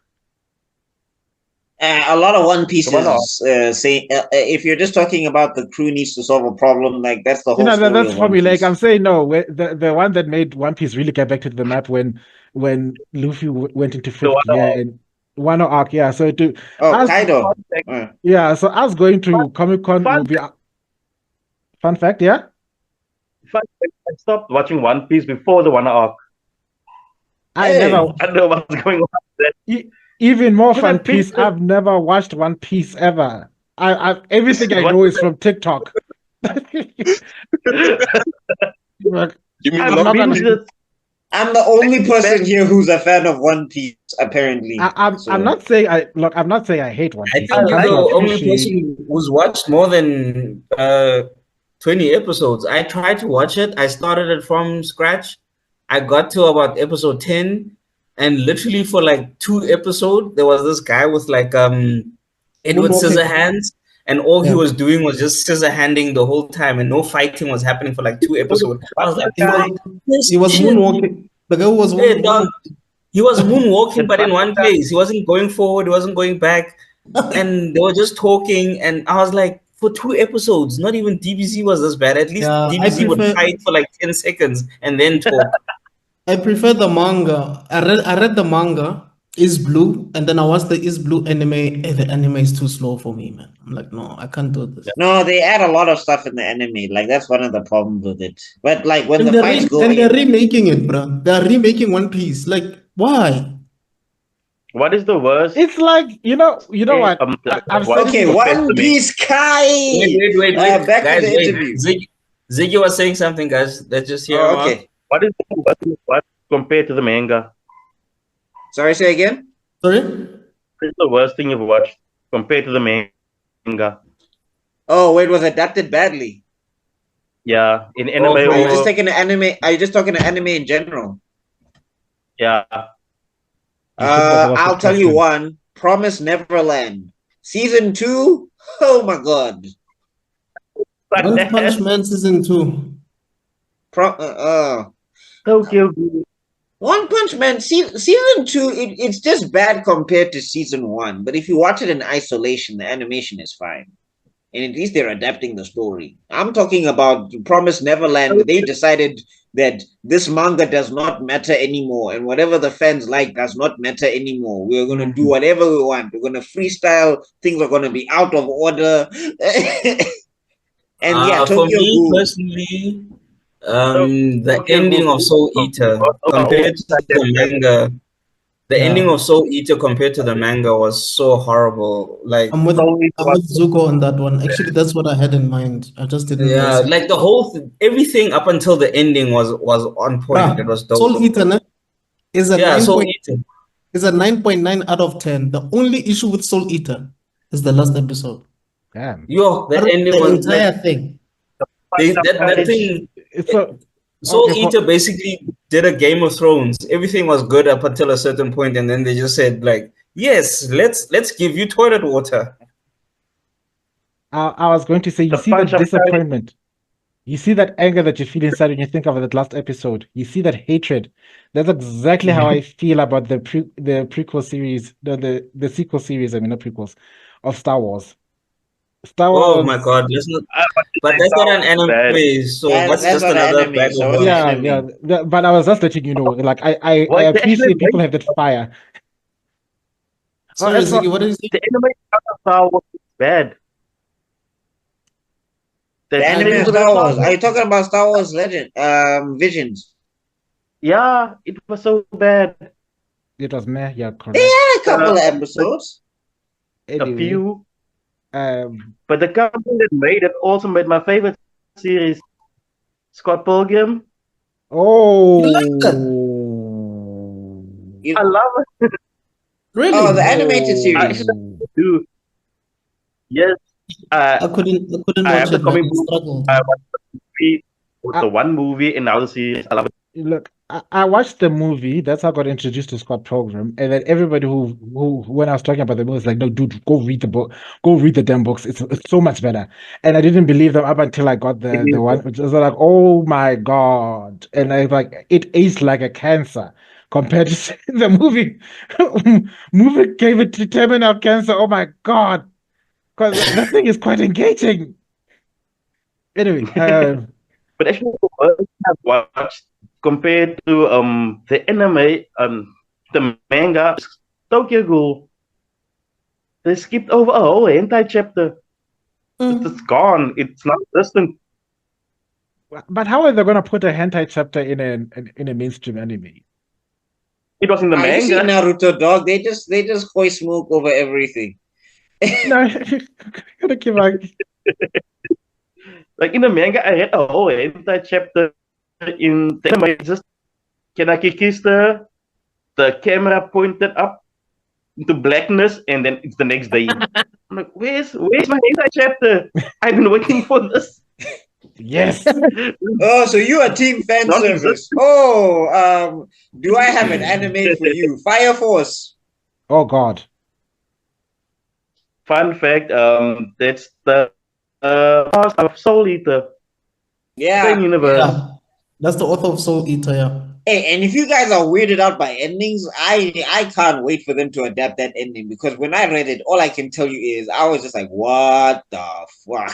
A lot of One Pieces say if you're just talking about the crew needs to solve a problem, like that's the whole. That's for me. Like I'm saying, no, the one that made One Piece really get back to the map when Luffy went into fifth gear and Wano arc. Yeah, so Kaido. Yeah, so us going to Comic-Con will be. Fun fact, yeah. I stopped watching One Piece before the Wano arc. I don't know what's going on there. Even more Fun Piece. I've never watched One Piece ever. Everything I know is from TikTok. I'm the only person here who's a fan of One Piece, apparently. I'm not saying I hate One Piece. I think you're the only person who's watched more than 20 episodes. I tried to watch it. I started it from scratch. I got to about episode 10. And literally for like 2 episodes, there was this guy with like Edward Scissorhands, and all he was doing was just scissor handing the whole time, and no fighting was happening for like 2 episodes. I was like, he was moonwalking. The guy was moonwalking. He was moonwalking, but in one place. He wasn't going forward, he wasn't going back. And they were just talking, and I was like, for 2 episodes, not even DBZ was this bad. At least DBZ would fight for like 10 seconds and then talk. I prefer the manga. I read the manga, Is Blue, and then I watched the Is Blue anime. The anime is too slow for me, man. I'm like, no, I can't do this. No, they add a lot of stuff in the anime. Like that's one of the problems with it. But like when the fights go, and they're remaking it, bro. They're remaking One Piece. Like, why? What is the worst? It's like what? Okay, One Piece Kai. Wait. Back Guys, to the interview. Ziggy was saying something, guys. Let's just hear him out. What is the worst compared to the manga? Sorry, say again. Sorry? What is the worst thing you've watched compared to the manga? Oh, it was adapted badly. Yeah, in anime. Are you just taking the anime? Are you just talking the anime in general? Yeah. I'll tell you one. Promise Neverland. Season 2? Oh my god. One Punch Man Season 2. Tokyo. One Punch Man Season 2, it's just bad compared to Season 1. But if you watch it in isolation, the animation is fine. And at least they're adapting the story. I'm talking about Promise Neverland. They decided that this manga does not matter anymore, and whatever the fans like does not matter anymore. We're going to do whatever we want. We're going to freestyle. Things are going to be out of order. And yeah, for me personally, the ending of Soul Eater compared to the manga. The ending of Soul Eater compared to the manga was so horrible. Like I'm with Zuko on that one. Actually, that's what I had in mind. I just didn't. Yeah, like the whole everything up until the ending was on point. It was dope. Soul Eater is a Soul Eater is a 9.9 out of 10. The only issue with Soul Eater is the last episode. Damn. The ending was the entire thing. That thing. Soul Eater basically did a Game of Thrones. Everything was good up until a certain point, and then they just said, like, yes, let's give you toilet water. I was going to say, you see that disappointment. You see that anger that you feel inside when you think of that last episode. You see that hatred. That's exactly how I feel about the prequel series, the sequel series, I mean, not prequels, of Star Wars. Star Wars. Oh my god, but that's not an anime, so that's just another bag of yeah. But I was just letting you know, like I appreciate people have that fire. Sorry, Ziggy, what is it? The anime of Star Wars is bad. The anime of Star Wars. Are you talking about Star Wars Legend? Visions. Yeah, it was so bad. It was meh, yeah, correct. They had a couple of episodes. A few. But the company that made it also made my favorite series, Scott Pilgrim. Oh, you like that? I love it. Really? Oh, the animated series. Yes. I couldn't watch it. I watched the one movie and now the series. I love it. Look, I watched the movie. That's how I got introduced to Scott Pilgrim. And then everybody who when I was talking about the movie was like, no, dude, go read the book. Go read the damn books. It's so much better. And I didn't believe them up until I got the one. It was like, oh my God. And I was like, it aged like a cancer compared to the movie. Movie gave it to terminal cancer. Oh my God. Because that thing is quite engaging. Anyway. But actually, the worst I've watched compared to the anime, the manga, Tokyo Ghoul. They skipped over a whole hentai chapter. It's gone. It's not existent. But how are they going to put a hentai chapter in a mainstream anime? It was in the manga. You see Naruto, dog. They just hoist smoke over everything. No, gotta keep on. Like in the manga, I read a whole hentai chapter. In the anime, just Kanaki kissed her, the camera pointed up into blackness, and then it's the next day. I'm like, where's my hentai chapter? I've been waiting for this. Yes. Oh, so you are team fan service. Oh, do I have an anime for you? Fire Force. Oh God. Fun fact, that's the author of Soul Eater. Yeah. Same universe. Yeah. That's the author of Soul Eater, yeah. Hey, and if you guys are weirded out by endings, I can't wait for them to adapt that ending, because when I read it, all I can tell you is I was just like, what the fuck?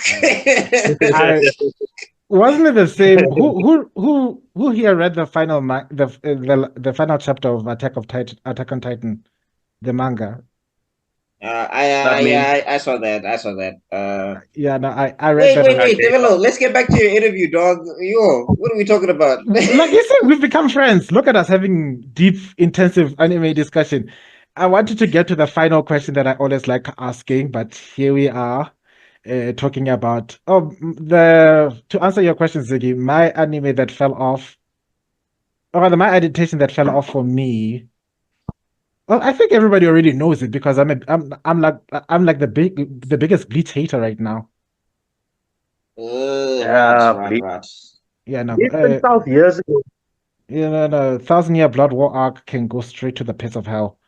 Wasn't it the same? Who here read the final the final chapter of Attack on Titan, the manga? I saw that. Yeah, no, I read that. Wait, Tebello, let's get back to your interview, dog. Yo, what are we talking about? Like you said, we've become friends. Look at us having deep, intensive anime discussion. I wanted to get to the final question that I always like asking, but here we are talking about to answer your question, Ziggy, my anime that fell off, or rather my adaptation that fell off for me. Well, I think everybody already knows it because I'm like the biggest Bleach hater right now. Right. Yeah, no. It's been 1,000 years ago. No, 1,000 Year Blood War arc can go straight to the pits of hell.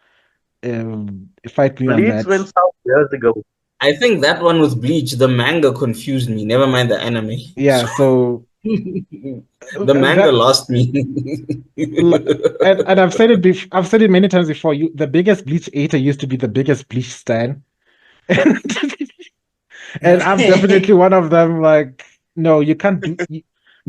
Fight me on Bleach that. went 1,000 years ago. I think that one with Bleach, the manga confused me. Never mind the anime. Yeah, so the manga lost me. and I've said it I've said it many times before. The biggest Bleach hater used to be the biggest Bleach stan. And I'm definitely one of them. Like, no, you can't do.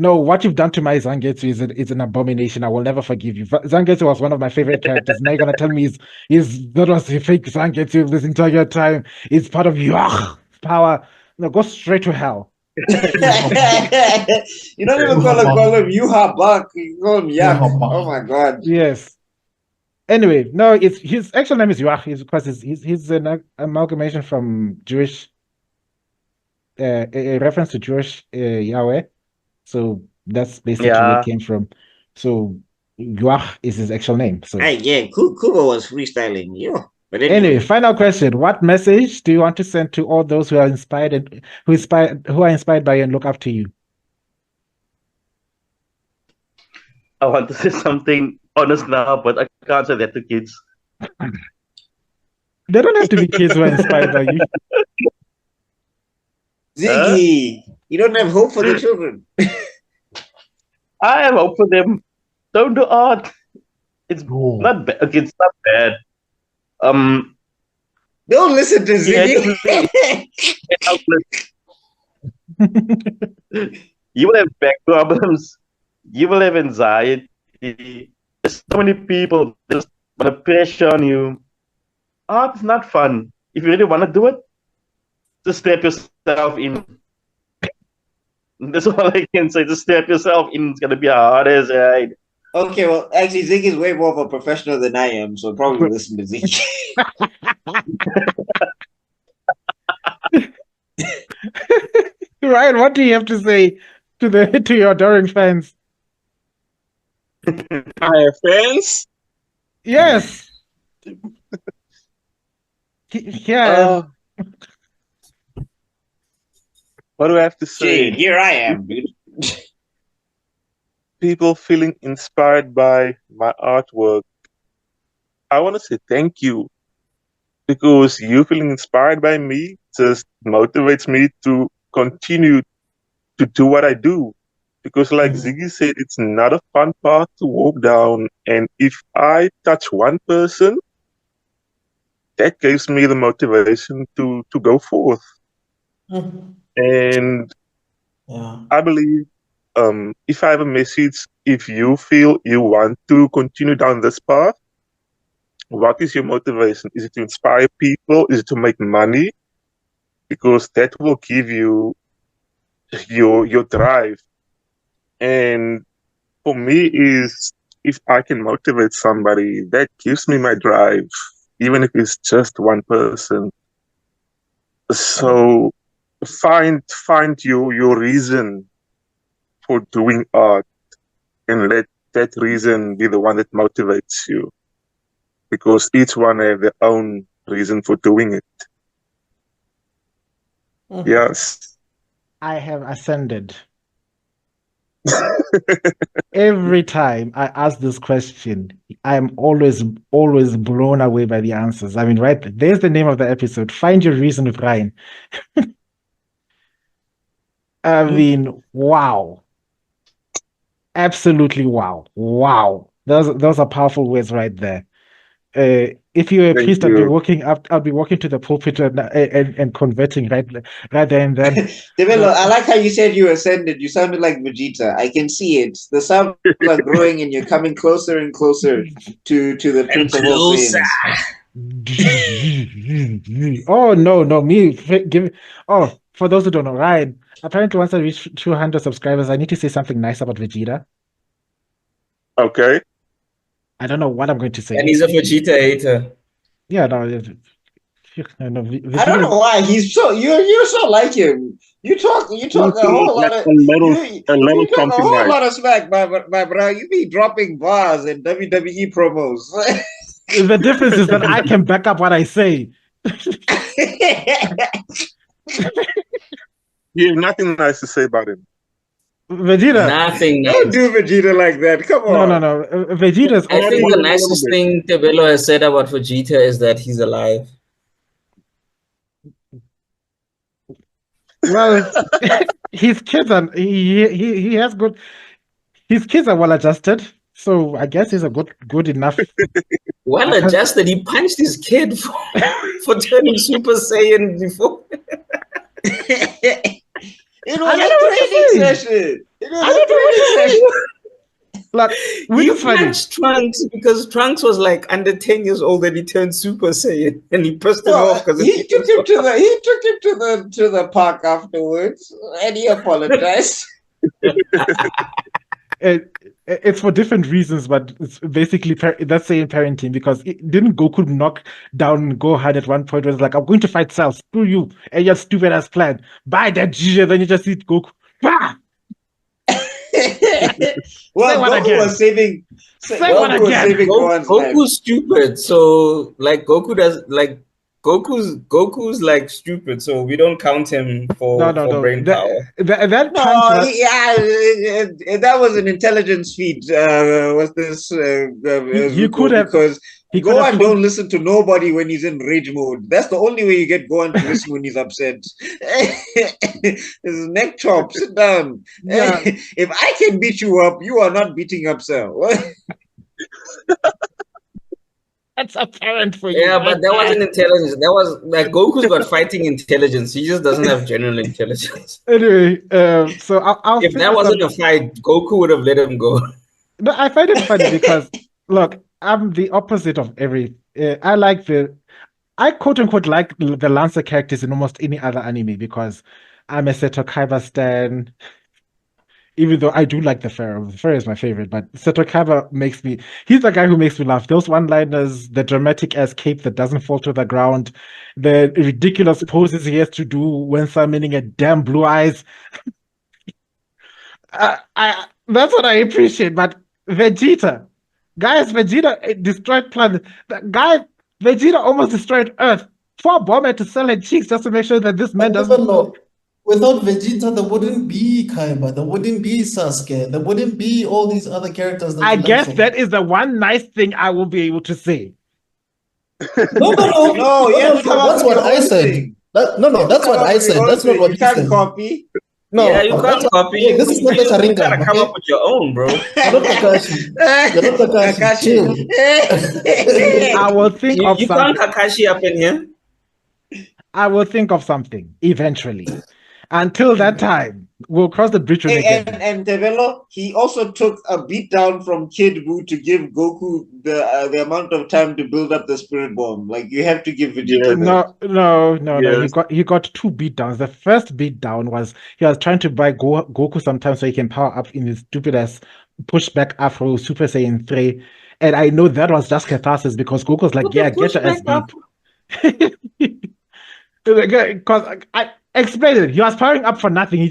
No, what you've done to my Zangetsu is an abomination. I will never forgive you. Zangetsu was one of my favorite characters. Now you're gonna tell me that was a fake Zangetsu this entire time. It's part of your power. No, go straight to hell. You don't even call him Yuha Buck. You call him Yak. Oh my god. Yes. Anyway, no, his actual name is Yuach. Because he's an amalgamation from Jewish, a reference to Jewish Yahweh. So that's basically where it came from. So Yuach is his actual name. So yeah, Kubo was freestyling. Yeah. But anyway, final question: what message do you want to send to all those who are inspired who are inspired by you and look up to you? I want to say something honest now, but I can't say that to kids. They don't have to be kids who are inspired by you. Ziggy, you don't have hope for the children. I have hope for them. Don't do art. It's not bad. Okay, it's not bad. Don't listen to Ziggy. You will have back problems. You will have anxiety. There's so many people just want to pressure on you. Art is not fun. If you really want to do it, just strap yourself in. That's all I can say. Just strap yourself in. It's gonna be a hard as ride. Okay, well, actually, Ziggy is way more of a professional than I am, so probably listen to Ziggy. Ryan, what do you have to say to your adoring fans? I have fans? Yes. Yeah. What do I have to say? Dude, here I am, dude. People feeling inspired by my artwork. I want to say thank you, because you feeling inspired by me just motivates me to continue to do what I do. Because like Ziggy said, it's not a fun path to walk down. And if I touch one person, that gives me the motivation to go forth. And I believe if I have a message, if you feel you want to continue down this path, what is your motivation? Is it to inspire people? Is it to make money? Because that will give you your drive. And for me, is if I can motivate somebody, that gives me my drive, even if it's just one person. So find your reason for doing art, and let that reason be the one that motivates you, because each one have their own reason for doing it. Yes, I have ascended. Every time I ask this question, I am always blown away by the answers. I mean, right there's the name of the episode. Find your reason with Ryan. I mean, wow. Absolutely wow. Wow. Those are powerful words right there. If you're a priest, I'd be walking to the pulpit and converting right there and then. Tebello, I like how you said you ascended. You sounded like Vegeta. I can see it. The sounds are growing, and you're coming closer and closer to the Prince of all Saiyans. Oh no, me give. Oh, for those who don't know, Ryan. Apparently, once I reach 200 subscribers, I need to say something nice about Vegeta. Okay. I don't know what I'm going to say. And he's a Vegeta hater. Yeah, no, I don't know why he's so you're so like him. You talk a whole lot of lot of smack, my bro. You be dropping bars in WWE promos. The difference is that I can back up what I say. You have nothing nice to say about him. Vegeta. Nothing nice. Don't do Vegeta like that. Come on. No. Vegeta's. I think the nicest thing Tebello has said about Vegeta is that he's alive. Well, his kids are he has good. His kids are well adjusted, so I guess he's a good enough. Well adjusted. He punched his kid for turning Super Saiyan before. It was a training session. It was a training session. Like, he punched Trunks because Trunks was like under 10 years old and he turned Super Saiyan and he pissed him off because he took him to the park afterwards and he apologized. It's for different reasons, but it's basically that's saying parenting, because didn't Goku knock down Gohan at one point where it's like, I'm going to fight Cell, screw you, and your stupid ass plan. Bye, that G, then you just see Goku. Bah! Well, Goku was saving. Goku's stupid, so like Goku's like stupid, so we don't count him for brain power. That was an intelligence feat. Was this? He could have, because Gohan don't listen to nobody when he's in rage mode. That's the only way you get Gohan to listen when he's upset. His neck chop. Sit down. Yeah. If I can beat you up, you are not beating up Cell. That's apparent for you. Yeah, but that wasn't intelligence. That was like Goku's got fighting intelligence. He just doesn't have general intelligence. Anyway, so I'll if that wasn't a fight, Goku would have let him go. No, I find it funny because look, I'm the opposite of every. I quote unquote like the Lancer characters in almost any other anime because I'm a Seto Kaiba stan. Even though I do like the Pharaoh. The Pharaoh is my favorite, but Seto Kaiba he's the guy who makes me laugh. Those one-liners, the dramatic ass cape that doesn't fall to the ground, the ridiculous poses he has to do when summoning a damn blue eyes. That's what I appreciate. But Vegeta destroyed planet. Vegeta almost destroyed Earth. 4 bombers to sell her cheeks just to make sure that this man doesn't know. Without Vegeta, there wouldn't be Kaiba, there wouldn't be Sasuke, there wouldn't be all these other characters. I guess that is the one nice thing I will be able to say. No, that's what I said. That's what I said. That's not what you can't said. Copy. No, yeah, you can't copy. This is not the Sharingan. You gotta come up with your own, bro. You're not Kakashi. Chill. I will think of something. You can't Kakashi up in here. I will think of something eventually. Until that time, we'll cross the bridge again. And Tebello, he also took a beat down from Kid Buu to give Goku the amount of time to build up the spirit bomb. Like, you have to give Vegeta. No. He got 2 beat downs. The first beat down was he was trying to buy Goku sometimes so he can power up in his stupid ass pushback Afro Super Saiyan 3. And I know that was just catharsis because Goku's like, get your ass beat. Because I explained it. He was powering up for nothing. He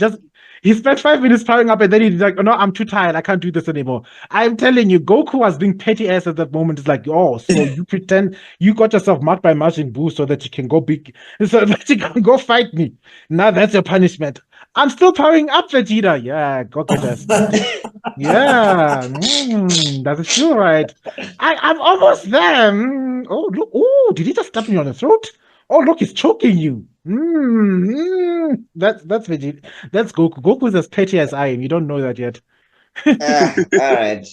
spent 5 minutes powering up and then he's like, oh, no, I'm too tired. I can't do this anymore. I'm telling you, Goku was being petty ass at that moment. It's like, oh, so you pretend you got yourself marked by Majin Buu so that you can go so that you can go fight me. Now that's your punishment. I'm still powering up, Vegeta. Yeah, go get us. Yeah, that is true, right? I'm almost there. Oh, look. Oh, did he just tap me on the throat? Oh, look, he's choking you. That's Vegeta. That's Goku. Goku's as petty as I am. You don't know that yet. All right.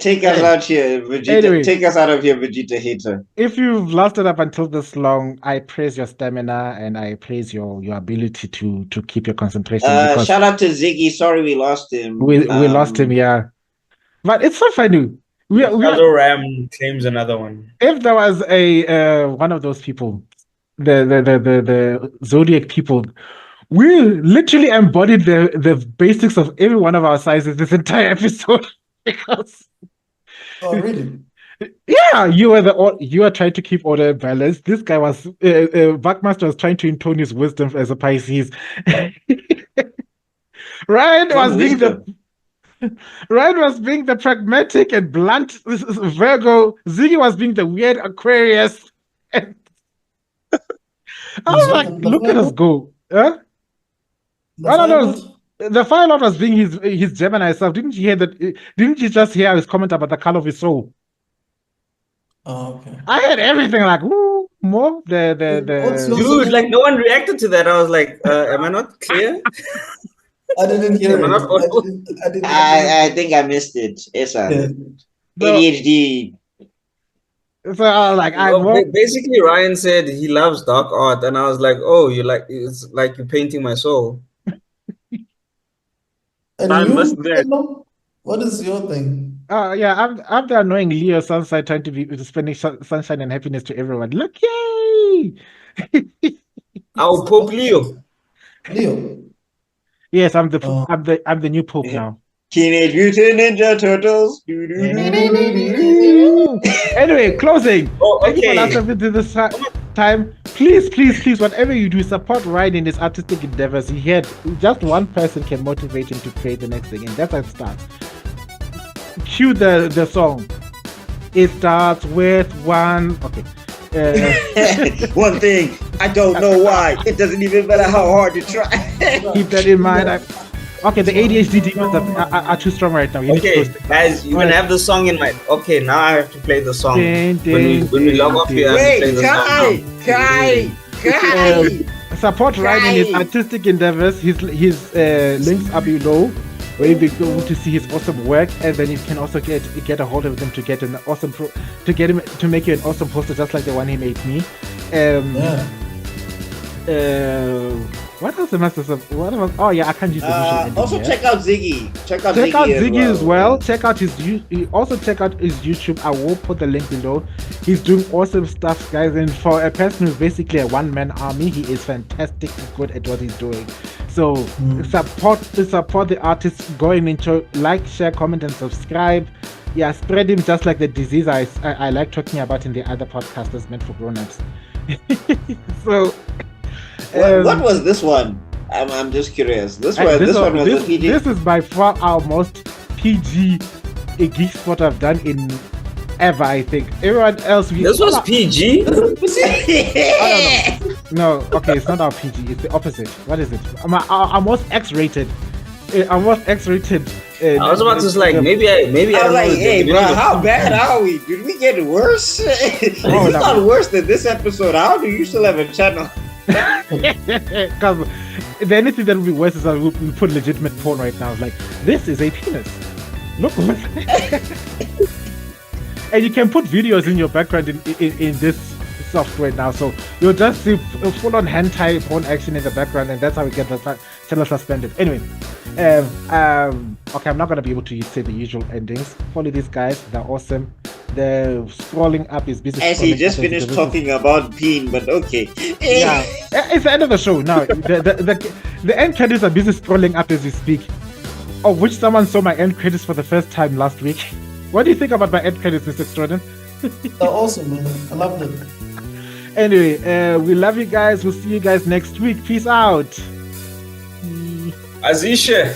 Take us out here, Vegeta. Anyway, take us out of here, Vegeta hater. If you've lasted up until this long, I praise your stamina and I praise your ability to keep your concentration. Shout out to Ziggy. Sorry we lost him. We lost him, yeah. But it's so funny. Ram claims another one. If there was a one of those people, the Zodiac people, we literally embodied the basics of every one of our sizes this entire episode. Because oh, really? Yeah, you were trying to keep order and balance. This guy was BuckMeister was trying to intone his wisdom as a Pisces. Ryan was being the pragmatic and blunt Virgo. Ziggy was being the weird Aquarius. I was like, look at us go. Huh? I don't know. The Fire Lord was being his Gemini self. Didn't you hear that? Didn't you just hear his comment about the color of his soul? Oh, okay. I heard everything like, ooh, more the dude, like no one reacted to that. I was like, am I not clear? I didn't hear it. I think I missed it. It's ADHD. So I was like, basically Ryan said he loves dark art, and I was like, oh, it's like you're painting my soul. And I must that. What is your thing? Yeah, I'm the annoying Leo Sunshine trying to be spending sunshine and happiness to everyone. Look, yay! Our Pope Leo. Leo. Yes, I'm the new Pope now. Teenage Mutant Ninja Turtles. Anyway, closing. Oh, okay. Thank you for listening to this time. Please, whatever you do, support Ryan in his artistic endeavors. He had just one person can motivate him to create the next thing, and that's how it starts. Cue the song. It starts with one. Okay. One thing. I don't know why. It doesn't even matter how hard you try. Keep that in mind. Okay, the ADHD demons are too strong right now. Okay, guys, you're gonna have the song in mind. Okay, now I have to play the song. When we log off here, I have to play the song. Support Ryan in his artistic endeavors. His links are below, where you'll be able to see his awesome work, and then you can also get a hold of him to get an awesome to make you an awesome poster just like the one he made me. What else am I supposed to? Oh yeah, I can't use the visual. Also, check out Ziggy. Check out Ziggy as well. Check out his YouTube. I will put the link below. He's doing awesome stuff, guys. And for a person who's basically a one-man army, he is fantastic, good at what he's doing. So support the artist. Go and enjoy, like, share, comment, and subscribe. Yeah, spread him just like the disease I like talking about in the other podcasters meant for grown-ups. So. What was this one? I'm just curious. This one was PG. This is by far our most PG GEEK SPOT I've done in ever. I think everyone else. This was PG. I don't know. No, okay, it's not our PG. It's the opposite. What is it? Our most X-rated. Our most X-rated. I was about to say, maybe I was like, hey, bro, how bad are we? Did we get worse? It's not worse than this episode. How do you still have a channel? Because the anything that would be worse is that we put legitimate porn right now. Like, this is a penis. Look. And you can put videos in your background in this software now, so you'll just see full-on hentai porn action in the background, and that's how we get the channel suspended. Anyway, okay, I'm not gonna be able to say the usual endings. Follow these guys; they're awesome. The scrolling up is busy. As he just finished talking about peen, but okay. Yeah, it's the end of the show now. The end credits are busy scrolling up as we speak. Of which someone saw my end credits for the first time last week. What do you think about my end credits, Mr. Extrodin? They're awesome, man. I loved it. Anyway, we love you guys. We'll see you guys next week. Peace out. Azisha.